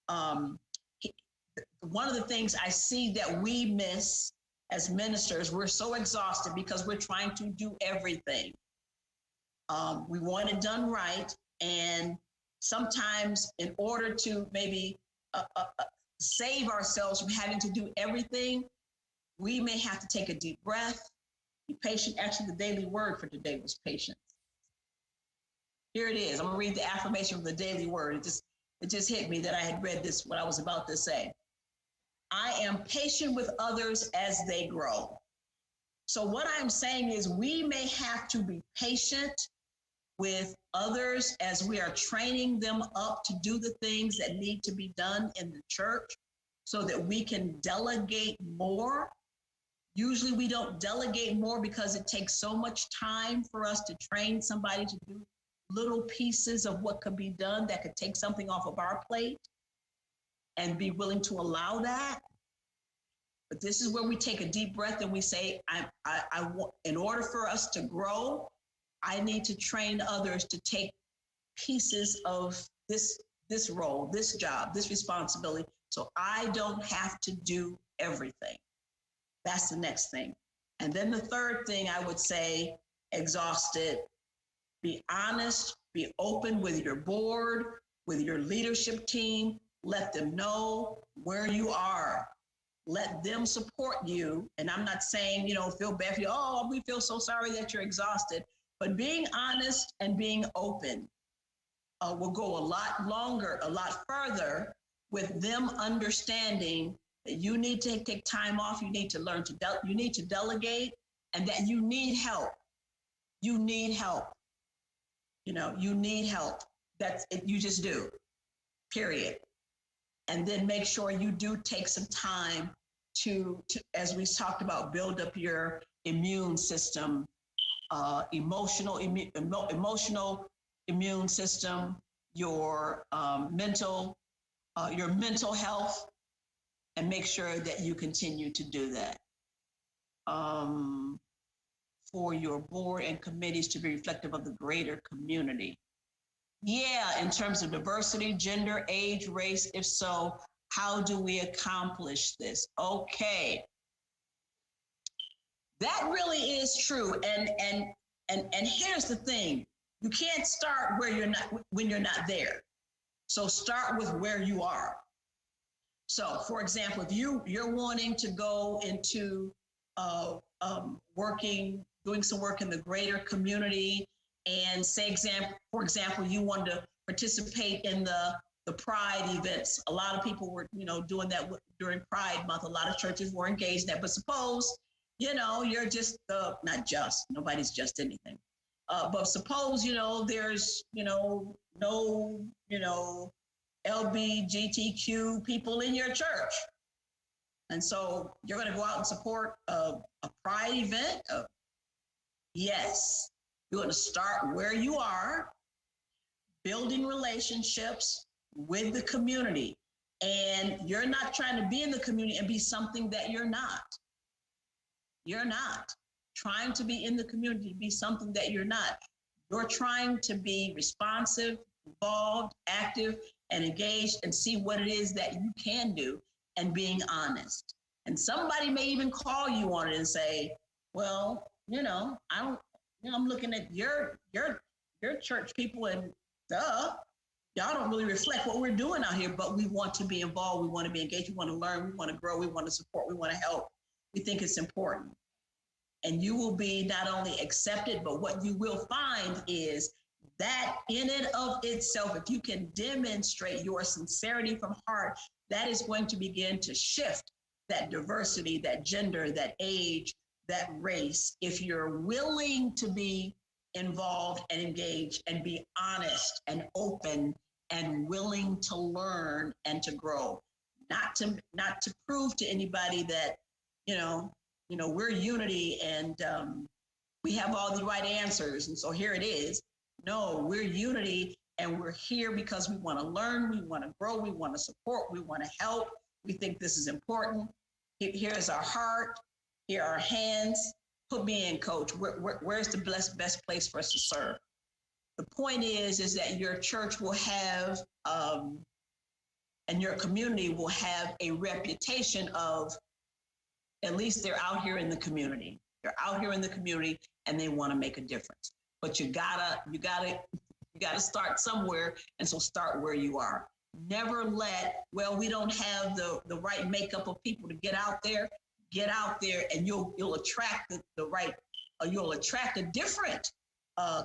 One of the things I see that we miss as ministers, we're so exhausted because we're trying to do everything. We want it done right. And sometimes in order to maybe save ourselves from having to do everything, we may have to take a deep breath, be patient. Actually, the daily word for today was patience. Here it is. I'm gonna read the affirmation of the daily word. It just hit me that I had read this, what I was about to say. I am patient with others as they grow. So what I'm saying is we may have to be patient with others as we are training them up to do the things that need to be done in the church so that we can delegate more. Usually we don't delegate more because it takes so much time for us to train somebody to do little pieces of what could be done that could take something off of our plate and be willing to allow that. But this is where we take a deep breath and we say, I want, in order for us to grow, I need to train others to take pieces of this role, this job, this responsibility, so I don't have to do everything. That's the next thing. And then the third thing I would say, exhausted, be honest, be open with your board, with your leadership team. Let them know where you are. Let them support you. And I'm not saying, feel bad for you. Oh, we feel so sorry that you're exhausted. But being honest and being open will go a lot longer, a lot further with them understanding that you need to take time off. You need to learn to you need to delegate, and that you need help. You need help. You know, you need help. That's it. You just do. Period. And then make sure you do take some time to as we talked about, build up your immune system, emotional immune system, your mental health, and make sure that you continue to do that. For your board and committees to be reflective of the greater community. Yeah, in terms of diversity, gender, age, race, if so, how do we accomplish this? Okay. That really is true. And here's the thing. You can't start where you're not when you're not there. So start with where you are. So for example, if you're wanting to go into doing some work in the greater community, and for example, you want to participate in the Pride events. A lot of people were, doing that during Pride Month. A lot of churches were engaged in that. But suppose, you're just, not just, nobody's just anything. But suppose, there's, no, LGBTQ people in your church. And so you're going to go out and support a Pride event? Yes. You're going to start where you are, building relationships with the community. And you're not trying to be in the community and be something that you're not. You're not trying to be in the community, be something that you're not. You're trying to be responsive, involved, active, and engaged, and see what it is that you can do, and being honest. And somebody may even call you on it and say, well, I'm looking at your church people, and y'all don't really reflect what we're doing out here, but we want to be involved. We want to be engaged. We want to learn. We want to grow. We want to support. We want to help. We think it's important. And you will be not only accepted, but what you will find is that in and of itself, if you can demonstrate your sincerity from heart, that is going to begin to shift that diversity, that gender, that age, that race. If you're willing to be involved and engaged and be honest and open and willing to learn and to grow, not to prove to anybody that, we're unity and we have all the right answers. And so here it is. No, we're unity, and we're here because we want to learn, we want to grow, we want to support, we want to help. We think this is important. Here's our heart, here are our hands. Put me in, coach. Where's the best place for us to serve? The point is that your church will have, and your community will have a reputation of, at least they're out here in the community. They're out here in the community and they want to make a difference. But you gotta start somewhere, and so start where you are. Never we don't have the right makeup of people to get out there. Get out there, and you'll attract you'll attract a different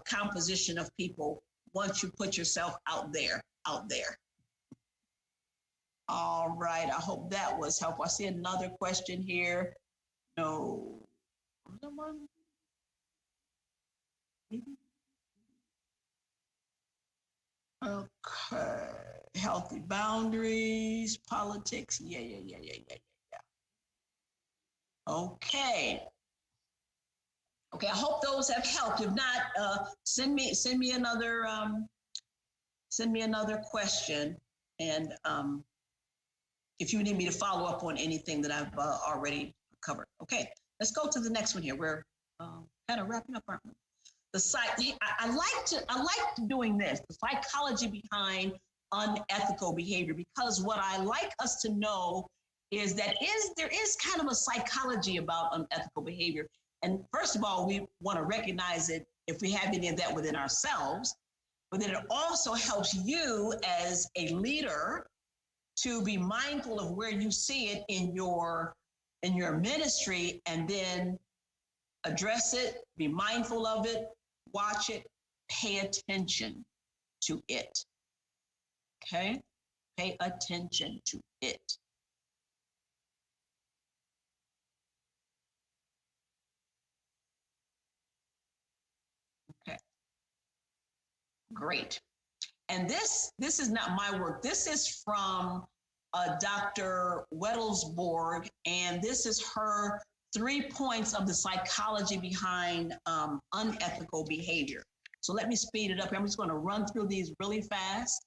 composition of people once you put yourself out there. All right, I hope that was helpful. I see another question here. No. Okay. Healthy boundaries, politics. Yeah. Okay. Okay, I hope those have helped. If not, send me another question, and if you need me to follow up on anything that I've already covered. Okay, let's go to the next one here. We're kind of wrapping up, aren't we? I like doing this, the psychology behind unethical behavior, because what I like us to know is that there is kind of a psychology about unethical behavior. And first of all, we want to recognize it if we have any of that within ourselves, but then it also helps you as a leader to be mindful of where you see it in your ministry, and then address it, be mindful of it, watch it, pay attention to it. Okay? Pay attention to it. Okay. Great. And this is not my work. This is from Dr. Wettelsborg, and this is her 3 points of the psychology behind unethical behavior. So let me speed it up. I'm just going to run through these really fast.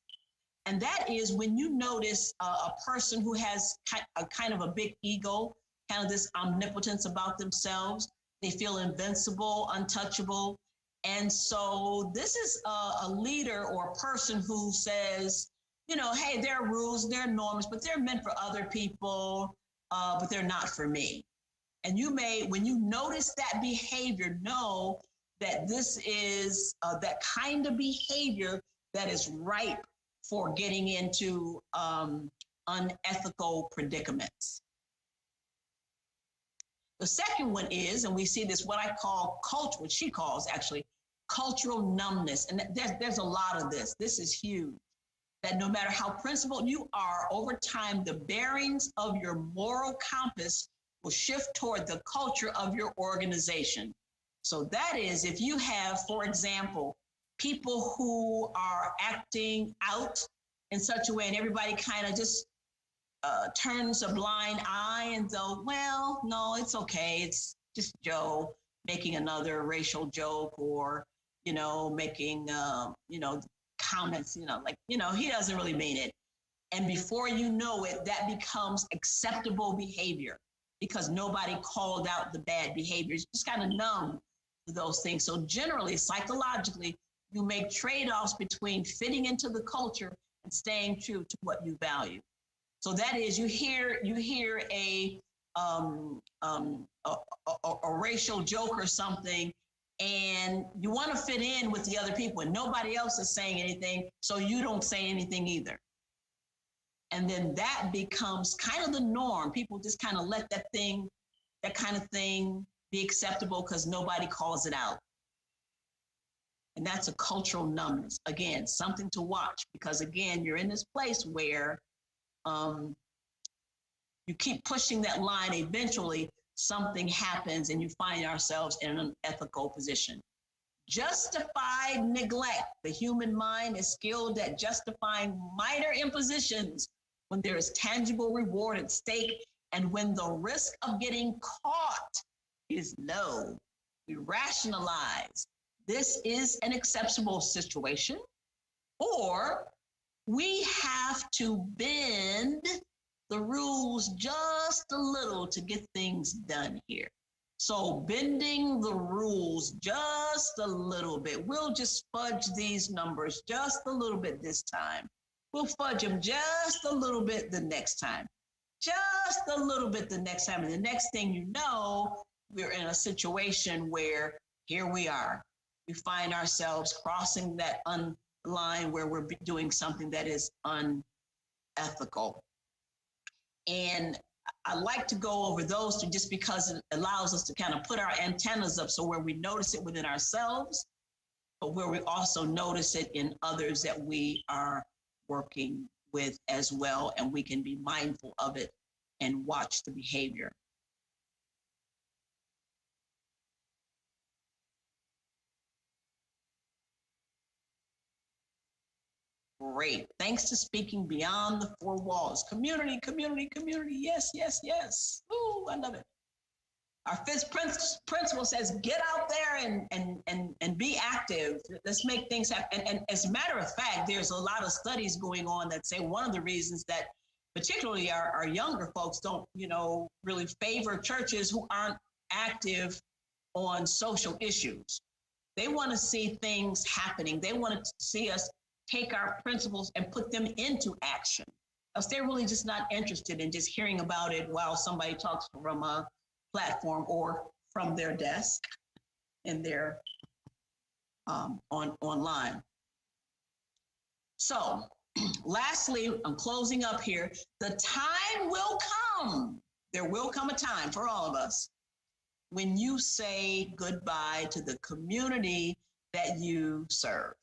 And that is when you notice a person who has a kind of a big ego, kind of this omnipotence about themselves, they feel invincible, untouchable. And so this is a leader or a person who says, you know, hey, there are rules, there are norms, but they're meant for other people, but they're not for me. And you may, when you notice that behavior, know that this is that kind of behavior that is ripe for getting into unethical predicaments. The second one is, and we see this, what I call culture, what she calls actually cultural numbness. And there's a lot of this. This is huge. That no matter how principled you are, over time, the bearings of your moral compass will shift toward the culture of your organization. So that is, if you have, for example, people who are acting out in such a way and everybody kind of just turns a blind eye and go, well, no, it's okay. It's just Joe making another racial joke or, you know, making, you know, comments, you know, like, you know, he doesn't really mean it. And before you know it, that becomes acceptable behavior because nobody called out the bad behaviors. Just kind of numb to those things. So generally, psychologically, you make trade-offs between fitting into the culture and staying true to what you value. So that is, you hear a racial joke or something, and you want to fit in with the other people, and nobody else is saying anything, so you don't say anything either. And then that becomes kind of the norm. People just kind of let that kind of thing be acceptable because nobody calls it out. And that's a cultural numbness. Again, something to watch because, again, you're in this place where you keep pushing that line. Eventually, something happens and you find ourselves in an unethical position. Justified neglect. The human mind is skilled at justifying minor impositions when there is tangible reward at stake and when the risk of getting caught is low. We rationalize this is an acceptable situation, or we have to bend the rules just a little to get things done here. So bending the rules just a little bit. We'll just fudge these numbers just a little bit this time. We'll fudge them just a little bit the next time. Just a little bit the next time. And the next thing you know, we're in a situation where here we are. We find ourselves crossing that line where we're doing something that is unethical. And I like to go over those two just because it allows us to kind of put our antennas up so where we notice it within ourselves, but where we also notice it in others that we are working with as well, and we can be mindful of it and watch the behavior. Great. Thanks to speaking beyond the four walls. Community, community, community. Yes, yes, yes. Ooh, I love it. Our fifth principle says, get out there and be active. Let's make things happen. And as a matter of fact, there's a lot of studies going on that say one of the reasons that particularly our younger folks don't, you know, really favor churches who aren't active on social issues. They want to see things happening. They want to see us take our principles and put them into action. Else they're really just not interested in just hearing about it while somebody talks from a platform or from their desk in their online. So lastly, I'm closing up here. The time will come. There will come a time for all of us when you say goodbye to the community that you serve.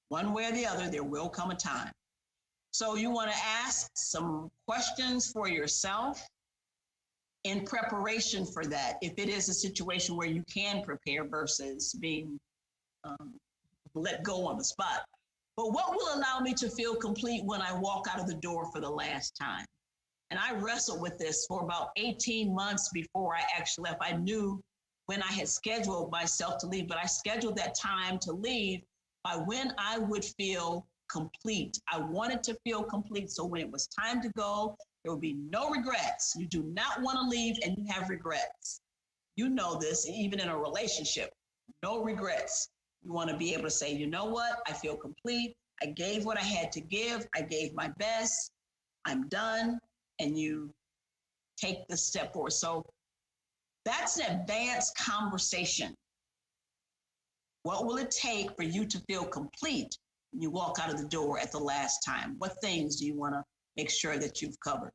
One way or the other, there will come a time. So you want to ask some questions for yourself in preparation for that, if it is a situation where you can prepare versus being let go on the spot. But what will allow me to feel complete when I walk out of the door for the last time? And I wrestled with this for about 18 months before I actually left. I knew when I had scheduled myself to leave, but I scheduled that time to leave by when I would feel complete. I wanted to feel complete. So when it was time to go, there would be no regrets. You do not want to leave and you have regrets. You know this, even in a relationship, no regrets. You want to be able to say, you know what? I feel complete. I gave what I had to give. I gave my best. I'm done. And you take the step forward. So that's an advanced conversation. What will it take for you to feel complete when you walk out of the door at the last time? What things do you want to make sure that you've covered?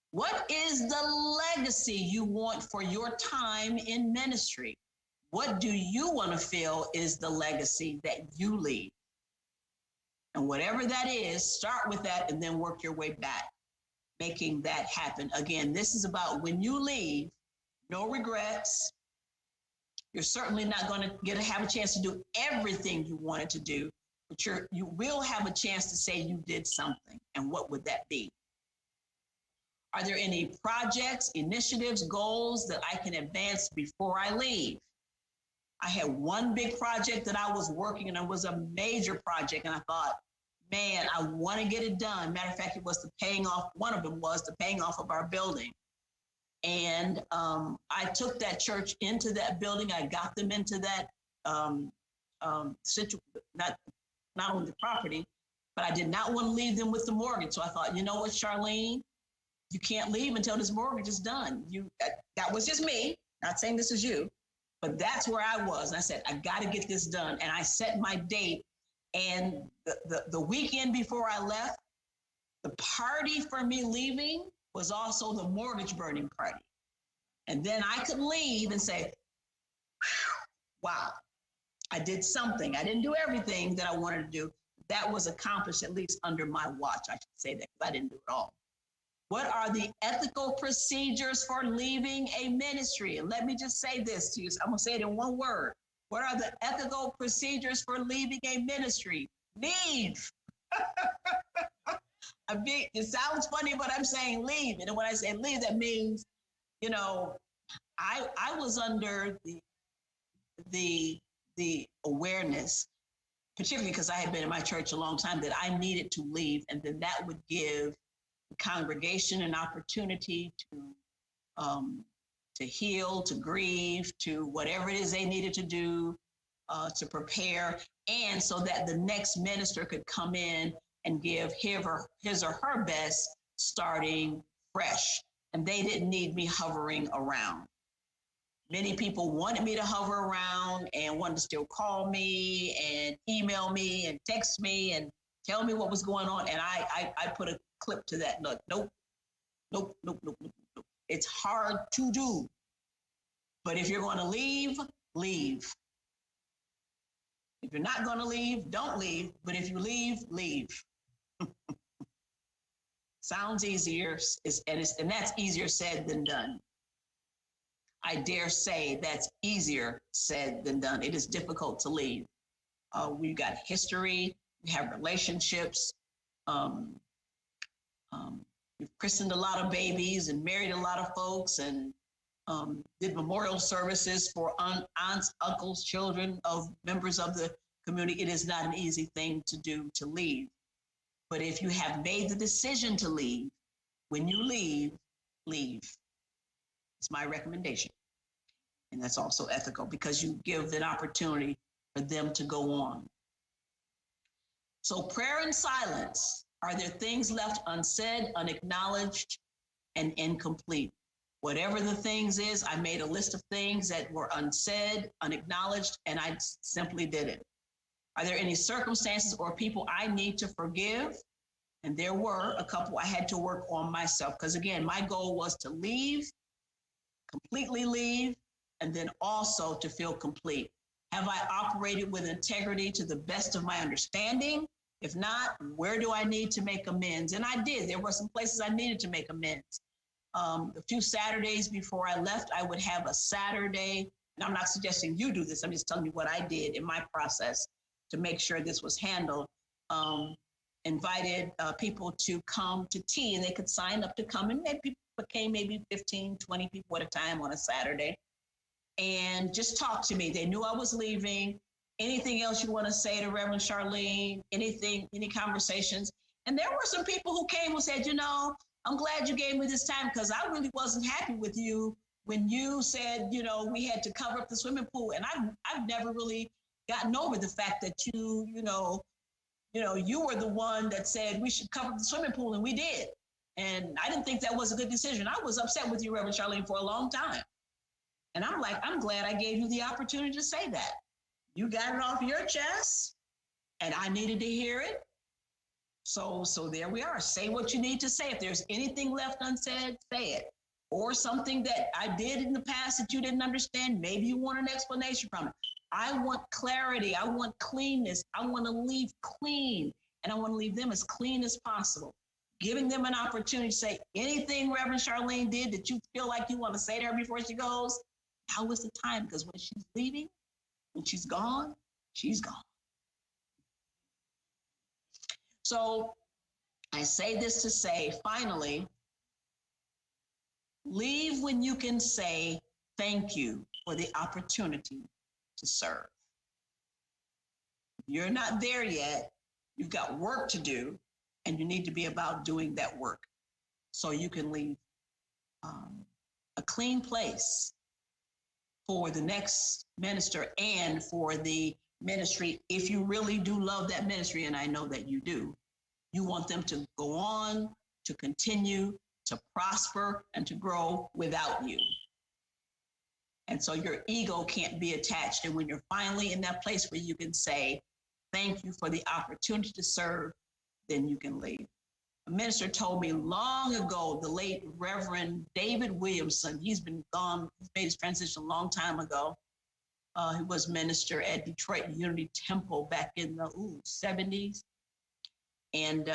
What is the legacy you want for your time in ministry? What do you want to feel is the legacy that you leave? And whatever that is, start with that and then work your way back, making that happen. Again, this is about when you leave, no regrets. You're certainly not going to have a chance to do everything you wanted to do, but you will have a chance to say you did something. And what would that be? Are there any projects, initiatives, goals that I can advance before I leave? I had one big project that I was working and it was a major project. And I thought, man, I want to get it done. Matter of fact, it was the paying off. One of them was the paying off of our building. And I took that church into that building. I got them into that not only the property, but I did not want to leave them with the mortgage. So I thought, you know what, Charlene, you can't leave until this mortgage is done. That was just me, not saying this is you, but that's where I was. And I said, I got to get this done. And I set my date. And the weekend before I left, the party for me leaving was also the mortgage burning party. And then I could leave and say, wow, I did something. I didn't do everything that I wanted to do. That was accomplished at least under my watch. I should say that because I didn't do it all. What are the ethical procedures for leaving a ministry? And let me just say this to you. I'm going to say it in one word. What are the ethical procedures for leaving a ministry? Leave. It sounds funny, but I'm saying leave. And when I say leave, that means, I was under the awareness, particularly because I had been in my church a long time, that I needed to leave. And then that would give the congregation an opportunity to heal, to grieve, to whatever it is they needed to do, to prepare, and so that the next minister could come in and give his or her best, starting fresh. And they didn't need me hovering around. Many people wanted me to hover around and wanted to still call me and email me and text me and tell me what was going on. And I put a clip to that. Look, nope. It's hard to do. But if you're going to leave, leave. If you're not going to leave, don't leave. But if you leave, leave. Sounds easier, and that's easier said than done. I dare say that's easier said than done. It is difficult to leave. We've got history, we have relationships. We've christened a lot of babies and married a lot of folks and did memorial services for aunts, uncles, children of members of the community. It is not an easy thing to do, to leave. But if you have made the decision to leave, when you leave, leave. It's my recommendation. And that's also ethical because you give an opportunity for them to go on. So prayer and silence. Are there things left unsaid, unacknowledged, and incomplete? Whatever the things is, I made a list of things that were unsaid, unacknowledged, and I simply did it. Are there any circumstances or people I need to forgive? And there were a couple I had to work on myself. Because again, my goal was to leave, completely leave, and then also to feel complete. Have I operated with integrity to the best of my understanding? If not, where do I need to make amends? And I did. There were some places I needed to make amends. A few Saturdays before I left, I would have a Saturday, and I'm not suggesting you do this. I'm just telling you what I did in my process to make sure this was handled. Invited people to come to tea, and they could sign up to come, and people came maybe 15, 20 people at a time on a Saturday, and just talk to me. They knew I was leaving. Anything else you want to say to Reverend Charlene? Anything, any conversations? And there were some people who came and said, I'm glad you gave me this time because I really wasn't happy with you when you said, we had to cover up the swimming pool. And I've never really gotten over the fact that you were the one that said we should cover up the swimming pool, and we did. And I didn't think that was a good decision. I was upset with you, Reverend Charlene, for a long time. And I'm like, I'm glad I gave you the opportunity to say that. You got it off your chest, and I needed to hear it. So there we are. Say what you need to say. If there's anything left unsaid, say it. Or something that I did in the past that you didn't understand, maybe you want an explanation from it. I want clarity. I want cleanness. I want to leave clean, and I want to leave them as clean as possible. Giving them an opportunity to say anything Reverend Charlene did that you feel like you want to say to her before she goes, now is the time, because when she's leaving, when she's gone, she's gone. So I say this to say, finally, leave when you can say thank you for the opportunity to serve. You're not there yet. You've got work to do, and you need to be about doing that work so you can leave a clean place for the next minister and for the ministry. If you really do love that ministry, and I know that you do, you want them to go on, to continue, to prosper, and to grow without you. And so your ego can't be attached. And when you're finally in that place where you can say, thank you for the opportunity to serve, then you can leave. A minister told me long ago, the late Reverend David Williamson, he's been gone, he's made his transition a long time ago. He was minister at Detroit Unity Temple back in the 70s. And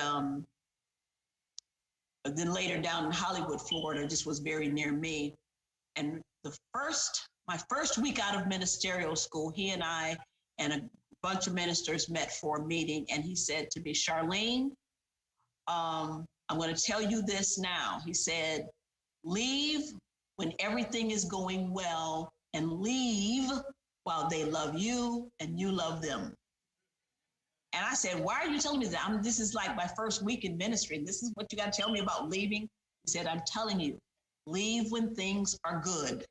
then later down in Hollywood, Florida, just was very near me. And my first week out of ministerial school, he and I and a bunch of ministers met for a meeting. And he said to me, Charlene, I'm going to tell you this now. He said, leave when everything is going well, and leave while they love you and you love them. And I said, why are you telling me that? This is like my first week in ministry. This is what you got to tell me about leaving. He said, I'm telling you, leave when things are good.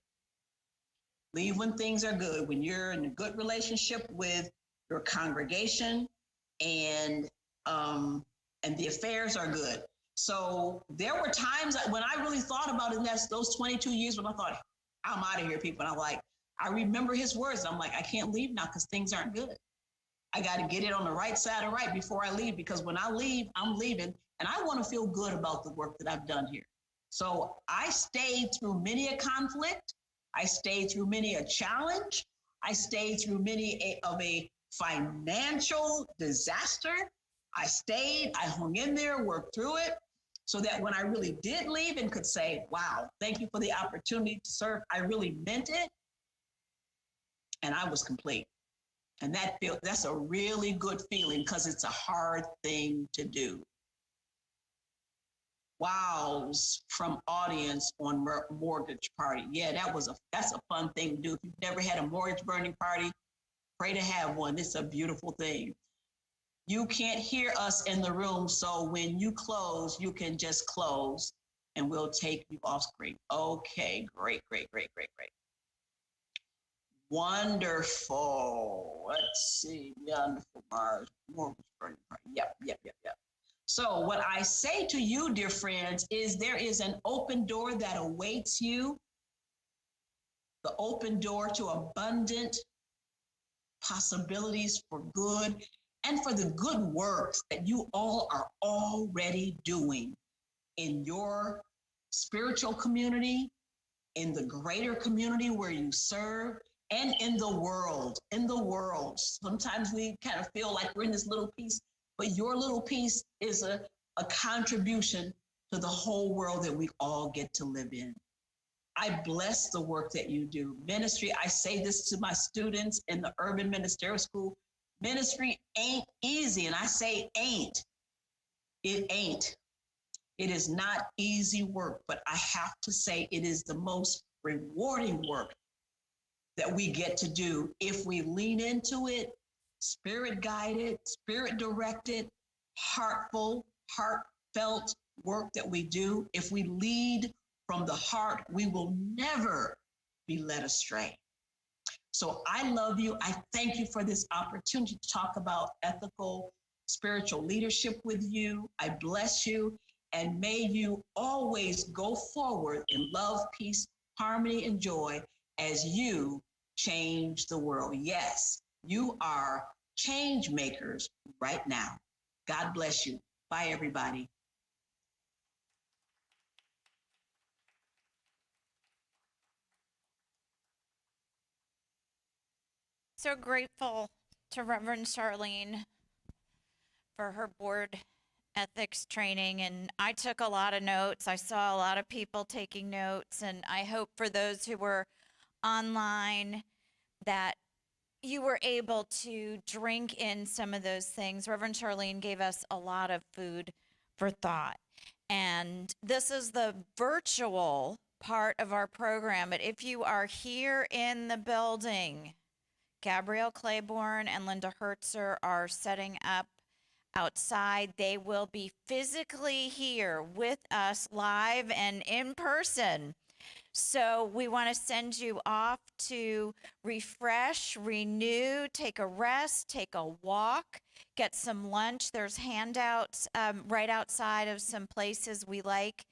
Leave when things are good, when you're in a good relationship with your congregation and the affairs are good. So there were times when I really thought about it, and that's those 22 years when I thought, I'm out of here, people. And I'm like, I remember his words. I'm like, I can't leave now because things aren't good. I got to get it on the right side of right before I leave, because when I leave, I'm leaving. And I want to feel good about the work that I've done here. So I stayed through many a conflict. I stayed through many a challenge. I stayed through many of a financial disaster. I stayed, I hung in there, worked through it, so that when I really did leave and could say, wow, thank you for the opportunity to serve, I really meant it. And I was complete. And that's a really good feeling, because it's a hard thing to do. Wows from audience on mortgage party. Yeah, that's a fun thing to do. If you've never had a mortgage burning party, pray to have one. It's a beautiful thing. You can't hear us in the room, so when you close, you can just close and we'll take you off screen. Okay, great. Wonderful. Let's see. Wonderful. Mars. Mortgage burning party. Yep. So what I say to you, dear friends, is there is an open door that awaits you. The open door to abundant possibilities for good and for the good works that you all are already doing in your spiritual community, in the greater community where you serve, and in the world. In the world. Sometimes we kind of feel like we're in this little piece, but your little piece is a contribution to the whole world that we all get to live in. I bless the work that you do. Ministry, I say this to my students in the Urban Ministerial School, ministry ain't easy. And I say ain't. It ain't. It is not easy work, but I have to say it is the most rewarding work that we get to do if we lean into it, spirit guided, spirit directed, heartfelt work that we do. If we lead from the heart, we will never be led astray. So I love you. I thank you for this opportunity to talk about ethical spiritual leadership with you. I bless you, and may you always go forward in love, peace, harmony, and joy as you change the world. Yes, you are change makers right now. God bless you. Bye, everybody. So grateful to Reverend Charlene for her board ethics training. And I took a lot of notes. I saw a lot of people taking notes. And I hope for those who were online that you were able to drink in some of those things. Reverend Charlene gave us a lot of food for thought. And this is the virtual part of our program. But if you are here in the building, Gabrielle Claiborne and Linda Hertzer are setting up outside. They will be physically here with us live and in person. So we want to send you off to refresh, renew, take a rest, take a walk, get some lunch. There's handouts right outside of some places we like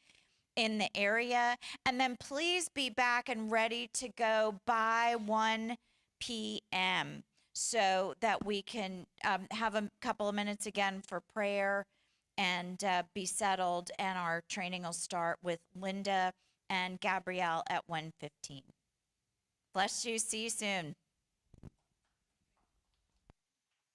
in the area. And then please be back and ready to go by 1 p.m. so that we can have a couple of minutes again for prayer and be settled. And our training will start with Linda and Gabrielle at 1:15. Bless you. See you soon.